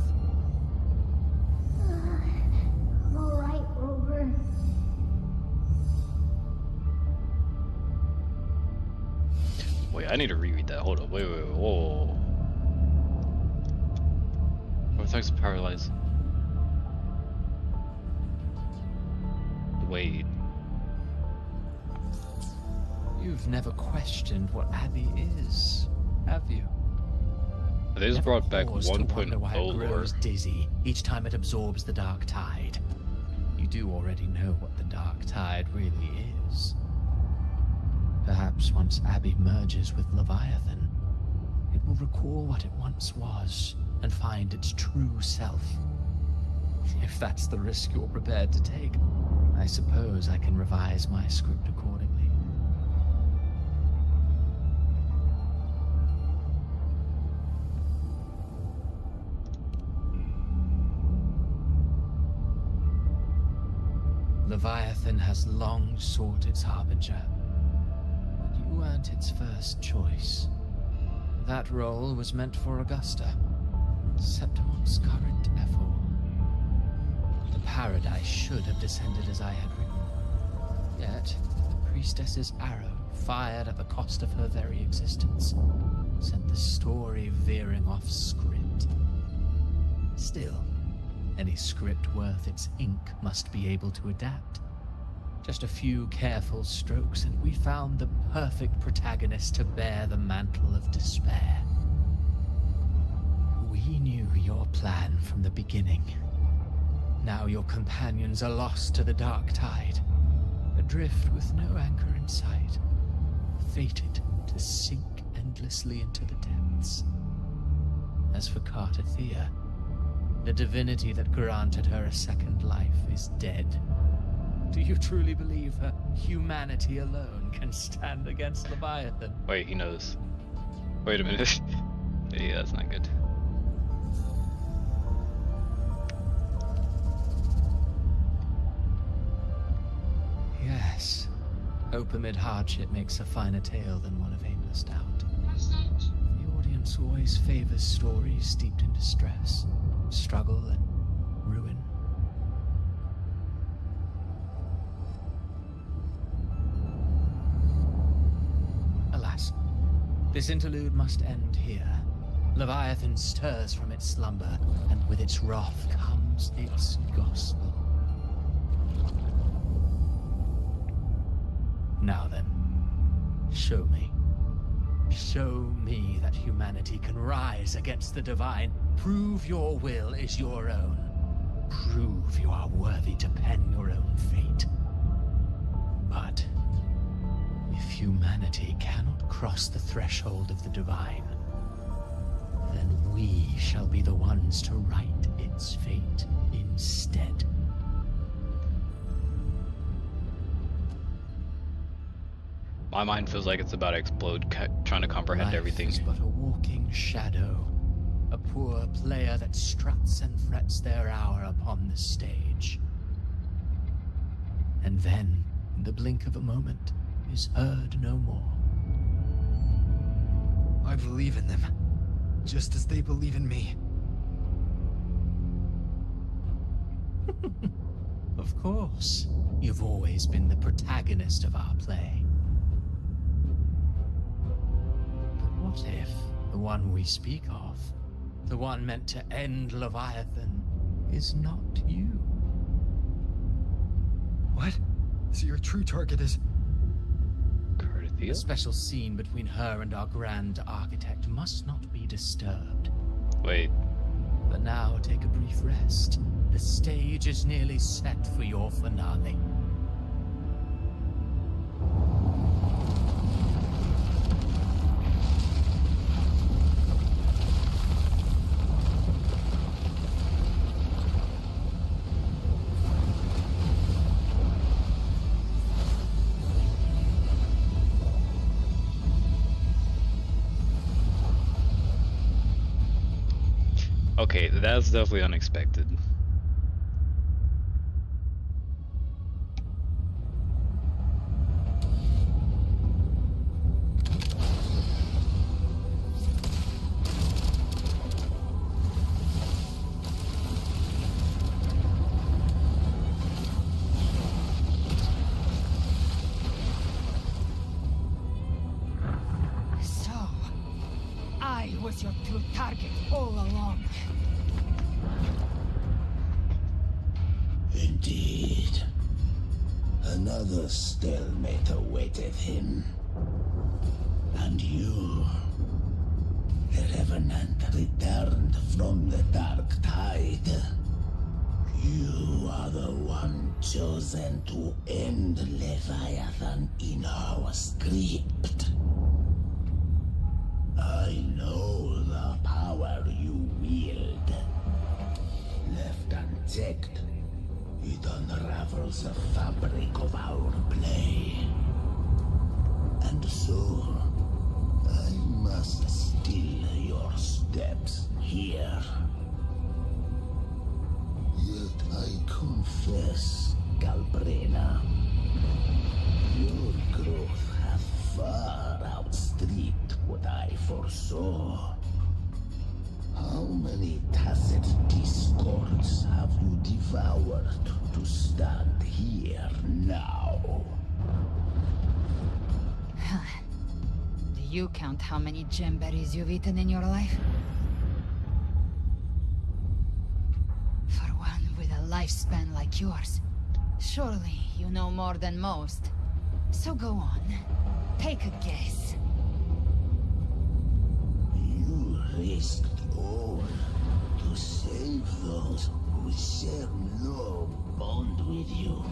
I'm alright, Rover. Wait, I need to reread that. Hold up. Wait, whoa. Overthrax paralyzed. Wait. You've never questioned what Abby is, have you? They just brought back Paused to wonder why it 1.0 lore. grows dizzy each time it absorbs the dark tide. You do already know what the dark tide really is. Perhaps once Abby merges with Leviathan, it will recall what it once was and find its true self. If that's the risk you're prepared to take, I suppose I can revise my script accordingly. Leviathan has long sought its harbinger, but you weren't its first choice. That role was meant for Augusta, Septimon's current effort. The paradise should have descended as I had written. Yet, the priestess's arrow, fired at the cost of her very existence, sent the story veering off script. Still, any script worth its ink must be able to adapt. Just a few careful strokes and we found the perfect protagonist to bear the mantle of despair. We knew your plan from the beginning. Now your companions are lost to the dark tide, adrift with no anchor in sight, fated to sink endlessly into the depths. As for Cartathea, the divinity that granted her a second life is dead. Do you truly believe her humanity alone can stand against Leviathan? Wait, he knows. Wait a minute. Yeah, that's not good. Yes. Hope amid hardship makes a finer tale than one of aimless doubt. The audience always favors stories steeped in distress, struggle, and ruin. Alas, this interlude must end here. Leviathan stirs from its slumber, and with its wrath comes its gospel. Now then, show me. Show me that humanity can rise against the divine. Prove your will is your own. Prove you are worthy to pen your own fate. But if humanity cannot cross the threshold of the divine, then we shall be the ones to write its fate instead. My mind feels like it's about to explode, trying to comprehend Life everything. is but a walking shadow, a poor player that struts and frets their hour upon the stage. And then, in the blink of a moment, is heard no more. I believe in them, just as they believe in me. Of course, you've always been the protagonist of our play. But what if the one we speak of, the one meant to end Leviathan, is not you? What? So your true target is... The special scene between her and our grand architect must not be disturbed. Wait. But now take a brief rest. The stage is nearly set for your finale. Okay, that's definitely unexpected. So, I was your true target all along. Indeed. Another stalemate awaited him. And you, the Revenant, returned from the Dark Tide. You are the one chosen to end Leviathan in our script. I know the power you wield. Left unchecked, it unravels the fabric of our play. And so, I must still your steps here. Yet I confess, Galbrena, your growth hath far outstripped what I foresaw. How many tacit discords have you devoured to stand here now? Do you count how many gemberries you've eaten in your life? For one with a lifespan like yours, surely you know more than most. So go on, take a guess. You risked all to save those who share no bond with you.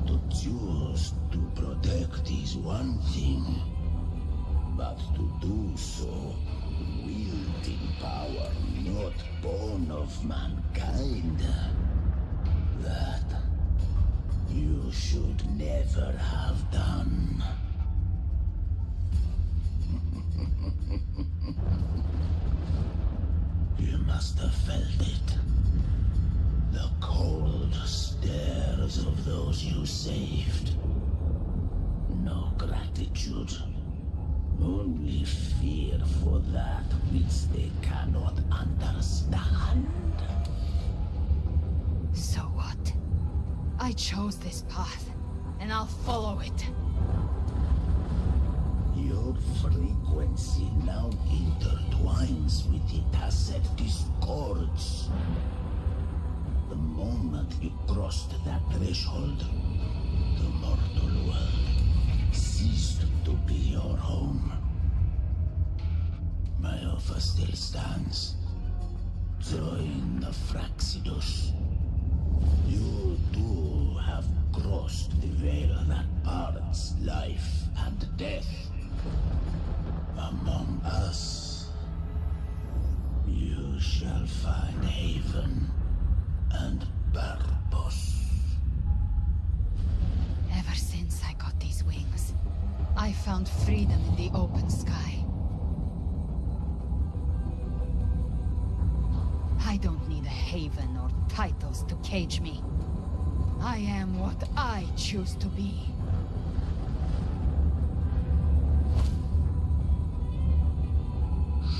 To choose to protect is one thing, but to do so wielding power not born of mankind, that you should never have done. You must have felt it. The cold stares of those you saved. No gratitude. Only fear for that which they cannot understand. So what? I chose this path, and I'll follow it. Your frequency now intertwines with the tacit discords. The moment you crossed that threshold, the mortal world ceased to be your home. My offer still stands. Join the Fraxidus. You too have crossed the veil that parts life and death. Among us, you shall find haven and purpose. Ever since I got these wings, I found freedom in the open sky. I don't need a haven or titles to cage me. I am what I choose to be.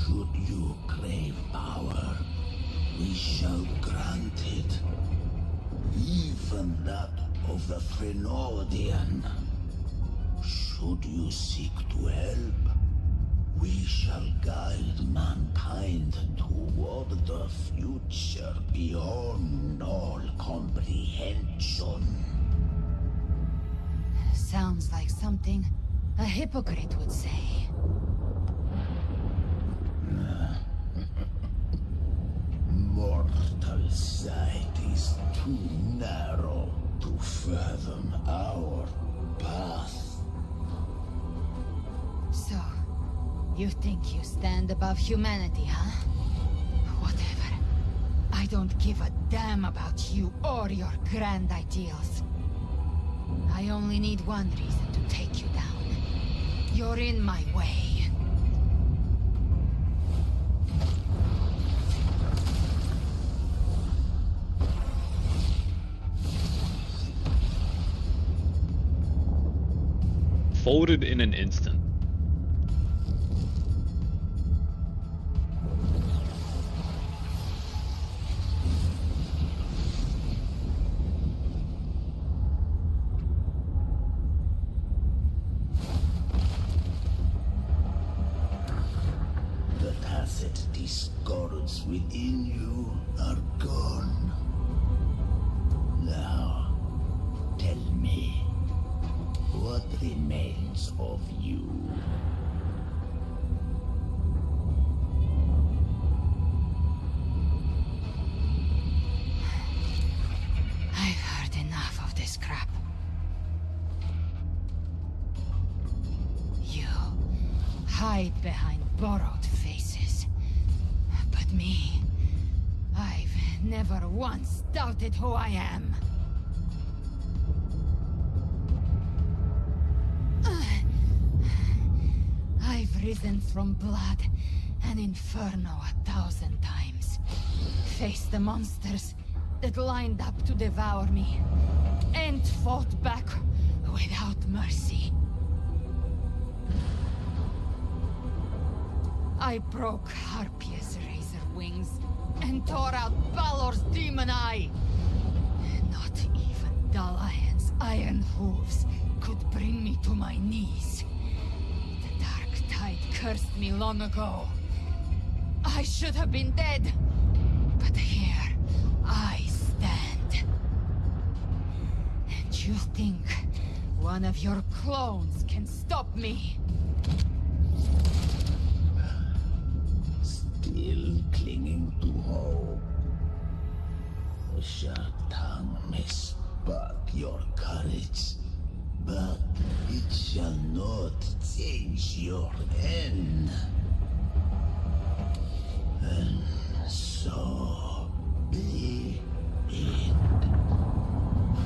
Should you crave power, we shall grant it. Even that of the Frenodian. Should you seek to help, we shall guide mankind toward the future beyond all comprehension. Sounds like something a hypocrite would say. Mortal sight is too narrow to fathom our path. So, you think you stand above humanity, huh? Whatever. I don't give a damn about you or your grand ideals. I only need one reason to take you down. You're in my way. folded in an instant. The tacit discords within you are gone. Now, tell me, what remains of you? I've heard enough of this crap. You hide behind borrowed faces. But me, I've never once doubted who I am. I've risen from blood and inferno 1,000 times. Faced the monsters that lined up to devour me, and fought back without mercy. I broke Harpia's razor wings and tore out Balor's demon eye. Not even Dalahan's iron hooves could bring me to my knees. The dark tide cursed me long ago. I should have been dead, but here I stand. And you think one of your clones can stop me? Still clinging to hope. The sharp tongue may spark your courage, but it shall not change your end. And so be it.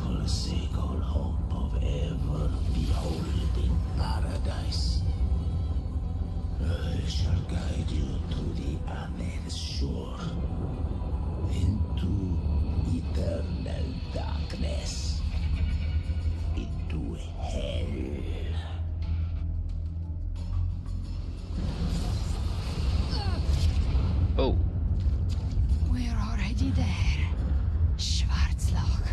Forsake all hope of ever beholding paradise. I shall guide you to the Amet's shore, into eternal darkness, into hell. Oh. We're already there, Schwarzloch.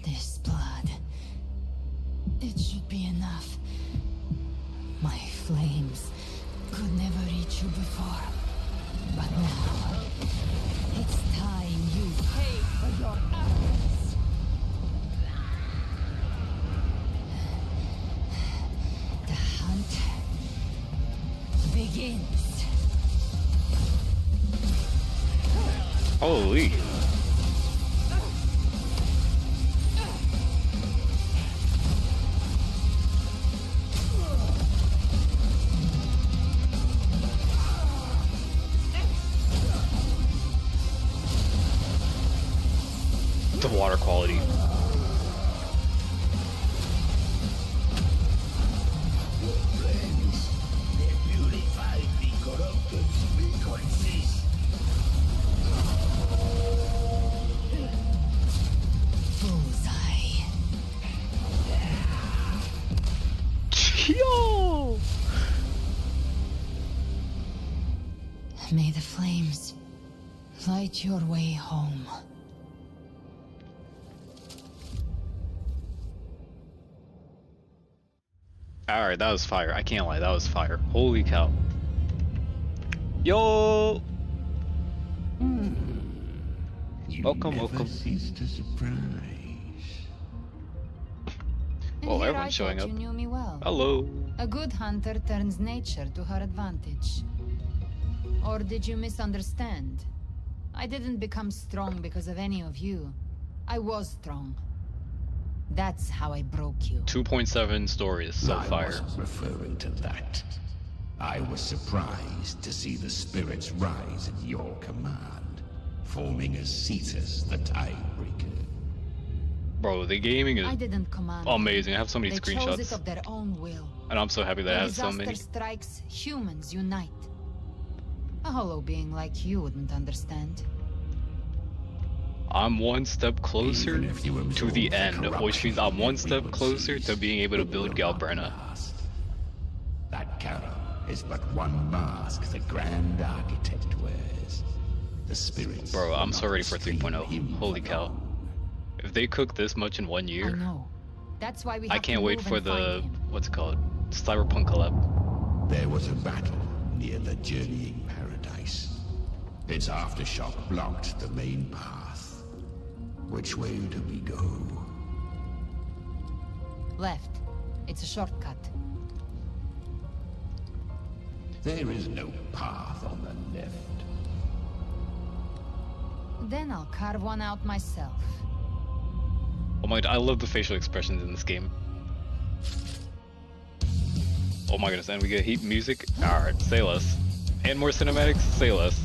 This blood, it should be enough. My flames could never reach you before, but now it's time you pay for your actions. The hunt begins. Holy. The water quality. Bullseye. Yo! May the flames light your way home. Alright, that was fire. I can't lie, that was fire. Holy cow. Yo! Welcome, welcome. Cease to surprise. Oh, everyone's showing up. You knew me well. Hello. A good hunter turns nature to her advantage. Or did you misunderstand? I didn't become strong because of any of you. I was strong. That's how I broke you. 2.7 stories so I fire. wasn't referring to that. I was surprised to see the spirits rise at your command, forming as Cetus the Tidebreaker. Bro, the gaming is I didn't command. amazing. I have so many They chose it screenshots. of their own will. And I'm so happy that I When have so disaster many. strikes, humans unite. A hollow being like you wouldn't understand. I'm one step closer to the end, which means I'm one step closer to being able to build Galbrena. That carol is but one mask the Grand Architect wears. The spirits. Bro, I'm so ready for 3.0. Holy cow. If they cook this much in 1 year, I know. That's why we have I can't to wait move for and the, find him. what's it called? Cyberpunk collab. There was a battle near the Journeying Paradise. Its aftershock blocked the main path. Which way do we go? Left. It's a shortcut. There is no path on the left. Then I'll carve one out myself. Oh my god, I love the facial expressions in this game. Oh my goodness, and we get heat music? Alright, say less. And more cinematics? Say less.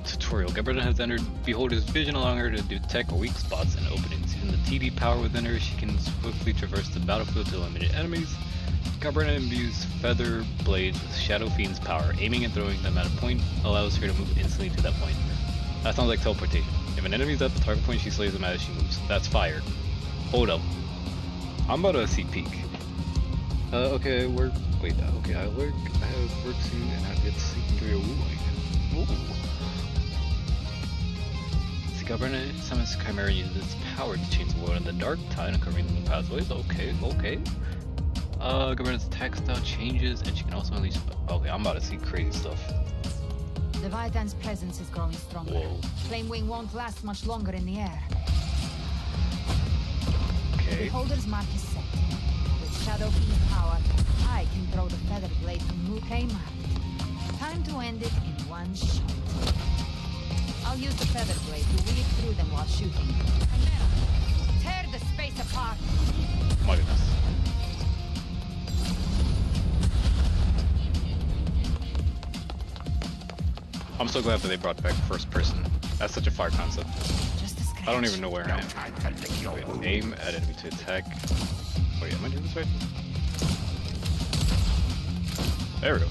Tutorial. Gabriella has entered Beholder's vision, allowing her to detect weak spots and openings. Using the TD power within her, she can swiftly traverse the battlefield to eliminate enemies. Gabriella imbues Feather Blades with Shadow Fiend's power. Aiming and throwing them at a point allows her to move instantly to that point. That sounds like teleportation. If an enemy is at the target point, she slays them as she moves. That's fire. Hold up. I'm about to see peek. Okay, work. Wait, okay, I have work soon and I've yet to see through your wooing. Ooh. Gabriella summons Chimera and uses its power to change the world in the dark tide and covering the pathways. Okay, okay. Gabriella's attack style changes and she can also unleash. Okay, I'm about to see crazy stuff. The Vitan's presence is growing stronger. Whoa. Flame Wing won't last much longer in the air. Okay. The Beholder's mark is set. With Shadow Fiend's power, I can throw the Feather Blade to Mukei marked. Time to end it in one shot. I'll use the Feather Blade to weave through them while shooting. Chimera, tear the space apart. Oh my goodness. I'm so glad that they brought back first person. That's such a fire concept. I don't even know where I am. Wait, aim at enemy to attack. Wait, am I doing this right? There we go.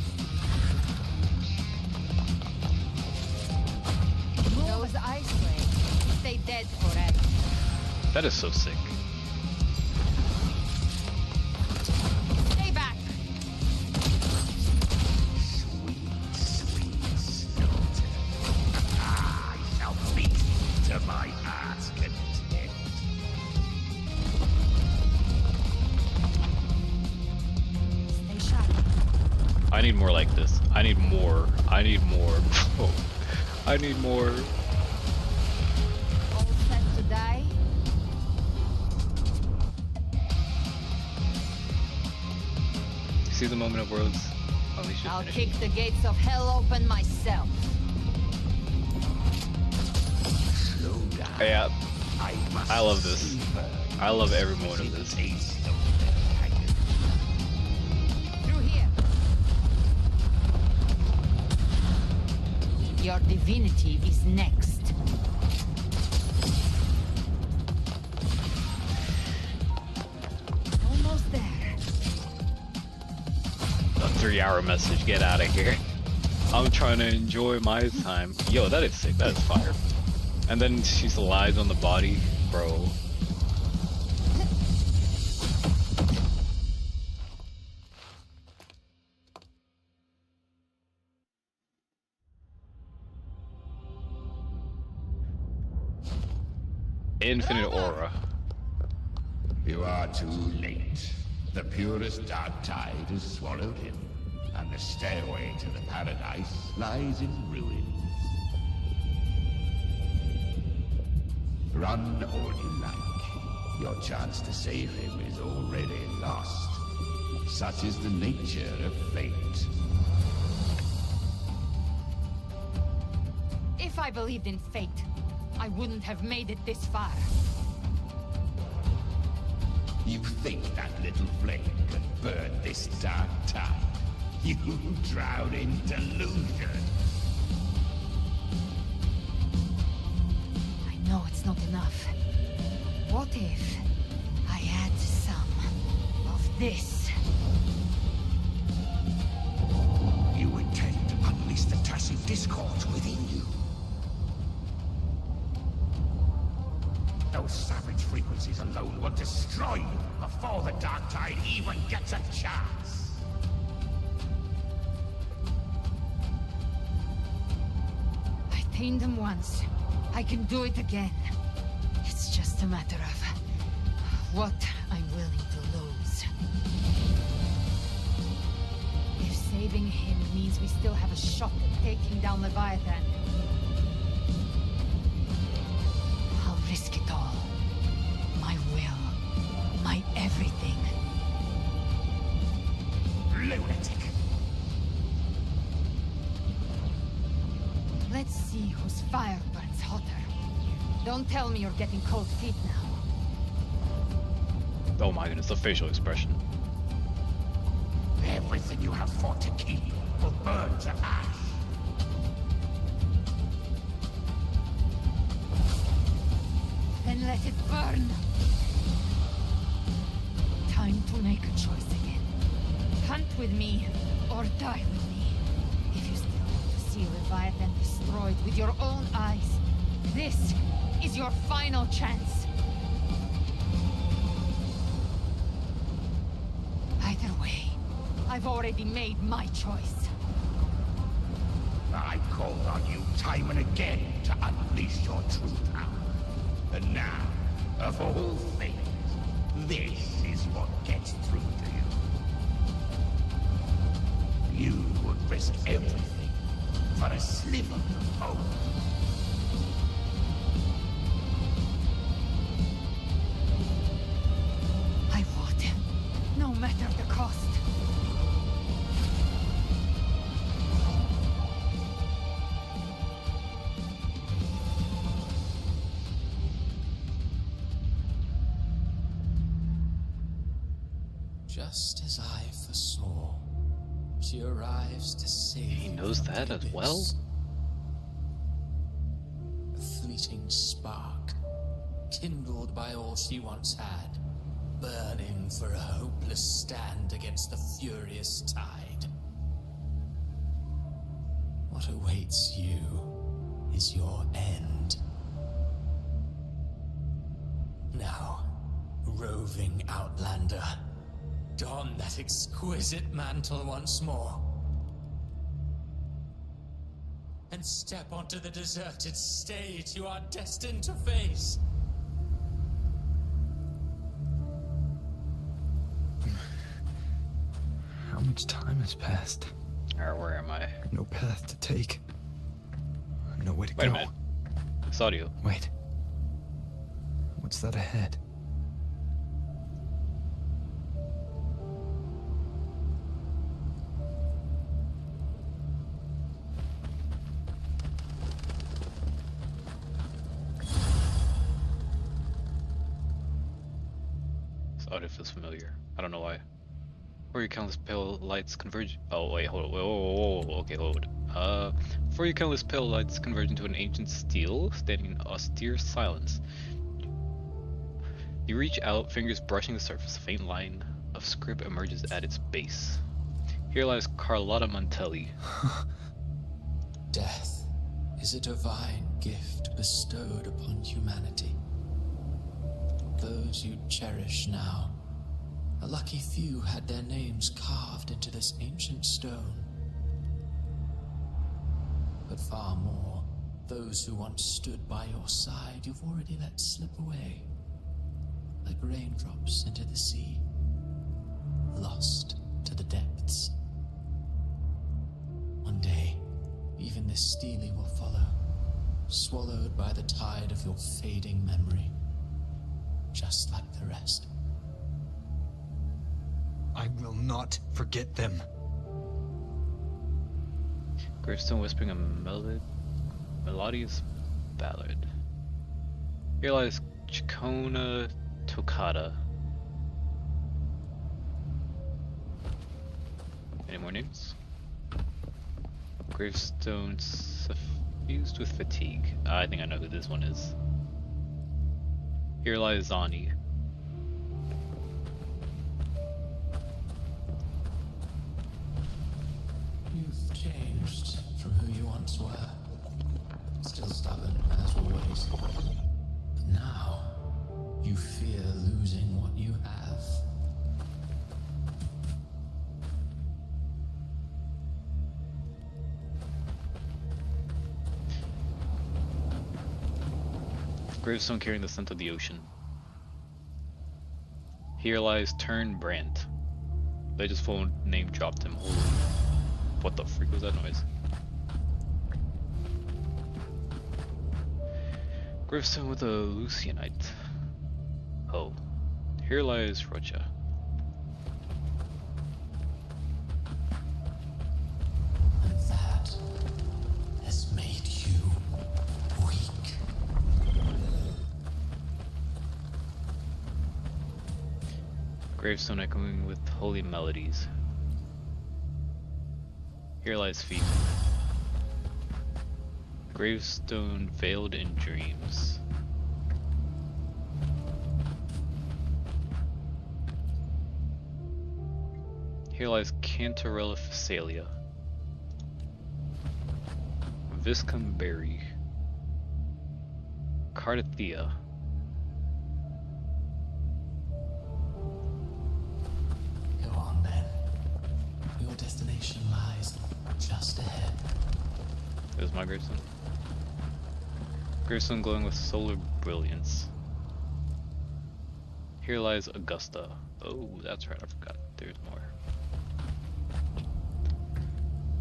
Those ice blades stay dead forever. That is so sick. Stay back. I shall feast to my heart's content. Stay sharp. I need more like this. I need more. I need more. Oh, I need more. All set to die? See the moment of worlds. Unleash your I'll finish. kick the gates of hell open myself. Yeah, I love this. I love every moment of this. Through here. Your divinity is next. Almost there. A 3-hour message. Get out of here. I'm trying to enjoy my time. Yo, that is sick. That is fire. And then she slides on the body, bro. Infinite aura. You are too late. The purest dark tide has swallowed him, and the stairway to the paradise lies in ruins. Run all you like. Your chance to save him is already lost. Such is the nature of fate. If I believed in fate, I wouldn't have made it this far. You think that little flame could burn this dark tide? You drown in delusion. I know. not enough. What if I add some of this? You intend to unleash the tacit discord within you. Those savage frequencies alone will destroy you before the Dark Tide even gets a chance. I tamed them once. I can do it again. It's just a matter of what I'm willing to lose. If saving him means we still have a shot at taking down Leviathan, I'll risk it all. My will. My everything. Lunatic! Let's see whose fire burns hotter. Don't tell me you're getting cold feet now. Oh my goodness, the facial expression. Everything you have fought to keep will burn to ash. Then let it burn. Time to make a choice again. Hunt with me, or die with me. If you still want to see Leviathan destroyed with your own eyes, this is your final chance. Either way, I've already made my choice. I called on you time and again to unleash your true power. And now, of all things, this is what gets through to you. You would risk everything for a sliver of hope. I would, no matter the cost. Just as I foresaw, she arrives to save He knows that as well? A fleeting spark, kindled by all she once had, burning for a hopeless stand against the furious tide. What awaits you is your end. Now, roving outlander, don that exquisite mantle once more. And step onto the deserted stage you are destined to face. How much time has passed? Where am I? No path to take. No way to Wait go. a minute. It's audio. Wait. What's that ahead? This audio feels familiar. I don't know why. Before your countless pale lights converge. Oh wait, hold on. Whoa, okay, hold. Before your countless pale lights converge into an ancient steel, standing in austere silence. You reach out, fingers brushing the surface. A faint line of script emerges at its base. Here lies Carlotta Montelli. Death is a divine gift bestowed upon humanity. Those you cherish now, a lucky few had their names carved into this ancient stone. But far more, those who once stood by your side you've already let slip away, like raindrops into the sea, lost to the depths. One day, even this stele will follow, swallowed by the tide of your fading memory, just like the rest. I will not forget them. Gravestone whispering a melodious ballad. Here lies Chicona Toccata. Any more names? Gravestone suffused with fatigue. I think I know who this one is. Here lies Zani. You've changed from who you once were. Still stubborn, as always. But now, you fear losing what you have. Gravestone carrying the scent of the ocean. Here lies Turn Brandt. They just full name dropped him. Holy. What the freak was that noise? Gravestone with a Lucianite. Oh. Here lies Rocha. And that has made you weak. Gravestone echoing with holy melodies. Here lies feet. Gravestone veiled in dreams. Here lies Cantarella Phasalia. Viscum Berry. Cardathea. Go on then. Your destination lies just ahead. There's my gravestone. Gravestone glowing with solar brilliance. Here lies Augusta. Oh, that's right, I forgot. There's more.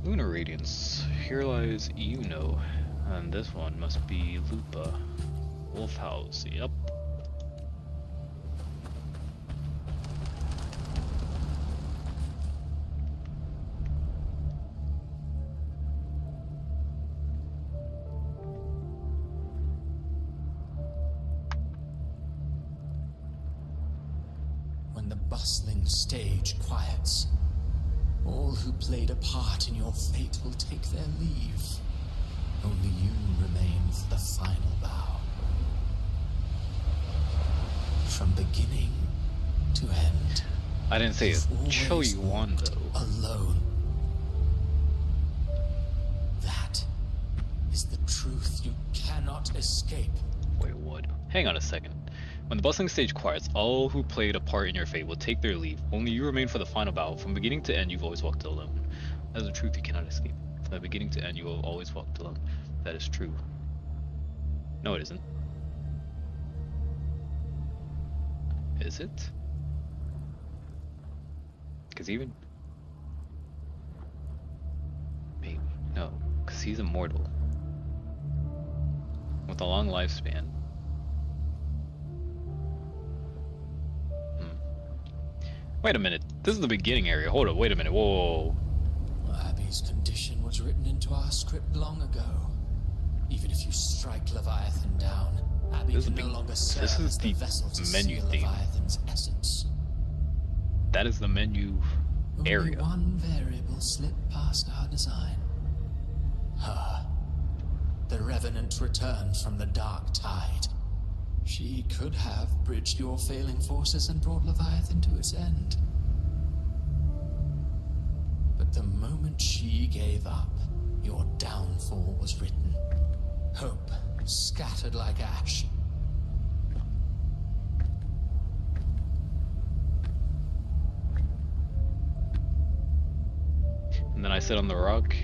Lunar Radiance. Here lies Yuno. And this one must be Lupa. Wolf House, yep. When the bustling stage quiets, all who played a part in your fate will take their leave. Only you remain for the final bow. From beginning to end. I didn't say it. Cho Yuan though. Alone. That is the truth you cannot escape. Wait, what? Hang on a second. When the bustling stage quiets, all who played a part in your fate will take their leave. Only you remain for the final battle. From beginning to end, you've always walked alone. That is the truth you cannot escape. From the beginning to end, you have always walked alone. That is true. No, it isn't. Is it? Because even... Maybe. No. Because he's immortal. With a long lifespan. Wait a minute. This is the beginning area. Hold up. Wait a minute. Whoa. Abby's condition was written into our script long ago. Even if you strike Leviathan down, Abby can no longer serve as the vessel to seal Leviathan's essence. That is the menu area. Only one variable slipped past our design. Her. The Revenant returned from the dark tide. She could have bridged your failing forces and brought Leviathan to its end. But the moment she gave up, your downfall was written. Hope scattered like ash. And then I sit on the rock,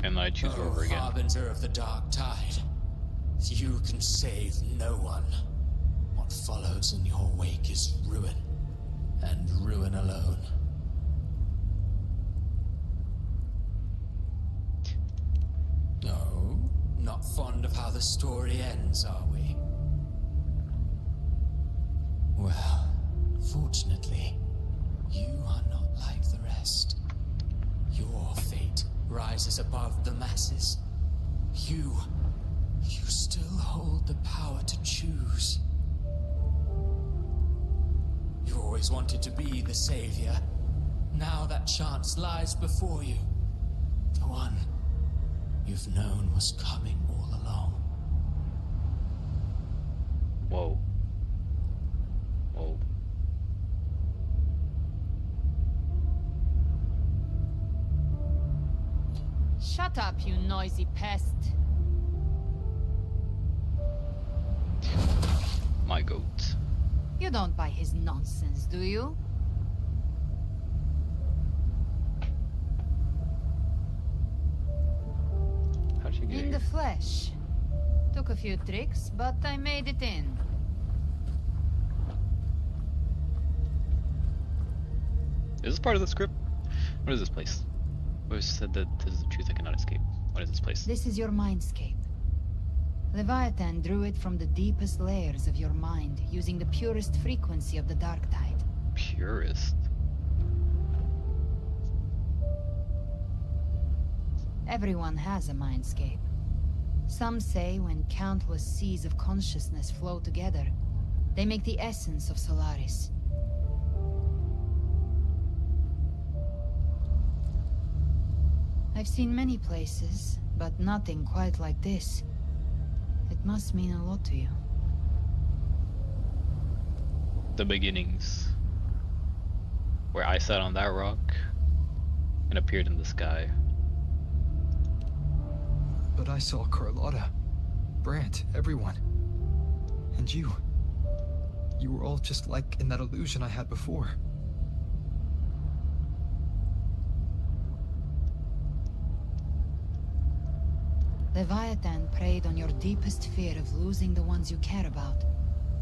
and I choose over again. Harbinger of the dark tide. You can save no one. What follows in your wake is ruin, and ruin alone. No, not fond of how the story ends, are we? Well, fortunately, you are not like the rest. Your fate rises above the masses. You still hold the power to choose. You always wanted to be the savior. Now that chance lies before you. The one you've known was coming all along. Whoa. Shut up, you noisy pest. My goat. You don't buy his nonsense, do you? How'd you get In here? the flesh. Took a few tricks, but I made it in. Is this part of the script? What is this place? We always said that this is the truth I cannot escape. What is this place? This is your mindscape. Leviathan drew it from the deepest layers of your mind, using the purest frequency of the dark tide. Purist. Everyone has a mindscape. Some say when countless seas of consciousness flow together, they make the essence of Solaris. I've seen many places, but nothing quite like this. It must mean a lot to you. The beginnings. Where I sat on that rock and appeared in the sky. But I saw Carlotta, Brant, everyone. And you. You were all just like in that illusion I had before. Leviathan preyed on your deepest fear of losing the ones you care about,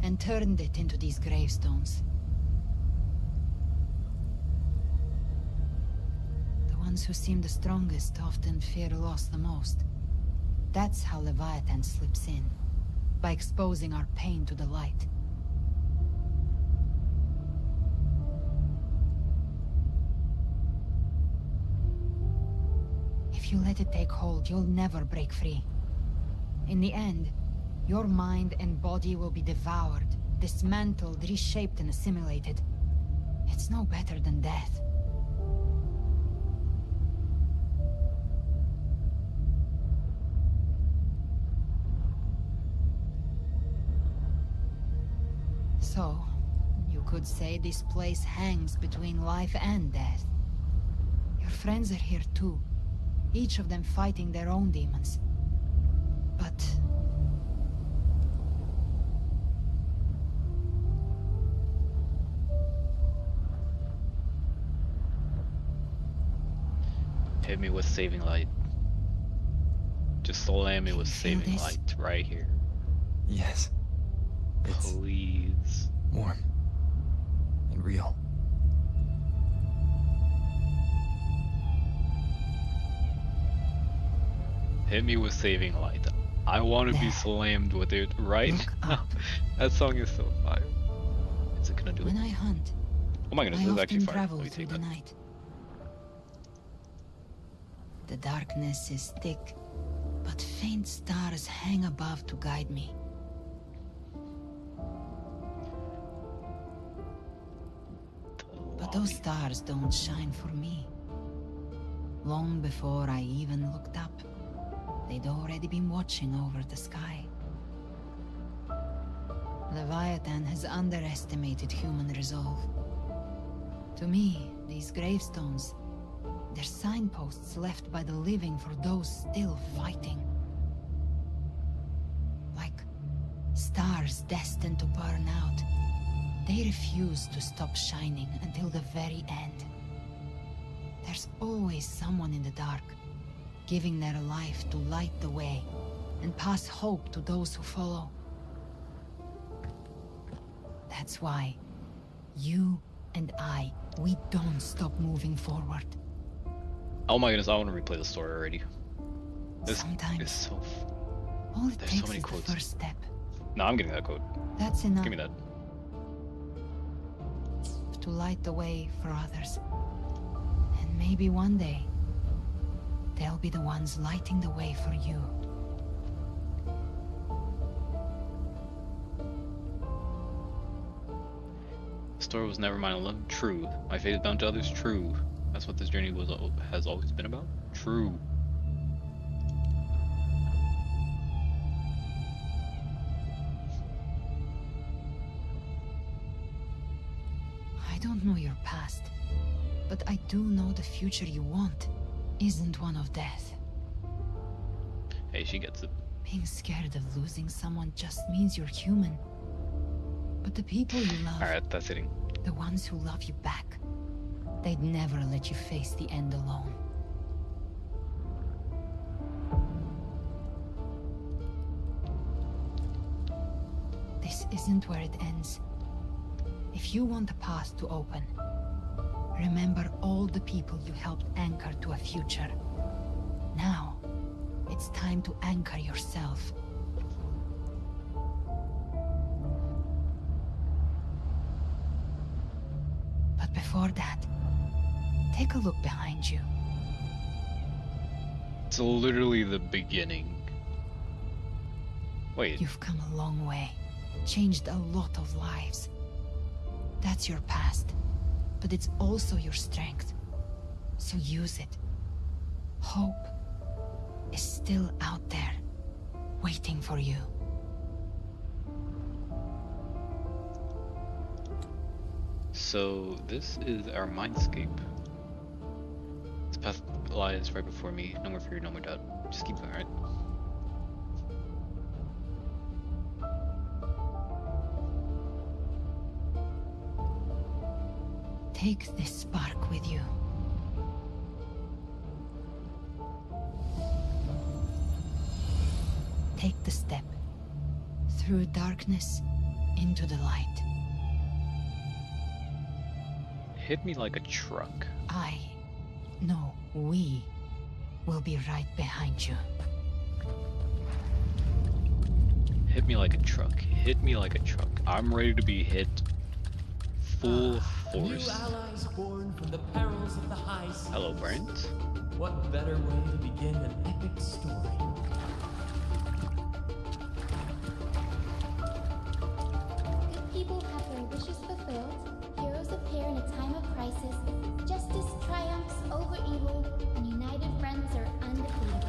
and turned it into these gravestones. The ones who seem the strongest often fear loss the most. That's how Leviathan slips in, by exposing our pain to the light. If you let it take hold, you'll never break free. In the end, your mind and body will be devoured, dismantled, reshaped, and assimilated. It's no better than death. So, you could say this place hangs between life and death. Your friends are here too, each of them fighting their own demons. But... Hit me with saving light. Just slam me with saving light right here. Yes. It's please. Warm. And real. Hit me with saving light. I want to be slammed with it right now. That song is so fire. Is it gonna do it? When I hunt, Oh my goodness, I this is often actually fire. travel Let me through take the that. night. The darkness is thick, but faint stars hang above to guide me. But those stars don't shine for me. Long before I even looked up, they'd already been watching over the sky. Leviathan has underestimated human resolve. To me, these gravestones, they're signposts left by the living for those still fighting. Like stars destined to burn out, they refuse to stop shining until the very end. There's always someone in the dark, giving their life to light the way and pass hope to those who follow. That's why you and I, we don't stop moving forward. Oh my goodness, I want to replay the story already. This Sometimes is so. all it There's takes so many is quotes. the first step. No, I'm getting that quote. That's enough Give me that. to light the way for others. And maybe one day, they'll be the ones lighting the way for you. The story was never mine alone. True. My fate is bound to others. True. That's what this journey has always been about. True. I don't know your past, but I do know the future you want isn't one of death. Hey, she gets it. Being scared of losing someone just means you're human. But the people you love, Alright, that's hitting. the ones who love you back, they'd never let you face the end alone. This isn't where it ends. If you want the path to open, remember all the people you helped anchor to a future. Now, it's time to anchor yourself. But before that, take a look behind you. It's literally the beginning. Wait. You've come a long way, changed a lot of lives. That's your past, but it's also your strength. So use it. Hope is still out there, waiting for you. So this is our mindscape. This path lies right before me. No more fear, no more doubt. Just keep going, right? Take this spark with you. Take the step through darkness into the light. Hit me like a truck. We will be right behind you. Hit me like a truck. Hit me like a truck. I'm ready to be hit full force. New allies born from the perils of the high seas. Hello, Brent. What better way to begin an epic story? Good people have their wishes fulfilled. Heroes appear in a time of crisis. Justice triumphs over evil, and united friends are undefeatable.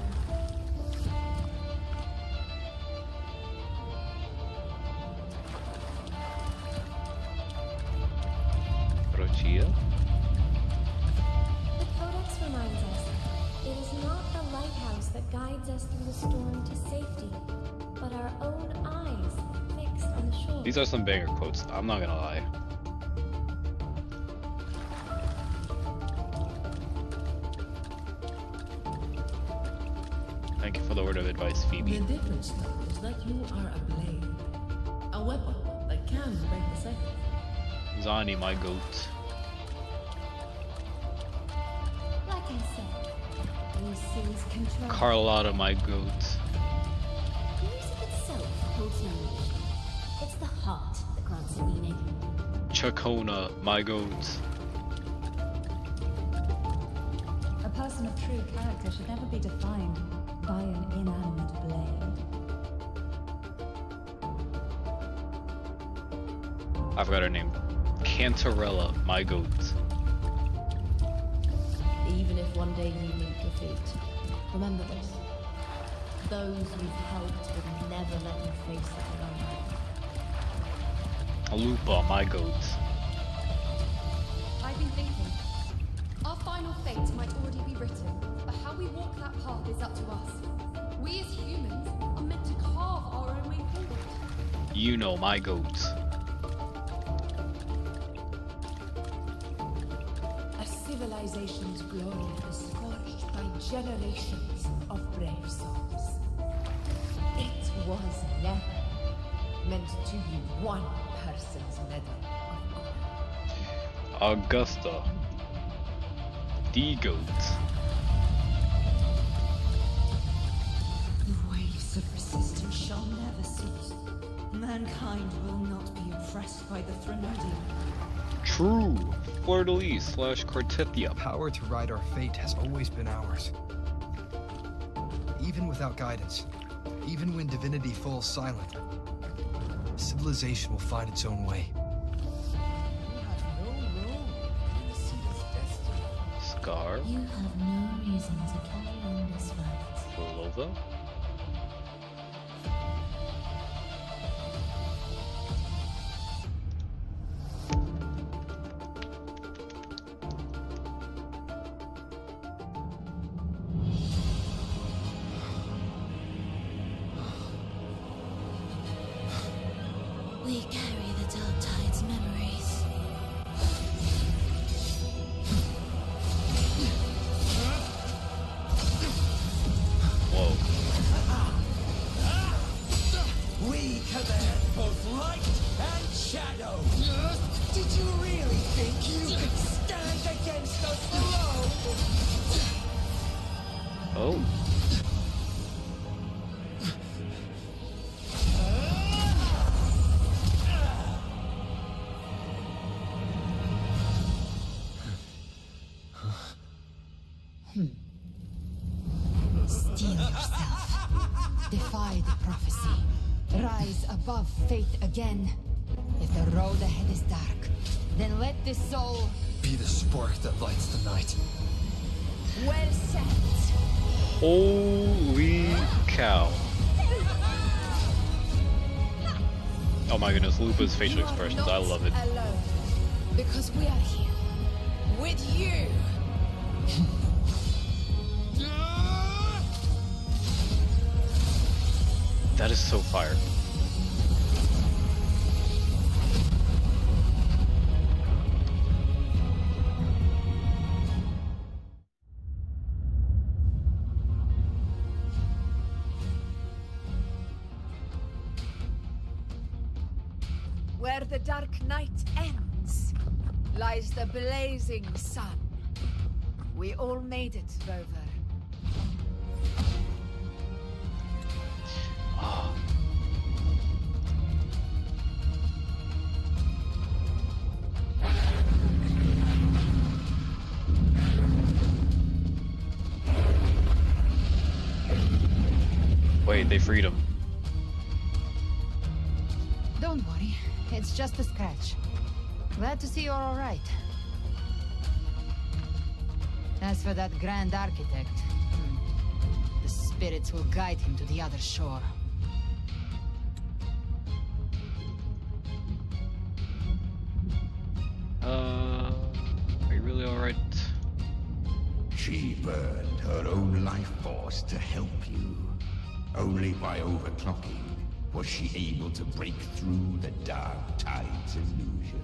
Rochia? The Codex reminds us, it is not the lighthouse that guides us through the storm to safety, but our own eyes fixed on the shore. These are some banger quotes, I'm not gonna lie. Thank you for the word of advice, Phoebe. The difference, though, is that you are a blade. A weapon that can break the cycle. Zani, my goat. Like I said, these seas control. Carlotta, my goat. Music itself holds no meaning. It's the heart that grants it meaning. Chacona, my goat. A person of true character should never be defined by an inanimate blade. I forgot her name. Cantarella, my goat. Even if one day you meet defeat, remember this. Those you've helped would never let you face it alone. Alupa, my goat. I've been thinking. Our final fate might already be written, but how we walk that path is up to us. We as humans are meant to carve our own way forward. You know, my goat. A civilization's glory is forged by generations of brave souls. It was never meant to be one person's medal of honor. Augusta. The goat. The waves of resistance shall never cease. Mankind will not be oppressed by the Threnodian. True. Fleur-de-lis / Cortetia. Power to ride our fate has always been ours. Even without guidance, even when divinity falls silent, civilization will find its own way. Scar. You have no reason to carry on this fight. Lova. Did you really think you could stand against us alone? Oh. Steel yourself. Defy the prophecy. Rise above fate again. If the road ahead is dark, then let this soul Be the spark that lights the night. well set. Holy cow. Oh my goodness, Lupa's facial You are expressions, not I love it. alone, because we are here with you. That is so fire. Where the dark night ends, lies the blazing sun. We all made it, Rover. Oh. Wait, they freed him. Don't worry, it's just a scratch. Glad to see you're all right. As for that Grand Architect, the spirits will guide him to the other shore. Are you really alright? She burned her own life force to help you. Only by overclocking was she able to break through the dark tide's illusion.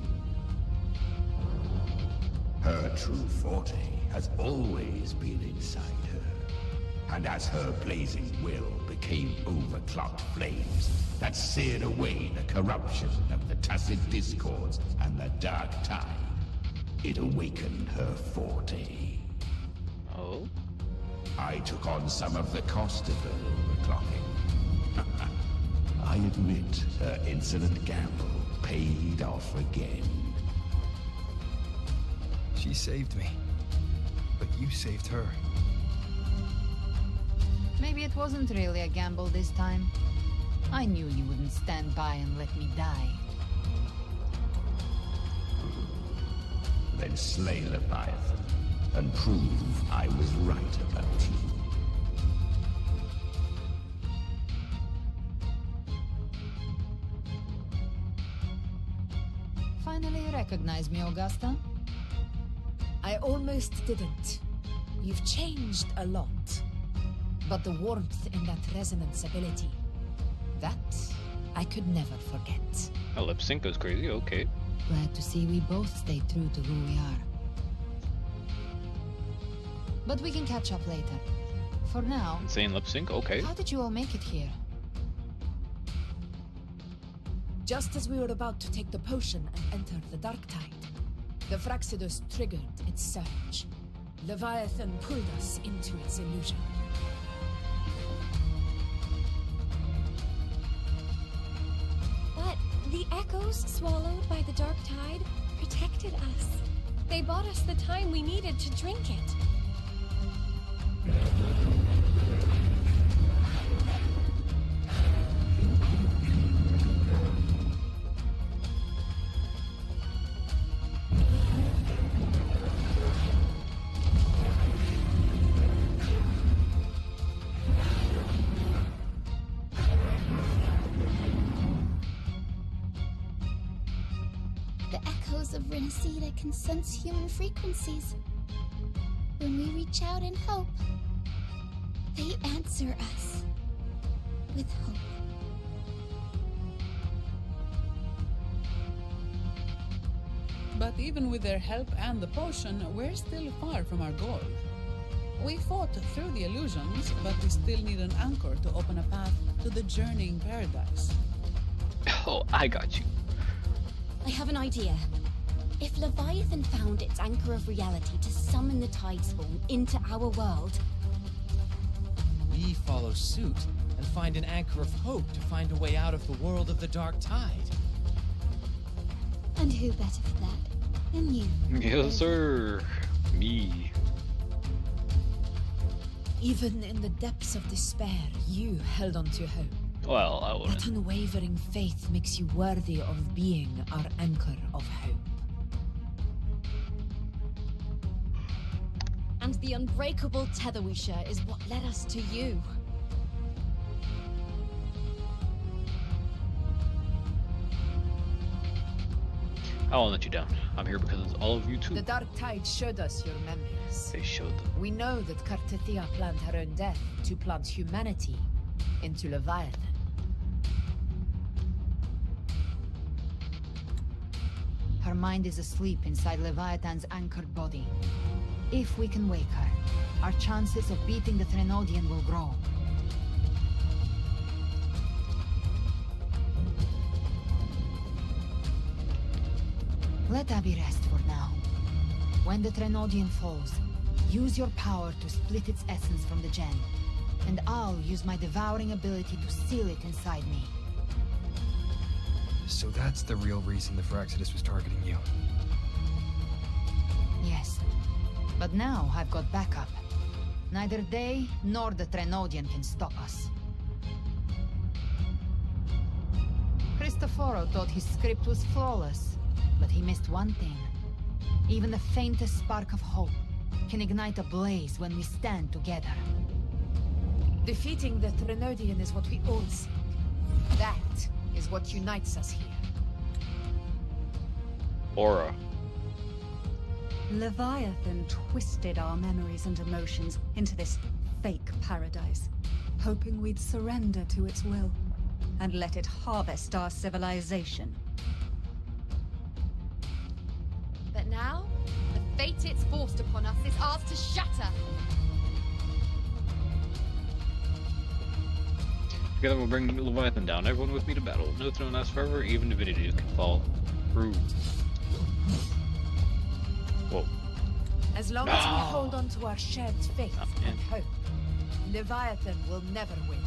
Her true forte has always been inside her. And as her blazing will became overclocked flames that seared away the corruption of the tacit discords and the dark tide, it awakened her forte. Oh? I took on some of the cost of her overclocking. I admit her insolent gamble paid off again. She saved me. But you saved her. Maybe it wasn't really a gamble this time. I knew you wouldn't stand by and let me die. Then slay Leviathan and prove I was right about you. Finally you recognize me, Augusta? I almost didn't. You've changed a lot. But the warmth in that resonance ability, that I could never forget. Oh, lip sync goes crazy, okay. Glad to see we both stayed true to who we are. But we can catch up later. For now... Insane lip sync, okay. How did you all make it here? Just as we were about to take the potion and enter the dark tide, the Fraxidus triggered its surge. Leviathan pulled us into its illusion. But the echoes swallowed by the dark tide protected us. They bought us the time we needed to drink it. The echoes of Rinascita can sense human frequencies. When we reach out in hope, they answer us with hope. But even with their help and the potion, we're still far from our goal. We fought through the illusions, but we still need an anchor to open a path to the journeying paradise. Oh, I got you. I have an idea. If Leviathan found its anchor of reality to summon the Tidespawn into our world, we follow suit and find an anchor of hope to find a way out of the world of the Dark Tide. And who better for that than you? Yes, sir. Me. Even in the depths of despair, you held on to hope. Well, I wouldn't. That unwavering faith makes you worthy of being our anchor of hope. And the unbreakable tether we share is what led us to you. I won't let you down. I'm here because it's all of you too. The Dark Tide showed us your memories. They showed them. We know that Kartithia planned her own death to plant humanity into Leviathan. Her mind is asleep inside Leviathan's anchored body. If we can wake her, our chances of beating the Threnodian will grow. Let Abby rest for now. When the Threnodian falls, use your power to split its essence from the gem, and I'll use my devouring ability to seal it inside me. So that's the real reason the Phyrexidus was targeting you. Yes. But now I've got backup. Neither they nor the Threnodian can stop us. Cristoforo thought his script was flawless, but he missed one thing. Even the faintest spark of hope can ignite a blaze when we stand together. Defeating the Threnodian is what we all seek. That is what unites us here. Aura. Leviathan twisted our memories and emotions into this fake paradise, hoping we'd surrender to its will and let it harvest our civilization. But now, the fate it's forced upon us is ours to shatter. Together we'll bring Leviathan down. Everyone with me to battle. No throne lasts forever, even divinity can fall. Through. Whoa. As long as we hold on to our shared faith and hope, Leviathan will never win.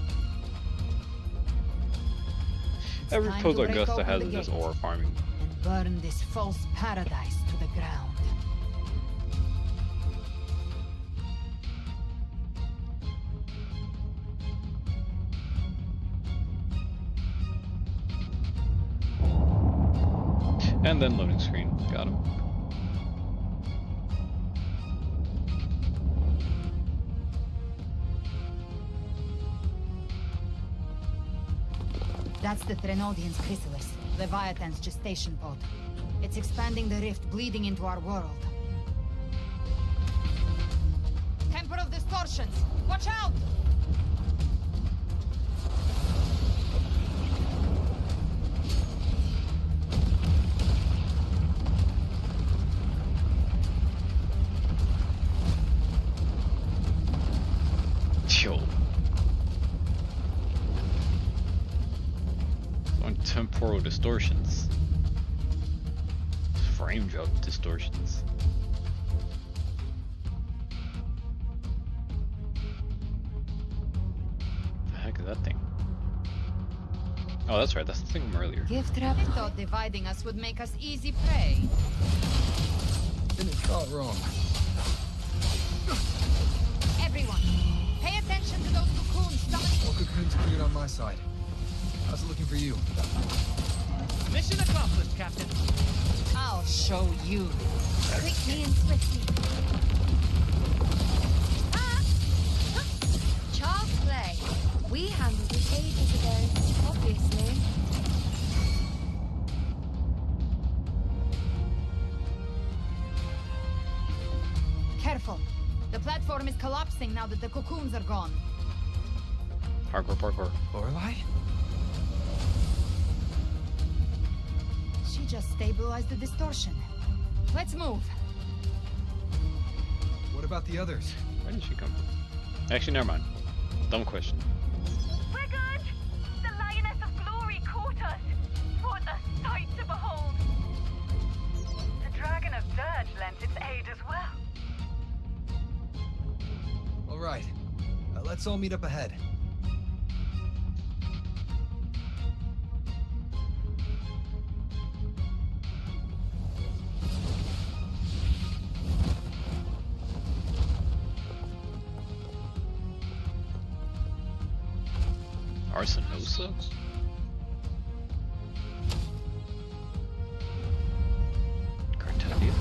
Every time pose to break Augusta open has the is just gate aura farming. and burn this false paradise to the ground. And then loading screen. Got him. That's the Threnodian's chrysalis, Leviathan's gestation pod. It's expanding the rift, bleeding into our world. Temper of distortions! Watch out! Yo. On temporal distortions. Frame drop distortions. The heck is that thing? Oh, that's right. That's the thing from earlier. Gift trap thought dividing us would make us easy prey. Then it felt wrong. Everyone, pay attention to those cocoons summoned. All cocoons cleared on my side. How's it looking for you? Mission accomplished, Captain. I'll show you. Quickly and swiftly. Child's play. We handled it ages ago, obviously. Careful. The platform is collapsing now that the cocoons are gone. Hardcore parkour. Lorelei? She just stabilized the distortion. Let's move. What about the others? Where did she come from? Actually, never mind. Dumb question. We're good! The Lioness of Glory caught us! What a sight to behold! The Let's all meet up ahead. Arsenosa? Cartavia?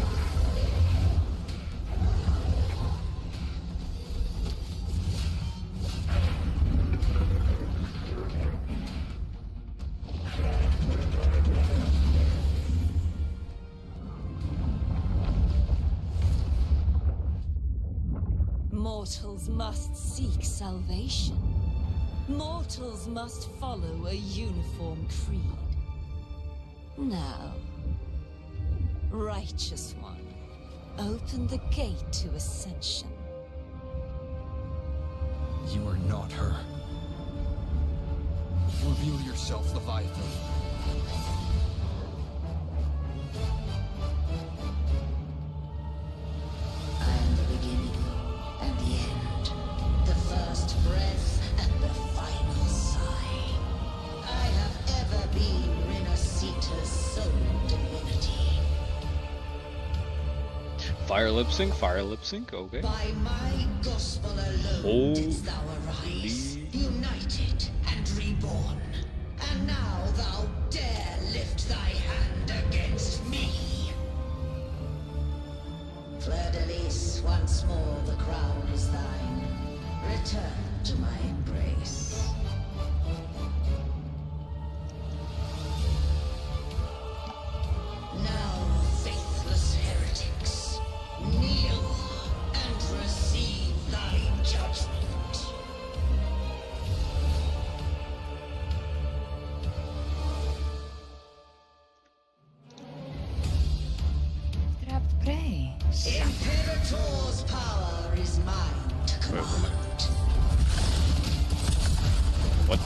Mortals must seek salvation. Mortals must follow a uniform creed. Now, Righteous One, open the gate to ascension. You are not her. Reveal yourself, Leviathan. I am the beginning and the end, the first breath and the final sigh. I have ever been Rinascita's sole divinity. Fire lip sync, okay. By my gospel alone didst thou arise, united and reborn. And now thou dare lift thy hand against me. Fleur-de-Lis, once more the crown is thine. Return to my embrace. Now, faithless heretics, kneel and receive thy judgment. Trapped prey. Imperator's power is mine to command. What?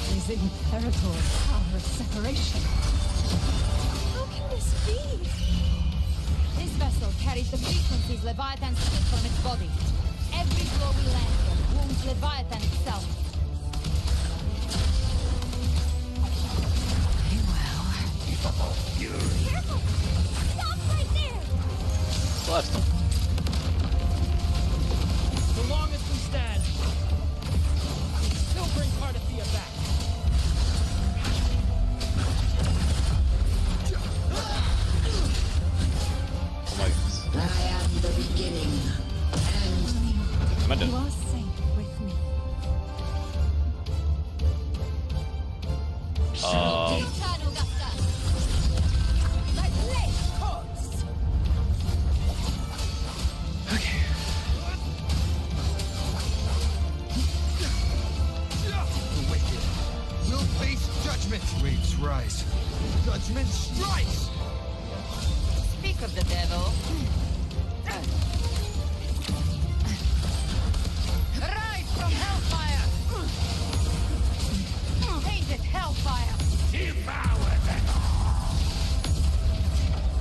This is Imperator's power of separation. How can this be? This vessel carries the frequencies Leviathan split from its body. Every blow we land on wounds Leviathan itself. Careful! Stop right there! Blast him. So long as we stand, still bring Cardathia back. Oh my goodness. I am the beginning and Am I done? You are safe with me. The wicked will face judgment. Waves rise. Judgment strikes. Speak of the devil. Rise from hellfire! Tainted hellfire! devour them all.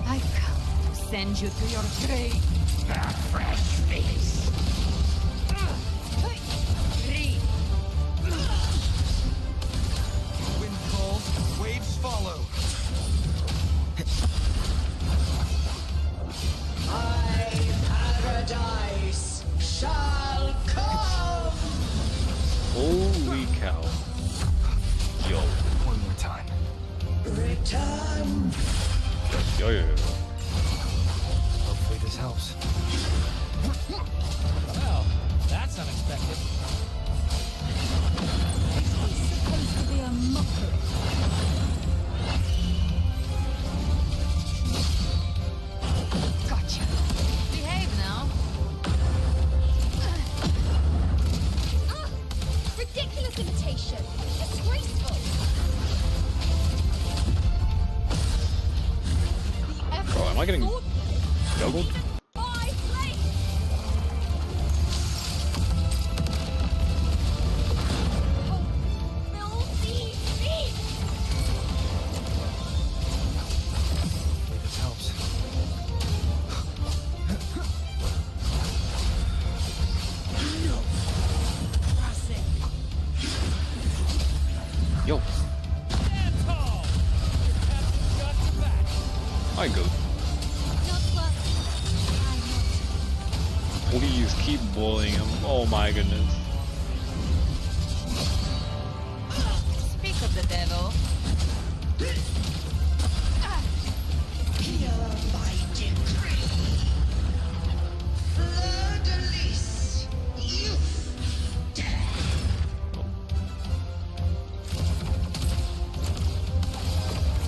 I come to send you to your grave. The fresh face. Breathe. Wind calls, waves follow. My paradise shall come. Holy cow. Yo. One more time. Return. Yo. Hopefully this helps. Well, that's unexpected. Is this supposed to be a mockery? Gotcha. Behave now. Ridiculous imitation! Disgraceful! Bro, am I getting juggled? Hopefully this helps. My goat. Please keep bullying him. Oh my goodness. Speak of the devil. Hear my decree. Fleur-de-lis, youth, death.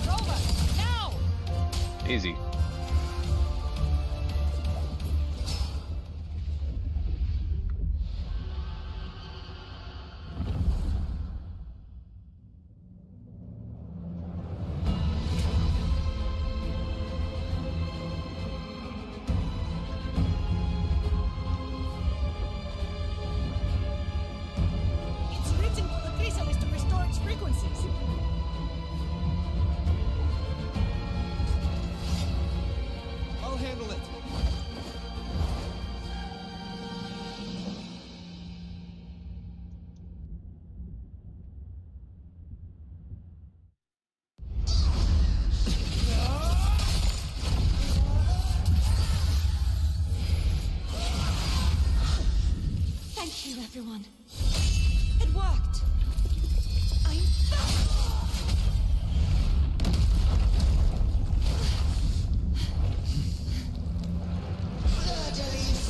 Rover, now! Easy. It's written for the chrysalis to restore its frequencies. I'll handle it. Thank you, everyone. It worked. I'm... Fleur-de-lis,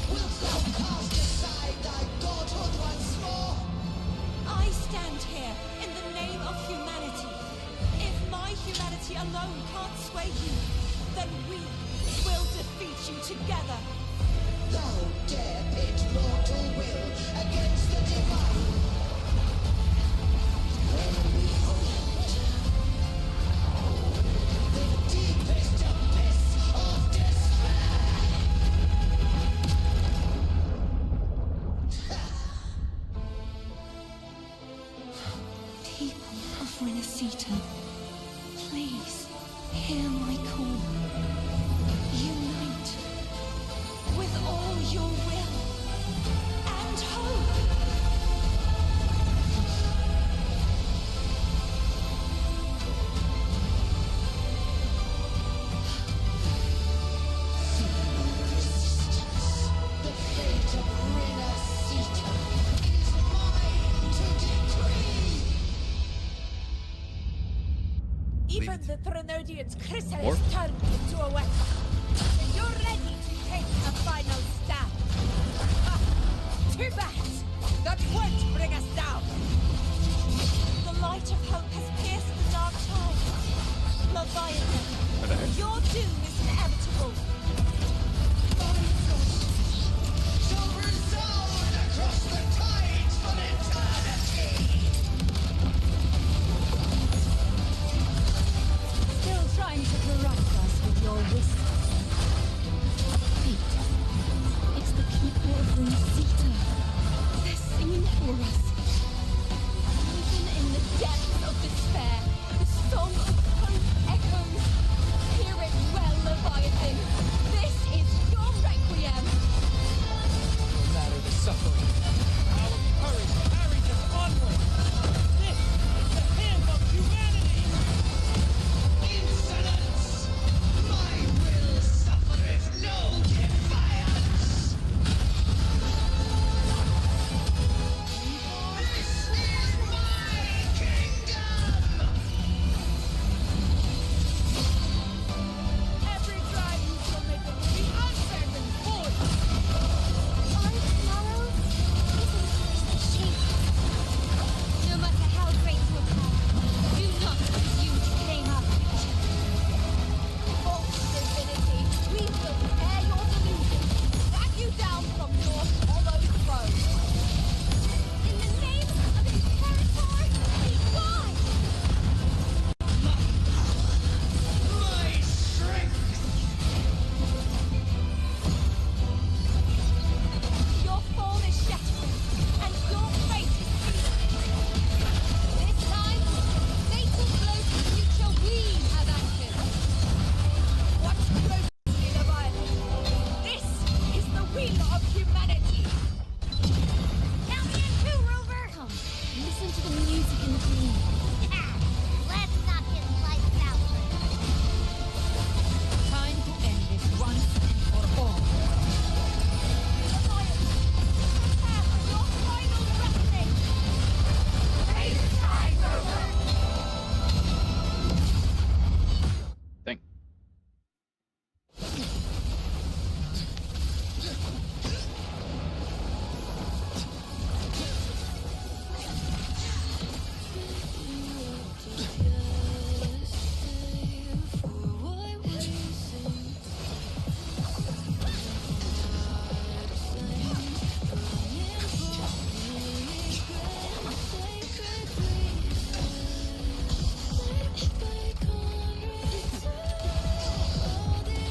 wilt thou cast aside thy godhood once more? I stand here in the name of humanity. If my humanity alone can't sway you, then we will defeat you together. Thou dare pit mortal will against the divine. Only hold the deepest abyss of despair. People of Rinascita, please hear my call. Unite with all your will and hope. The fate of Rinascita is mine to decree. Even the Threnodian's chrysalis Or- turned into a weapon. And you're ready to take a final stand. Ha! Too bad! That won't bring us down! The light of hope has pierced the dark tide. Leviathan, your doom is inevitable. Shall resound across the tides for eternity. Still trying to corrupt us with your whispers. Wait, it's the people of Rinascita. They're singing for us. Even in the depths of despair,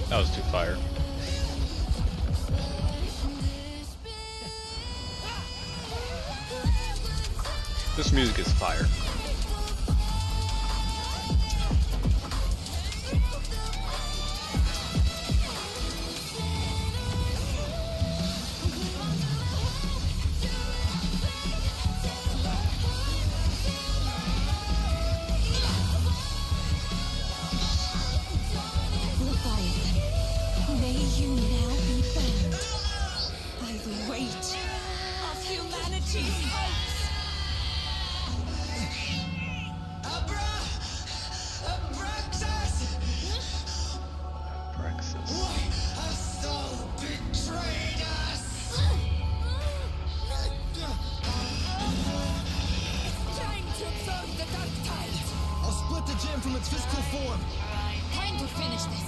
That was too fire. This music is fire. May you now be bound by the weight of humanity's hopes. Praxis. Why hast thou betrayed us? Time to observe the dark tide. I'll split the gem from its physical form. Time to finish this.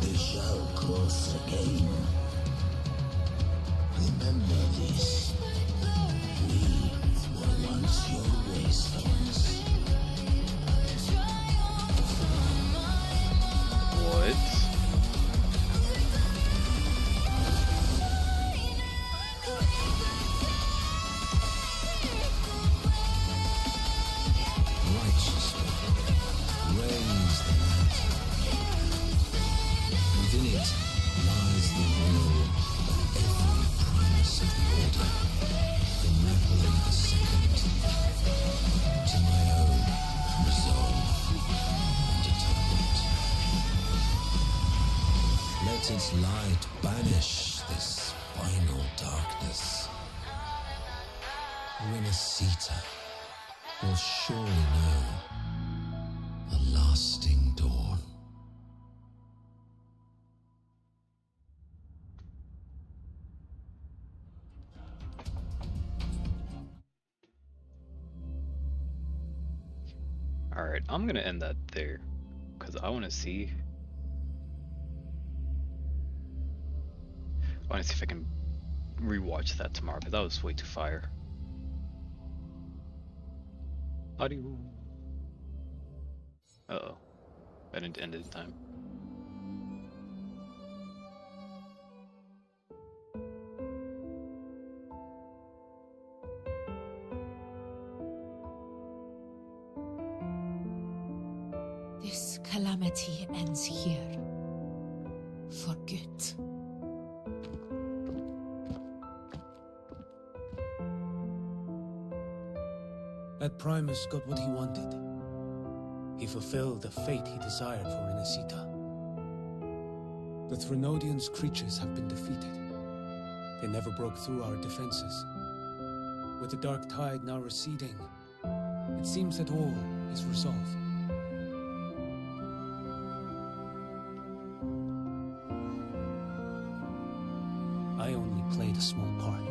They shall cross again. Remember this. We were once your wastelands. What? Reigns the night. Within it lies the will of every primus of the order, the Magdalene II, to my own resolve and atonement. Let its light banish this final darkness. Rinascita will surely know a lasting dawn. Alright, I'm gonna end that there. Because I wanna see. I wanna see if I can rewatch that tomorrow, because that was way too fire. Audio. Uh-oh. I didn't end it in time. This calamity ends here. For good. That Primus got what he wanted. He fulfilled the fate he desired for Rinascita. The Threnodians' creatures have been defeated. They never broke through our defenses. With the dark tide now receding, it seems that all is resolved. I only played a small part.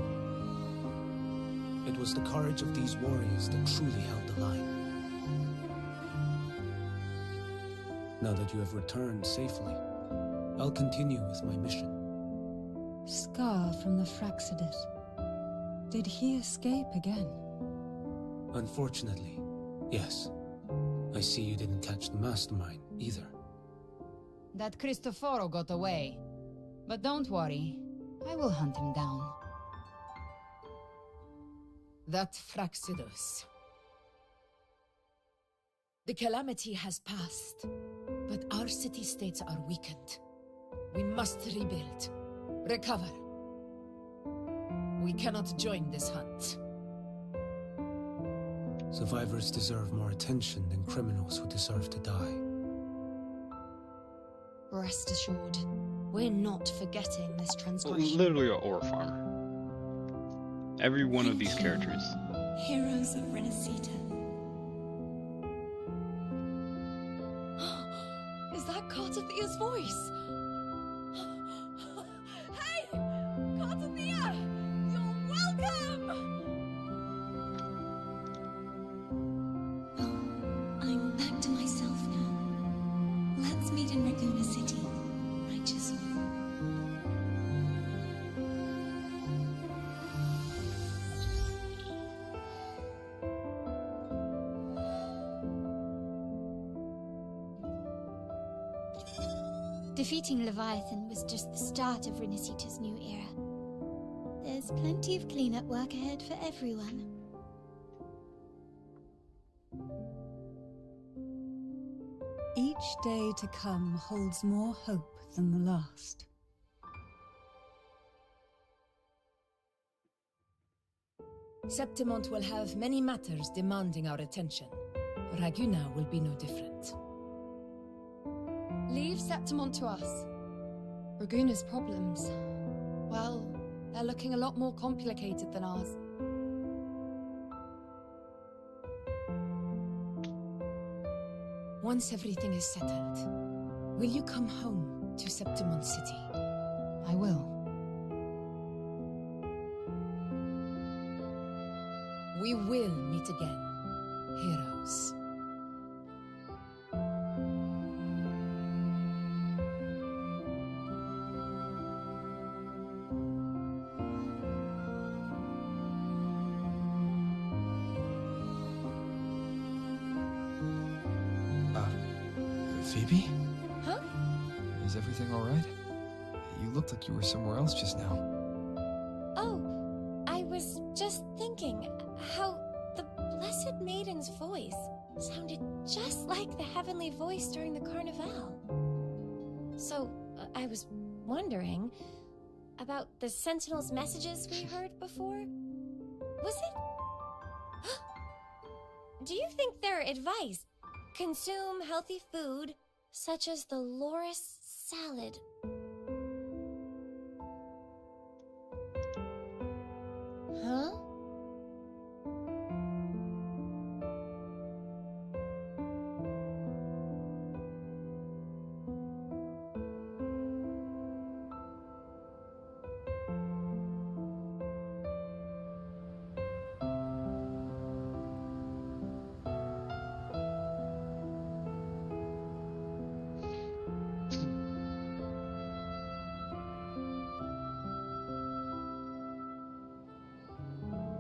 It was the courage of these warriors that truly held the line. Now that you have returned safely, I'll continue with my mission. Scar from the Fraxidus. Did he escape again? Unfortunately, yes. I see you didn't catch the mastermind either. That Cristoforo got away. But don't worry, I will hunt him down. That Fraxidus. The calamity has passed, but our city-states are weakened. We must rebuild, recover. We cannot join this hunt. Survivors deserve more attention than criminals who deserve to die. Rest assured, we're not forgetting this transgression. Literally an ore farmer. Every one of these characters. Heroes of Rinascita. Is that Cartathia's voice? Hey! Cartathia! You're welcome! I'm back to myself now. Let's meet in Raguna City, righteous one. Defeating Leviathan was just the start of Rinascita's new era. There's plenty of cleanup work ahead for everyone. Each day to come holds more hope than the last. Septimont will have many matters demanding our attention. Raguna will be no different. Leave Septimont to us. Raguna's problems, well, they're looking a lot more complicated than ours. Once everything is settled, will you come home to Septimont City? I will. We will meet again, heroes. Phoebe? Huh? Is everything alright? You looked like you were somewhere else just now. Oh, I was just thinking how the Blessed Maiden's voice sounded just like the heavenly voice during the Carnival. So, I was wondering about the Sentinel's messages we heard before. Was it? Do you think their advice, consume healthy food, such as the loris salad? Huh?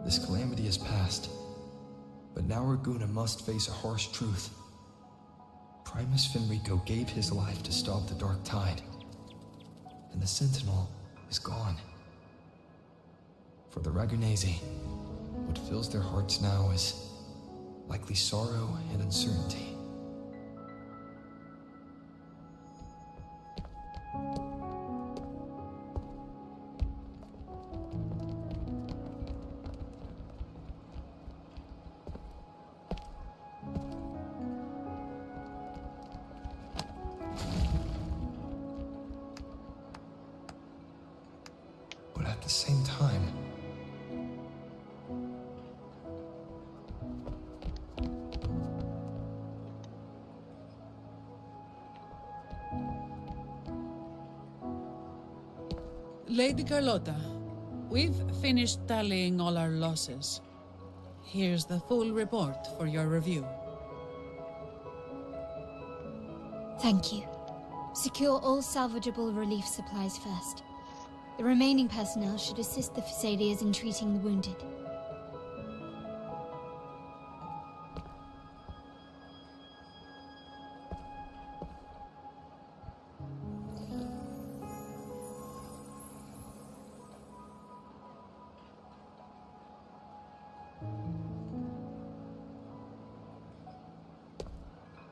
This calamity is past, but now Raguna must face a harsh truth. Primus Finrico gave his life to stop the Dark Tide, and the Sentinel is gone. For the Ragunesi, what fills their hearts now is likely sorrow and uncertainty. But at the same time, Lady Carlotta, we've finished tallying all our losses. Here's the full report for your review. Thank you. Secure all salvageable relief supplies first. The remaining personnel should assist the Phasaelias in treating the wounded.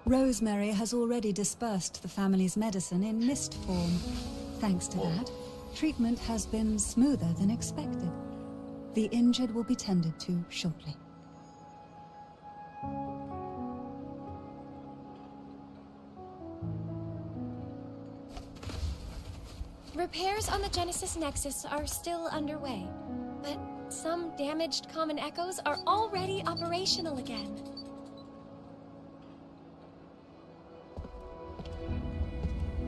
Rosemary has already dispersed the family's medicine in mist form. Thanks to that, treatment has been smoother than expected. The injured will be tended to shortly. Repairs on the Genesis Nexus are still underway, but some damaged common echoes are already operational again.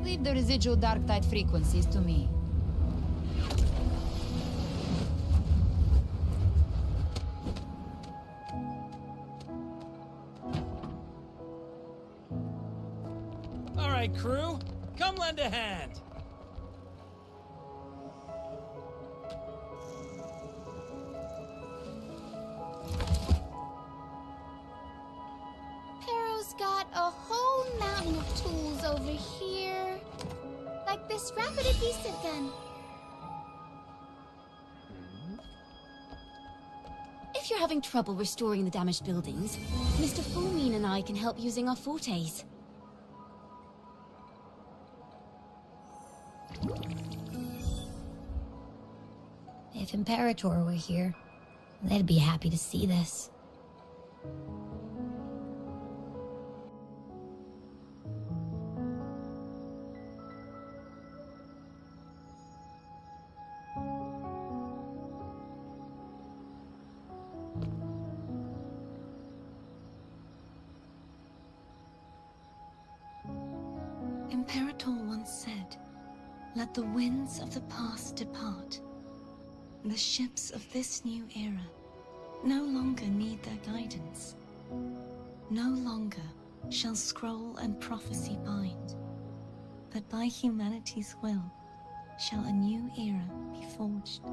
Leave the residual dark tide frequencies to me. All right, crew, come lend a hand. Pero's got a whole mountain of tools over here. Like this rapid adhesive gun. If you're having trouble restoring the damaged buildings, Mr. Fulmine and I can help using our fortes. If Imperator were here, they'd be happy to see this. Imperator once said, "Let the winds of the past depart. The ships of this new era no longer need their guidance. No longer shall scroll and prophecy bind, but by humanity's will shall a new era be forged."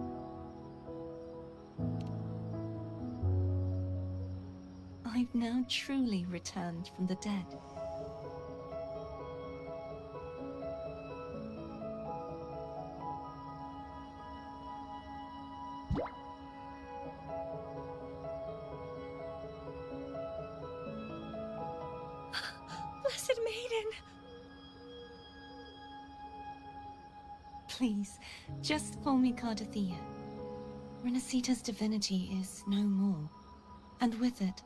I've now truly returned from the dead. Blessed Maiden! Please, just call me Cardathea. Rinascita's divinity is no more, and with it,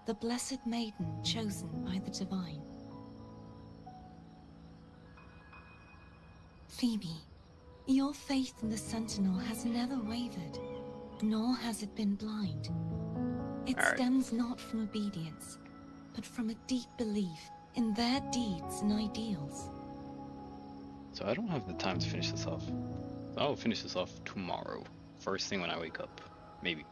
the Blessed Maiden chosen by the Divine. Phoebe, your faith in the Sentinel has never wavered, nor has it been blind. It stems not from obedience, but from a deep belief in their deeds and ideals. So I don't have the time to finish this off. I'll finish this off tomorrow. First thing when I wake up. Maybe.